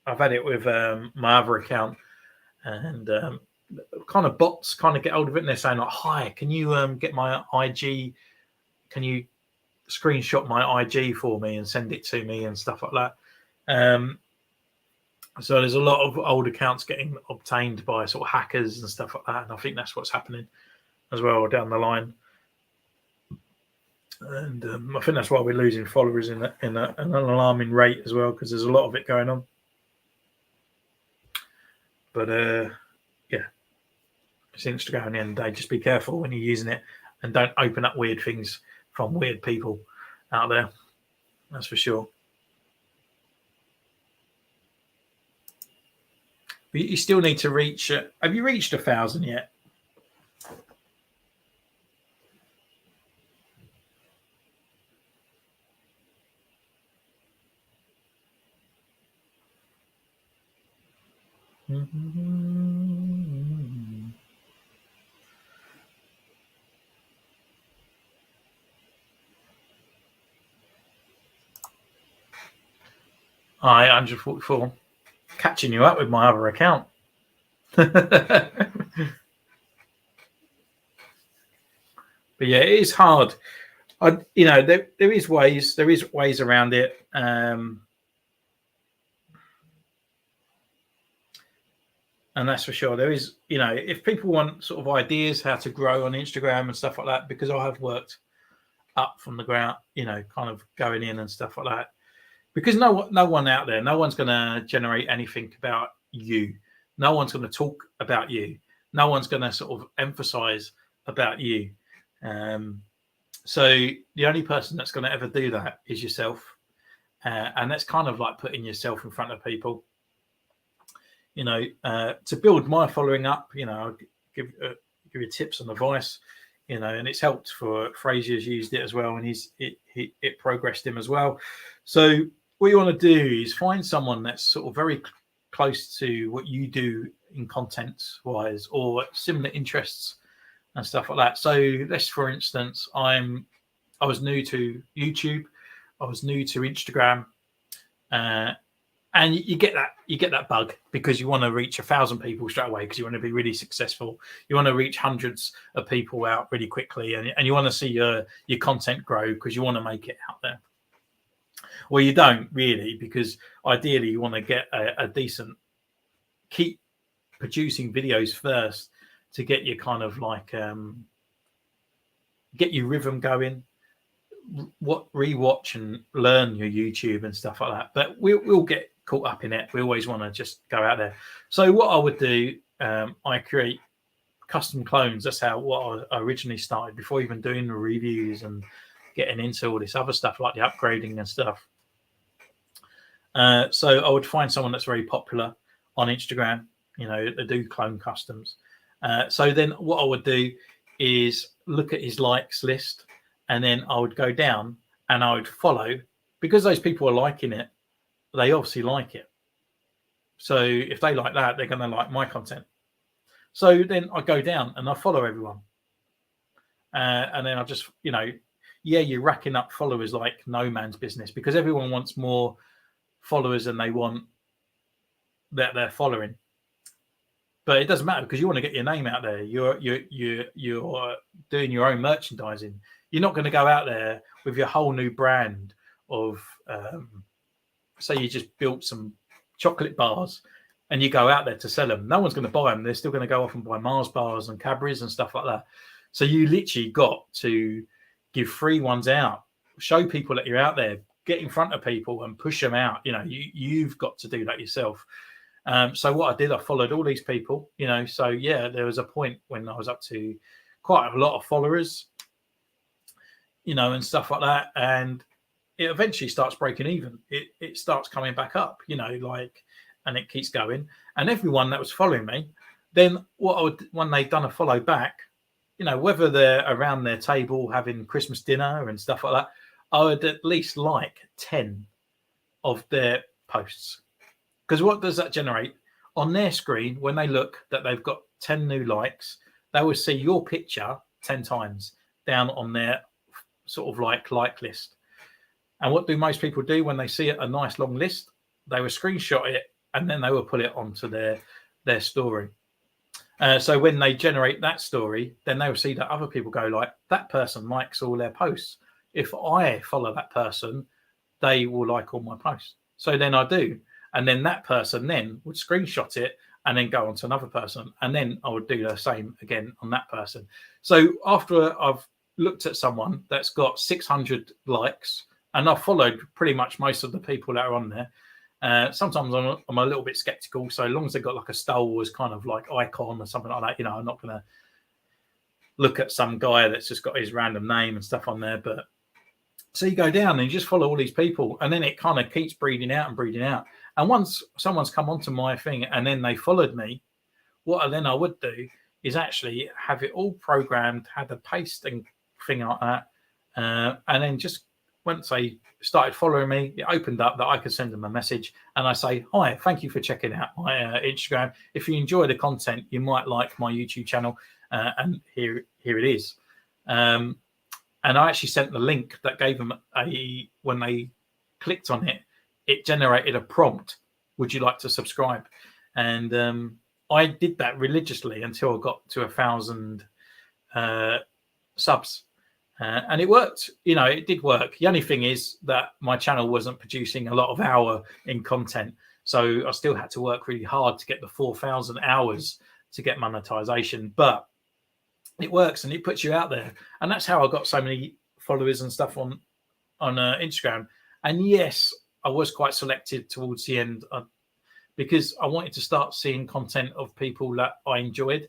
I've had it with my other account, and kind of bots kind of get hold of it, and they're saying like, "Hi, can you get my IG? Can you screenshot my IG for me and send it to me and stuff like that?" So there's a lot of old accounts getting obtained by sort of hackers and stuff like that, and I think that's what's happening as well down the line. And I think that's why we're losing followers in an alarming rate as well, because there's a lot of it going on. But yeah, it's Instagram at the end of the day. Just be careful when you're using it, and don't open up weird things from weird people out there. That's for sure. But you still need to reach. Have you reached 1,000 yet? I 144. Catching you up with my other account. But yeah, it is hard. There is ways around it. And that's for sure. There is, if people want sort of ideas how to grow on Instagram and stuff like that, because I have worked up from the ground, kind of going in and stuff like that. Because no one out there, no one's going to generate anything about you. No one's going to talk about you. No one's going to sort of emphasize about you. So the only person that's going to ever do that is yourself. And that's kind of like putting yourself in front of people. To build my following up, I'll give you tips and advice, and it's helped for Frazier's used it as well, and it progressed him as well. So what you want to do is find someone that's sort of very close to what you do in content wise, or similar interests and stuff like that. So let's, for instance, I was new to YouTube, I was new to Instagram, and you get that bug because you want to reach 1,000 people straight away, because you want to be really successful. You want to reach hundreds of people out really quickly, and you want to see your content grow because you want to make it out there. Well, you don't really, because ideally you want to get a decent, keep producing videos first to get your kind of like get your rhythm going, rewatch and learn your YouTube and stuff like that. But we'll get caught up in it. We always want to just go out there. So what I would do, I create custom clones. That's what I originally started, before even doing the reviews and getting into all this other stuff like the upgrading and stuff. So I would find someone that's very popular on Instagram, they do clone customs. So then what I would do is look at his likes list, and then I would go down and I would follow, because those people are liking it. They obviously like it. So if they like that, they're going to like my content. So then I go down and I follow everyone. And then I just, you're racking up followers like no man's business, because everyone wants more followers than they want that they're following. But it doesn't matter because you want to get your name out there. You're doing your own merchandising. You're not going to go out there with your whole new brand of, say you just built some chocolate bars and you go out there to sell them. No one's going to buy them. They're still going to go off and buy Mars bars and Cadbury's and stuff like that. So you literally got to give free ones out, show people that you're out there, get in front of people and push them out. You've got to do that yourself. So what I did, I followed all these people, so yeah, there was a point when I was up to quite a lot of followers, and stuff like that. And it eventually starts breaking even. It starts coming back up, and it keeps going. And everyone that was following me, then what I would, when they'd done a follow back, whether they're around their table having Christmas dinner and stuff like that, I would at least like 10 of their posts. Because what does that generate? On their screen, when they look that they've got 10 new likes, they will see your picture 10 times down on their sort of like list. And what do most people do when they see a nice long list? They will screenshot it and then they will put it onto their story. So when they generate that story, then they will see that other people go like, that person likes all their posts. If I follow that person, they will like all my posts. So then I do. And then that person then would screenshot it and then go on to another person. And then I would do the same again on that person. So after I've looked at someone that's got 600 likes, and I've followed pretty much most of the people that are on there, sometimes I'm a little bit skeptical. So as long as they've got like a Star Wars kind of like icon or something like that, I'm not going to look at some guy that's just got his random name and stuff on there. But so you go down and you just follow all these people, and then it kind of keeps breeding out and breeding out. And once someone's come onto my thing and then they followed me, what I would do is actually have it all programmed, have a pasting thing like that. And then just once they started following me, it opened up that I could send them a message and I say, hi, thank you for checking out my Instagram. If you enjoy the content, you might like my YouTube channel. And here it is. And I actually sent the link that gave them when they clicked on it, it generated a prompt. Would you like to subscribe? And I did that religiously until I got to 1,000 subs. And it worked. It did work. The only thing is that my channel wasn't producing a lot of hour in content. So I still had to work really hard to get the 4,000 hours to get monetization. But it works and it puts you out there. And that's how I got so many followers and stuff on Instagram. And yes, I was quite selective towards the end because I wanted to start seeing content of people that I enjoyed.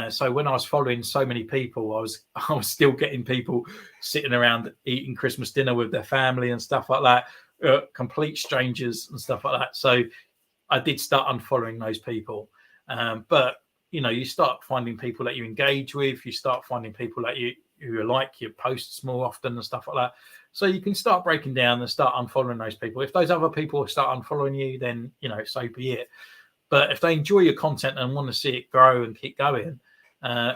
So when I was following so many people, I was still getting people sitting around eating Christmas dinner with their family and stuff like that, complete strangers and stuff like that. So I did start unfollowing those people. But you start finding people that you engage with. You start finding people that who like your posts more often and stuff like that. So you can start breaking down and start unfollowing those people. If those other people start unfollowing you, then, so be it. But if they enjoy your content and want to see it grow and keep going,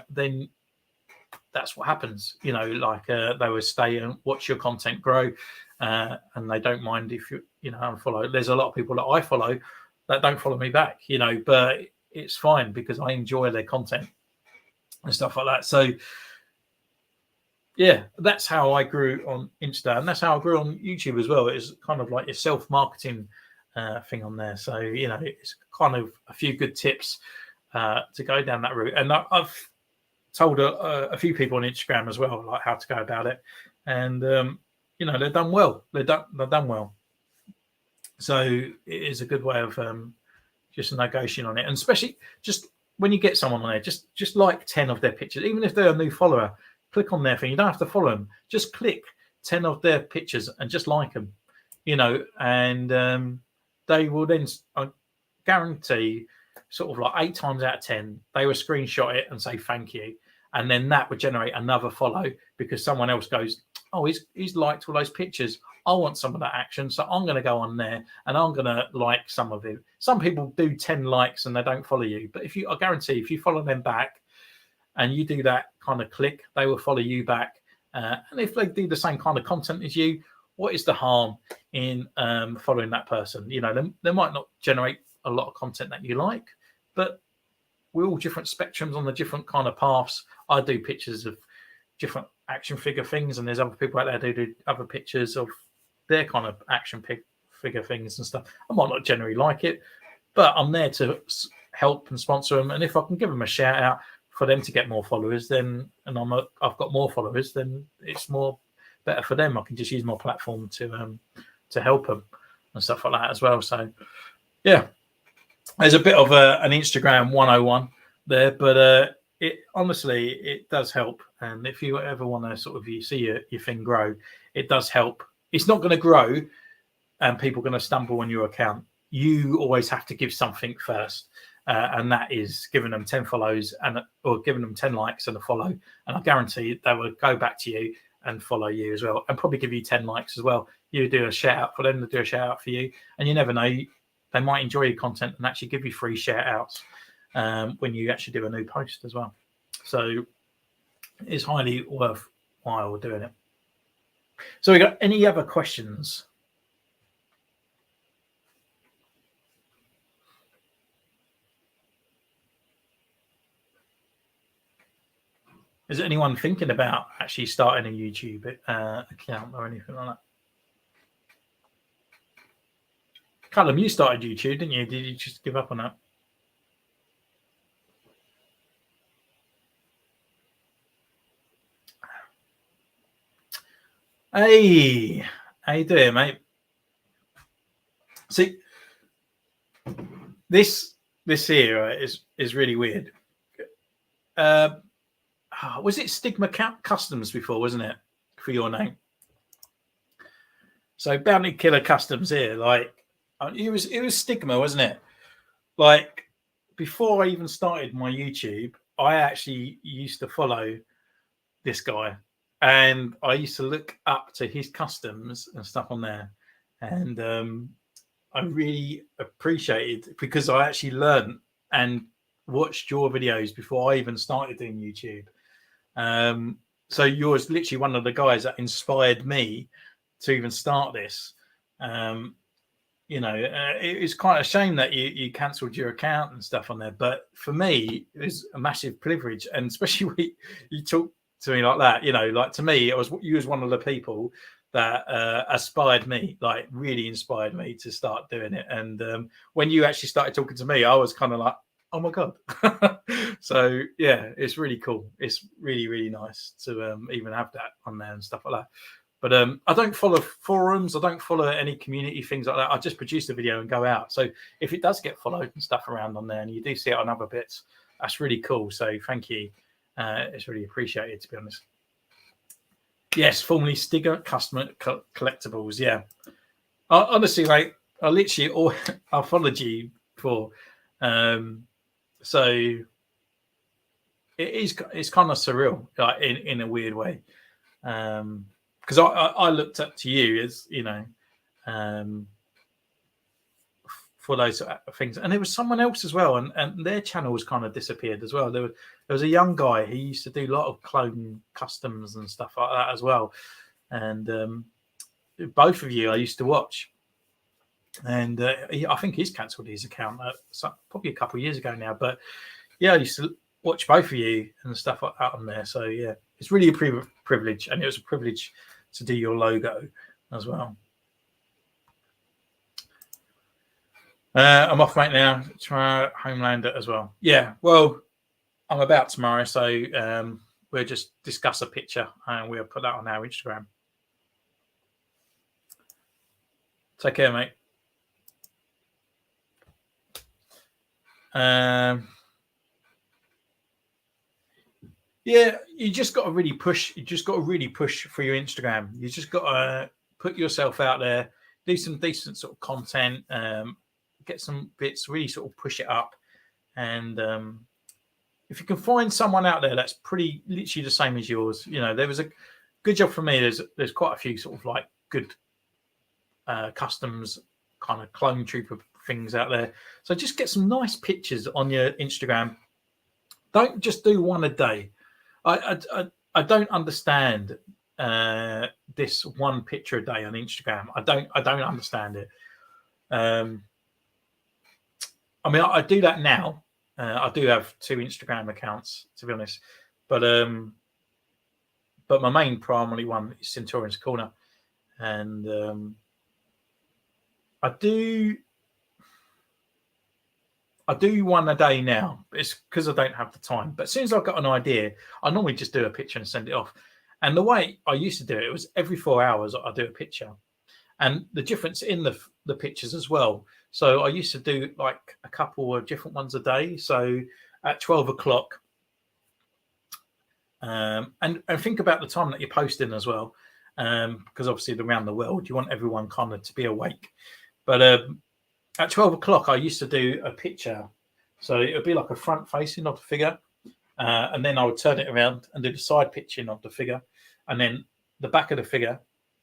then that's what happens. They will stay and watch your content grow, and they don't mind if you unfollow. There's a lot of people that I follow that don't follow me back, but it's fine because I enjoy their content and stuff like that. So yeah, that's how I grew on Insta, and that's how I grew on YouTube as well. It's kind of like your self-marketing thing on there. So, it's kind of a few good tips to go down that route. And I've told a few people on Instagram as well, like how to go about it. And, they've done well. They've done well. So it is a good way of just negotiating on it. And especially just when you get someone on there, just like 10 of their pictures, even if they're a new follower, click on their thing. You don't have to follow them. Just click 10 of their pictures and just like them, and they will then, I guarantee, sort of like 8 times out of 10, they will screenshot it and say thank you. And then that would generate another follow because someone else goes, oh, he's liked all those pictures. I want some of that action. So I'm going to go on there and I'm going to like some of it. Some people do 10 likes and they don't follow you. But I guarantee if you follow them back, and you do that kind of click, they will follow you back. And if they do the same kind of content as you, what is the harm in following that person? You know, they might not generate a lot of content that you like, but we're all different spectrums on the different kind of paths. I do pictures of different action figure things, and there's other people out there who do other pictures of their kind of action figure things and stuff. I might not generally like it, but I'm there to help and sponsor them. And if I can give them a shout out for them to get more followers, then I've got more followers, then it's more better for them. I can just use my platform to help them and stuff like that as well. So yeah, there's a bit of an Instagram 101 there, but it honestly, it does help. And if you ever want to sort of see your thing grow, it does help. It's not going to grow and people are going to stumble on your account. You always have to give something first. And that is giving them 10 follows or giving them 10 likes and a follow. And I guarantee they will go back to you and follow you as well, and probably give you 10 likes as well. You do a shout out for them, to do a shout out for you. And you never know, they might enjoy your content and actually give you free shout outs when you actually do a new post as well. So it's highly worthwhile doing it. So we got any other questions? Is anyone thinking about actually starting a YouTube account or anything like that? Callum, you started YouTube, didn't you? Did you just give up on that? Hey, how you doing, mate? See, this here is really weird. Was it Stigma Customs before, wasn't it, for your name? So Bounty Killer Customs here, like it was Stigma, wasn't it? Like before I even started my YouTube, I actually used to follow this guy, and I used to look up to his customs and stuff on there, and I really appreciated, because I actually learned and watched your videos before I even started doing YouTube. So you're literally one of the guys that inspired me to even start this. You know, it's quite a shame that you cancelled your account and stuff on there, but for me it was a massive privilege, and especially when you talk to me like that, you know, like to me you was one of the people that aspired me, like really inspired me to start doing it. And when you actually started talking to me, I was kind of like, oh my god. So yeah, it's really cool. It's really, really nice to even have that on there and stuff like that. But I don't follow forums. I don't follow any community things like that. I just produce the video and go out. So if it does get followed and stuff around on there, and you do see it on other bits, that's really cool. So thank you. It's really appreciated, to be honest. Yes, formerly Stigger Customer Collectibles. Yeah. Honestly, like I literally I followed you before. So it's kind of surreal, like in a weird way. Because I looked up to you as, you know, for those things, and there was someone else as well, and their channel was kind of disappeared as well. There was a young guy who used to do a lot of clone customs and stuff like that as well, and both of you I used to watch, and I think he's cancelled his account probably a couple of years ago now, but yeah, I used to watch both of you and stuff like that on there. So yeah, it's really a privilege, and it was a privilege to do your logo as well. I'm off right now to Homelander as well. Yeah, well, I'm about tomorrow, so we'll just discuss a picture and we'll put that on our Instagram. Take care, mate. Yeah, you just got to really push. You just got to really push for your Instagram. You just got to put yourself out there, do some decent sort of content, get some bits, really sort of push it up. And if you can find someone out there that's pretty literally the same as yours, you know, there was a good job for me. There's quite a few sort of like good customs kind of clone trooper things out there. So just get some nice pictures on your Instagram. Don't just do one a day. I don't understand the this one picture a day on Instagram. I don't understand it. I mean, I do that now. I do have 2 Instagram accounts, to be honest, but my main primary one is Centurion's Corner, and I do one a day now. It's because I don't have the time. But as soon as I've got an idea, I normally just do a picture and send it off. And the way I used to do it was every 4 hours I do a picture, and the difference in the pictures as well. So I used to do like a couple of different ones a day. So at 12 o'clock, and think about the time that you're posting as well, because obviously around the world you want everyone kind of to be awake. But at 12 o'clock, I used to do a picture. So it would be like a front facing of the figure. And then I would turn it around and do the side pitching of the figure. And then the back of the figure.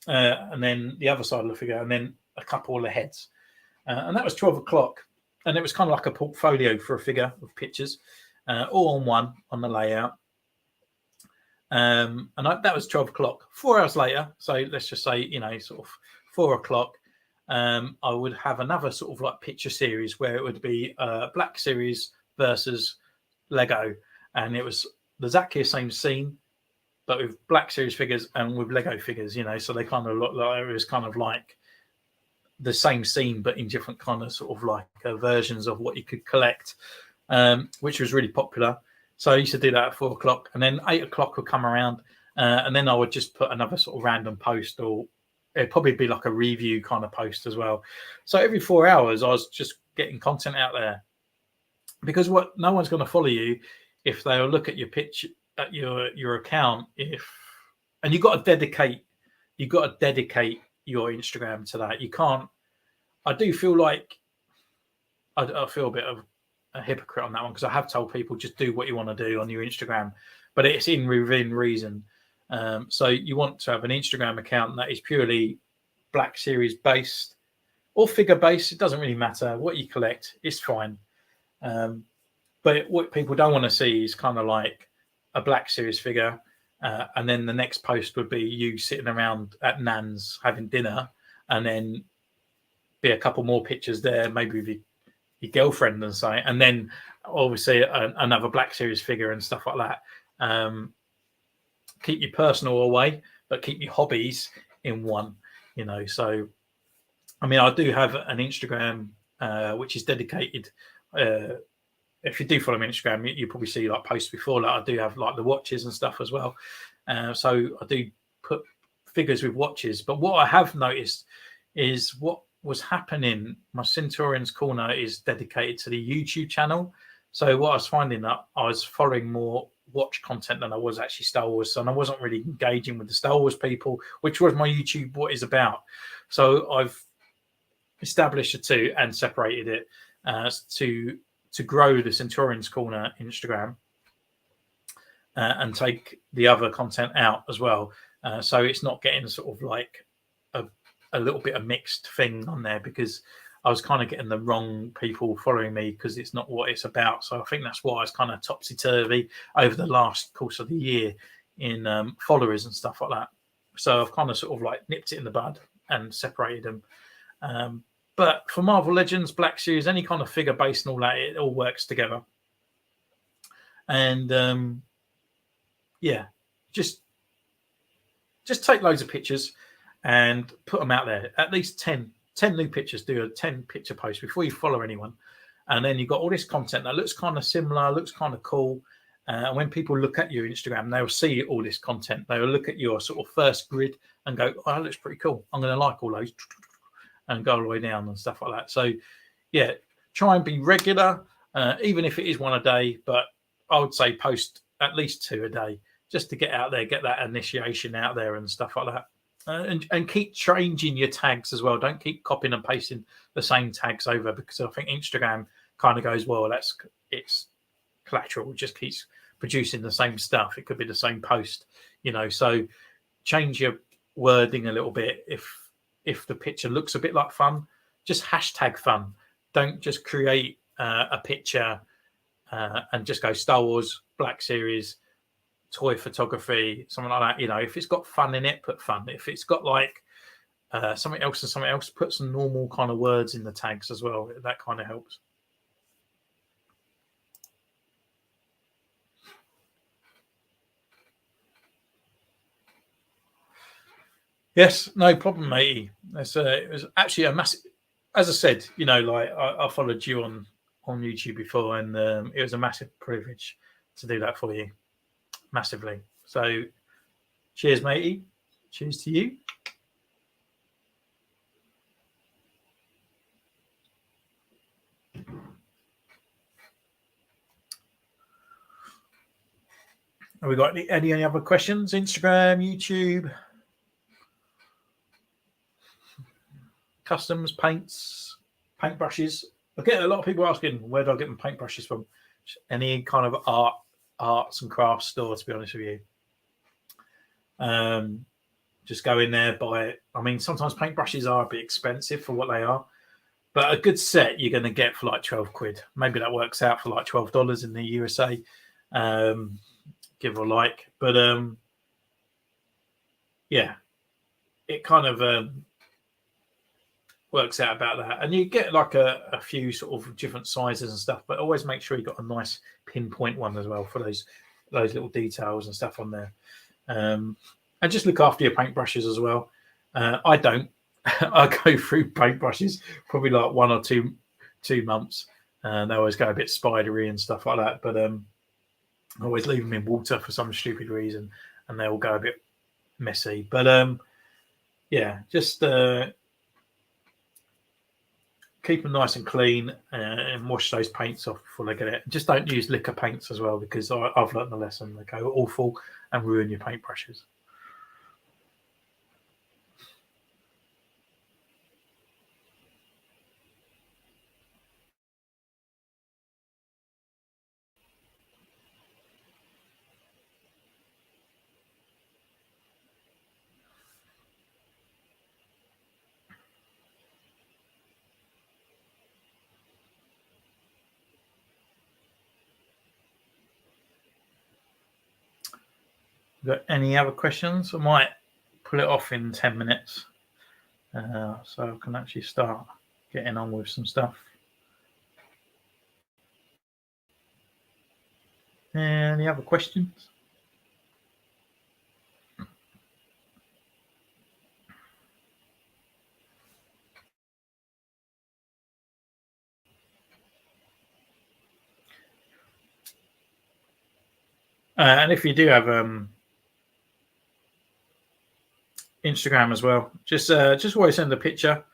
And then the other side of the figure. And then a couple of the heads. And that was 12 o'clock. And it was kind of like a portfolio for a figure of pictures. All on one on the layout. And that was 12 o'clock. 4 hours later. So let's just say, sort of 4 o'clock. I would have another sort of like picture series where it would be Black Series versus Lego, and it was exactly the same scene, but with Black Series figures and with Lego figures, so they kind of look like it was kind of like the same scene, but in different kind of sort of like versions of what you could collect, which was really popular. So I used to do that at 4 o'clock, and then 8 o'clock would come around, and then I would just put another sort of random post, or it'd probably be like a review kind of post as well. So every 4 hours, I was just getting content out there, because no one's going to follow you if they'll look at your pitch at your account. And you've got to dedicate your Instagram to that. You can't. I do feel like I feel a bit of a hypocrite on that one, because I have told people just do what you want to do on your Instagram, but it's within reason. So you want to have an Instagram account that is purely Black Series based or figure based. It doesn't really matter what you collect, it's fine. But what people don't want to see is kind of like a Black Series figure, and then the next post would be you sitting around at Nan's having dinner, and then be a couple more pictures there, maybe with your girlfriend and so, and then obviously another Black Series figure and stuff like that. Keep your personal away, but keep your hobbies in one, So, I mean, I do have an Instagram which is dedicated. If you do follow me on Instagram, you probably see like posts before that. I do have like the watches and stuff as well. So I do put figures with watches. But what I have noticed is what was happening. My Centurions Corner is dedicated to the YouTube channel. So what I was finding that I was following more watch content than I was actually Star Wars, and I wasn't really engaging with the Star Wars people, which was my YouTube what is about. So I've established the two and separated it to grow the Centurions Corner Instagram, and take the other content out as well. So it's not getting sort of like a little bit of mixed thing on there, because I was kind of getting the wrong people following me, because it's not what it's about. So I think that's why it's kind of topsy-turvy over the last course of the year in followers and stuff like that. So I've kind of sort of like nipped it in the bud and separated them. But for Marvel Legends, Black Series, any kind of figure base and all that, it all works together. And just take loads of pictures and put them out there. At least 10 new pictures. Do a 10 picture post before you follow anyone, and then you've got all this content that looks kind of similar, looks kind of cool, and when people look at your Instagram, they'll see all this content. They will look at your sort of first grid and go, oh, that looks pretty cool, I'm going to like all those, and go all the way down and stuff like that. So yeah, try and be regular, even if it is one a day, but I would say post at least 2 a day, just to get out there, get that initiation out there and stuff like that. And keep changing your tags as well. Don't keep copying and pasting the same tags over, because I think Instagram kind of goes, well, it's collateral. It just keeps producing the same stuff. It could be the same post, So change your wording a little bit. If the picture looks a bit like fun, just hashtag fun. Don't just create a picture and just go Star Wars Black Series toy photography, something like that. You know, if it's got fun in it, put fun. If it's got like something else and something else, put some normal kind of words in the tags as well. That kind of helps. Yes, no problem, matey. It was actually a massive. As I said, you know, like I followed you on YouTube before, and it was a massive privilege to do that for you, massively. So, cheers, matey. Cheers to you. Have we got any other questions? Instagram, YouTube, customs, paints, paintbrushes. I get a lot of people asking, where do I get my paintbrushes from? Any kind of arts and crafts store, to be honest with you. Just go in there, buy it. I mean, sometimes paintbrushes are a bit expensive for what they are, but a good set you're going to get for like 12 quid. Maybe that works out for like $12 in the USA, give or like. But yeah, it kind of works out about that. And you get like a few sort of different sizes and stuff, but always make sure you've got a nice pinpoint one as well for those little details and stuff on there. And just look after your paintbrushes as well. I don't. I go through paintbrushes probably like 1 or 2 months, and they always go a bit spidery and stuff like that. But I always leave them in water for some stupid reason, and they all go a bit messy. But yeah, just keep them nice and clean and wash those paints off before they get it. Just don't use liquor paints as well, because I've learned the lesson. They go awful and ruin your paintbrushes. Got any other questions? I might pull it off in 10 minutes, so I can actually start getting on with some stuff. Any other questions? And if you do have Instagram as well, just always send a picture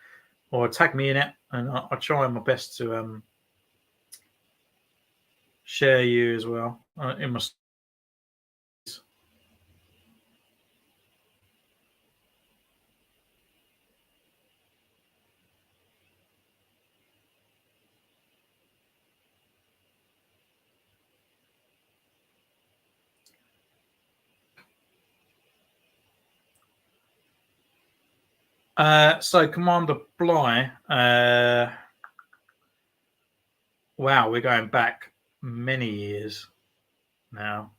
or tag me in it, and I'll try my best to share you as well in my. So Commander Bly, wow, we're going back many years now.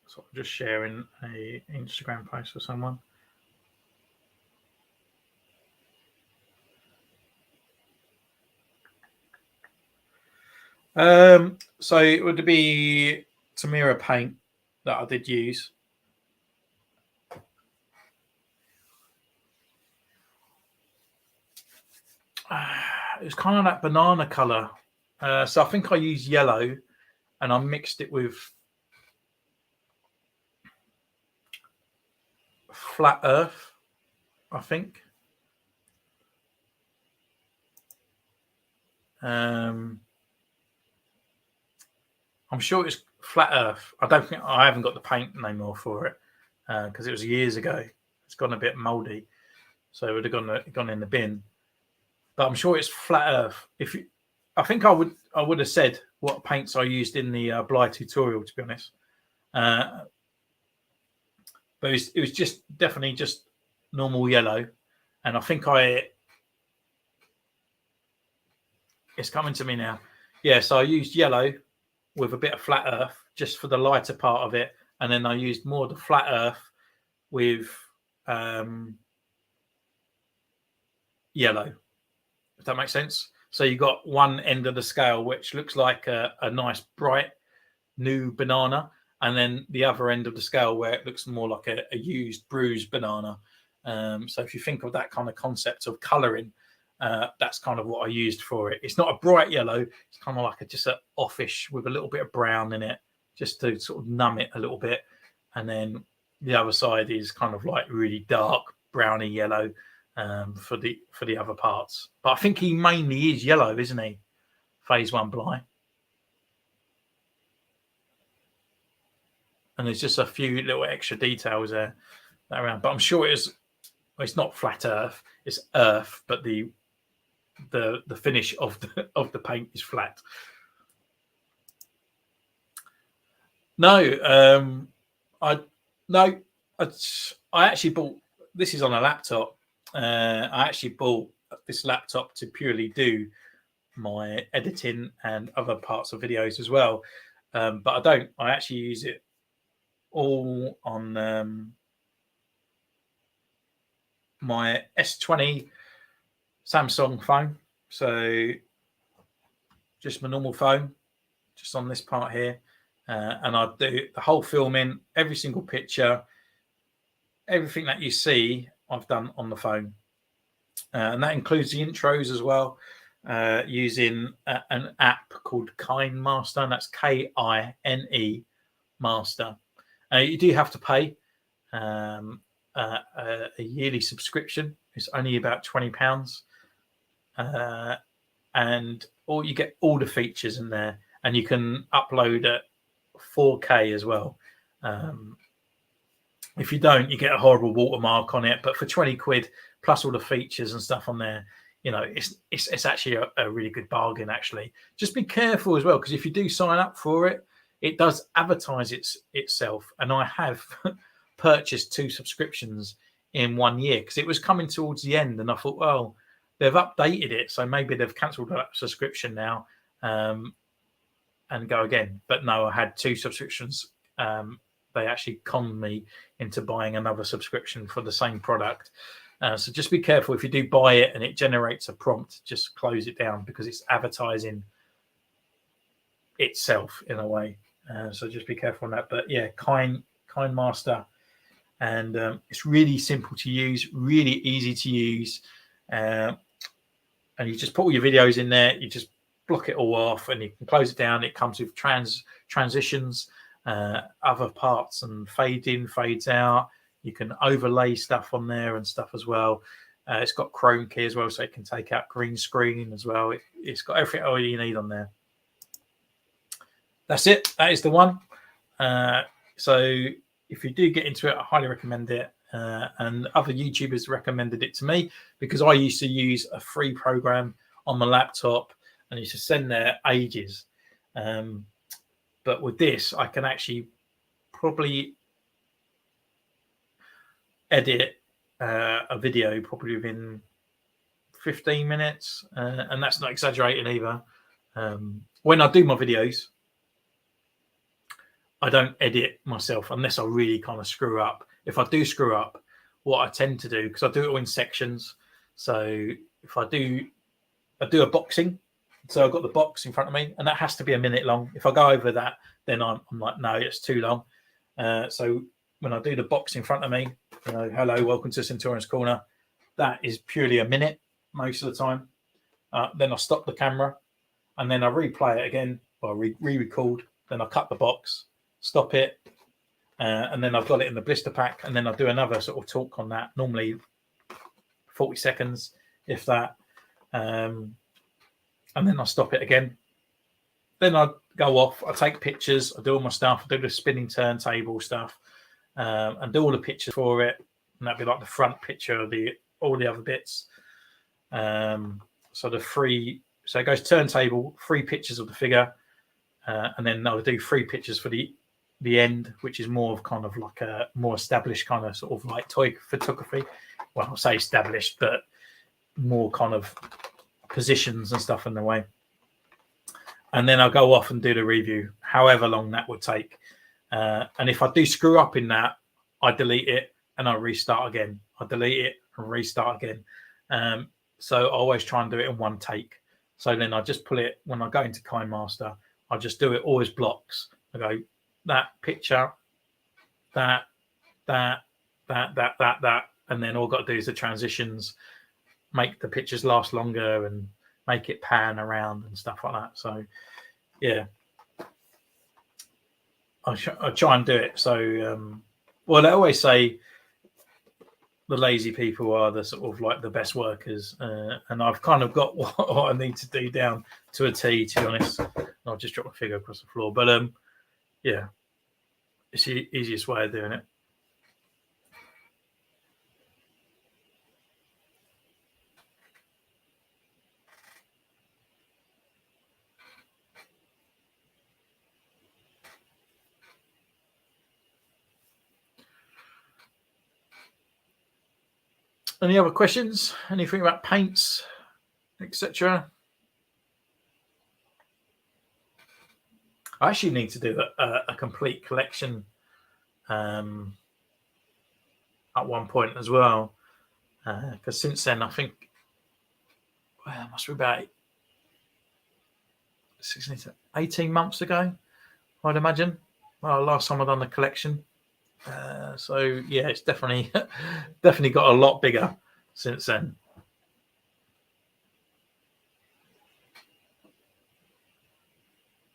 So I'm just sharing a Instagram post for someone. So it would be Tamira paint that I did use. It was kind of that banana color. So I think I used yellow, and I mixed it with Flat Earth, I think. I'm sure it's Flat Earth. I haven't got the paint no more for it, because it was years ago. It's gone a bit mouldy, so it would have gone in the bin. But I'm sure it's Flat Earth. I think I would have said what paints I used in the Bly tutorial, to be honest. But it was just definitely just normal yellow, and I think it's coming to me now. yeah, so I used yellow with a bit of flat earth just for the lighter part of it, and then I used more of the flat earth with yellow, if that makes sense. So you got one end of the scale which looks like a nice bright new banana, and then the other end of the scale where it looks more like a used bruised banana. So if you think of that kind of concept of colouring, that's kind of what I used for it. It's not a bright yellow, it's kind of like just an offish with a little bit of brown in it, just to sort of numb it a little bit. And then the other side is kind of like really dark browny yellow for the other parts. But I think he mainly is yellow, isn't he? Phase 1 Bly. And there's just a few little extra details there around. But I'm sure it's not flat earth, it's earth, but the finish of the paint is flat. No, I actually bought, this is on a laptop. I actually bought this laptop to purely do my editing and other parts of videos as well. But I actually use it all on my S20 Samsung phone. So just my normal phone, just on this part here. And I do the whole filming, every single picture, everything that you see, I've done on the phone. And that includes the intros as well, using an app called KineMaster, and that's Kine Master. You do have to pay a yearly subscription. It's only about £20, and you get all the features in there, and you can upload at 4K as well. If you don't, you get a horrible watermark on it. But for 20 quid plus all the features and stuff on there, you know, it's actually a really good bargain. Actually, just be careful as well, because if you do sign up for it, it does advertise itself. And I have purchased 2 subscriptions in 1 year because it was coming towards the end, and I thought, well, they've updated it, so maybe they've cancelled that subscription now and go again. But no, I had 2 subscriptions. They actually conned me into buying another subscription for the same product. So just be careful if you do buy it and it generates a prompt, just close it down, because it's advertising itself in a way. So just be careful on that. But yeah, KineMaster, and it's really simple to use, really easy to use, and you just put all your videos in there. You just block it all off, and you can close it down. It comes with transitions, other parts, and fade in, fades out. You can overlay stuff on there and stuff as well. It's got Chrome key as well, so it can take out green screen as well. It's got everything all you need on there. That's it. That is the one. So if you do get into it, I highly recommend it. And other YouTubers recommended it to me because I used to use a free program on my laptop and used to send there ages. But with this, I can actually probably edit a video probably within 15 minutes. And that's not exaggerating either. When I do my videos, I don't edit myself unless I really kind of screw up. If I do screw up, what I tend to do, because I do it all in sections. So if I do a boxing, so I've got the box in front of me, and that has to be a minute long. If I go over that, then I'm like, no, it's too long. So when I do the box in front of me, you know, hello, welcome to Centurion's Corner, that is purely a minute most of the time. Then I stop the camera, and then I replay it again, or re-record. Then I cut the box, stop it, and then I've got it in the blister pack, and then I'll do another sort of talk on that, normally 40 seconds, if that, and then I'll stop it again. Then I go off, I take pictures, I do all my stuff, I do the spinning turntable stuff, and do all the pictures for it, and that'd be like the front picture of all the other bits. So it goes turntable, 3 pictures of the figure, and then I'll do 3 pictures for the end, which is more of kind of like a more established kind of sort of like toy photography. Well, I'll say established, but more kind of positions and stuff in the way. and then I'll go off and do the review, however long that would take. And if I do screw up in that, I delete it and I restart again. I delete it and restart again. So I always try and do it in one take. So then I just pull it when I go into KineMaster. I just do it all as blocks. I go that picture, that, and then all I've got to do is the transitions, make the pictures last longer and make it pan around and stuff like that. So yeah, I try and do it. So well, they always say the lazy people are the sort of like the best workers, and I've kind of got what I need to do down to a T, to be honest. I'll just drop my figure across the floor, but yeah, it's the easiest way of doing it. Any other questions? Anything about paints, etc.? I actually need to do a complete collection at one point as well, because since then I think it must be about 18 months ago, I'd imagine. Well, last time I've done the collection. So yeah, it's definitely got a lot bigger since then.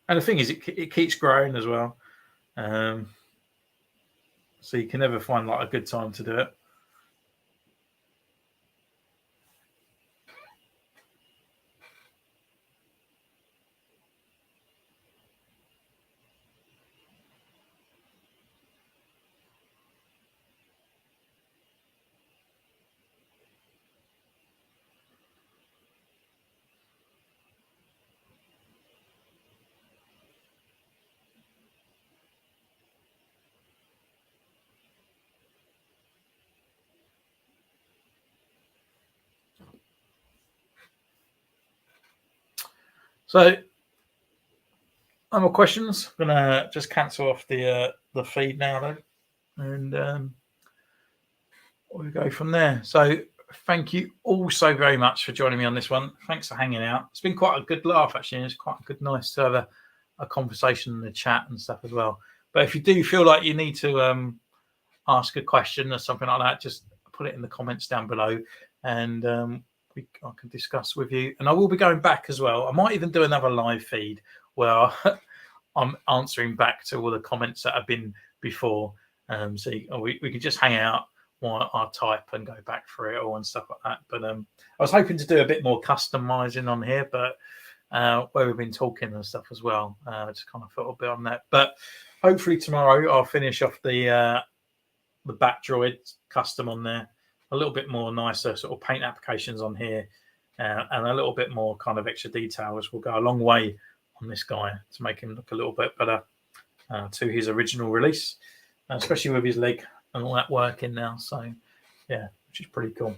And the thing is, it keeps growing as well. So you can never find like a good time to do it. So, no more questions. I'm gonna just cancel off the feed now, though, and we'll go from there. So, thank you all so very much for joining me on this one. Thanks for hanging out. It's been quite a good laugh, actually. It's quite nice to have a conversation in the chat and stuff as well. But if you do feel like you need to ask a question or something like that, just put it in the comments down below, and I can discuss with you. And I will be going back as well. I might even do another live feed where I'm answering back to all the comments that have been before. So we can just hang out while I type and go back through it all and stuff like that. But I was hoping to do a bit more customizing on here, but where we've been talking and stuff as well, just kind of thought a bit on that. But hopefully tomorrow I'll finish off the Bat Droid custom on there, a little bit more nicer sort of paint applications on here, and a little bit more kind of extra details will go a long way on this guy to make him look a little bit better to his original release, especially with his leg and all that working now. So yeah, which is pretty cool.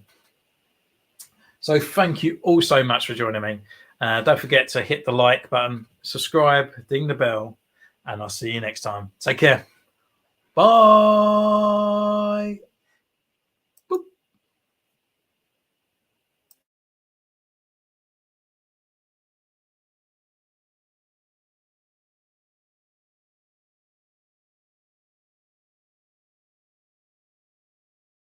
So thank you all so much for joining me. Don't forget to hit the like button, subscribe, ding the bell, and I'll see you next time. Take care. Bye.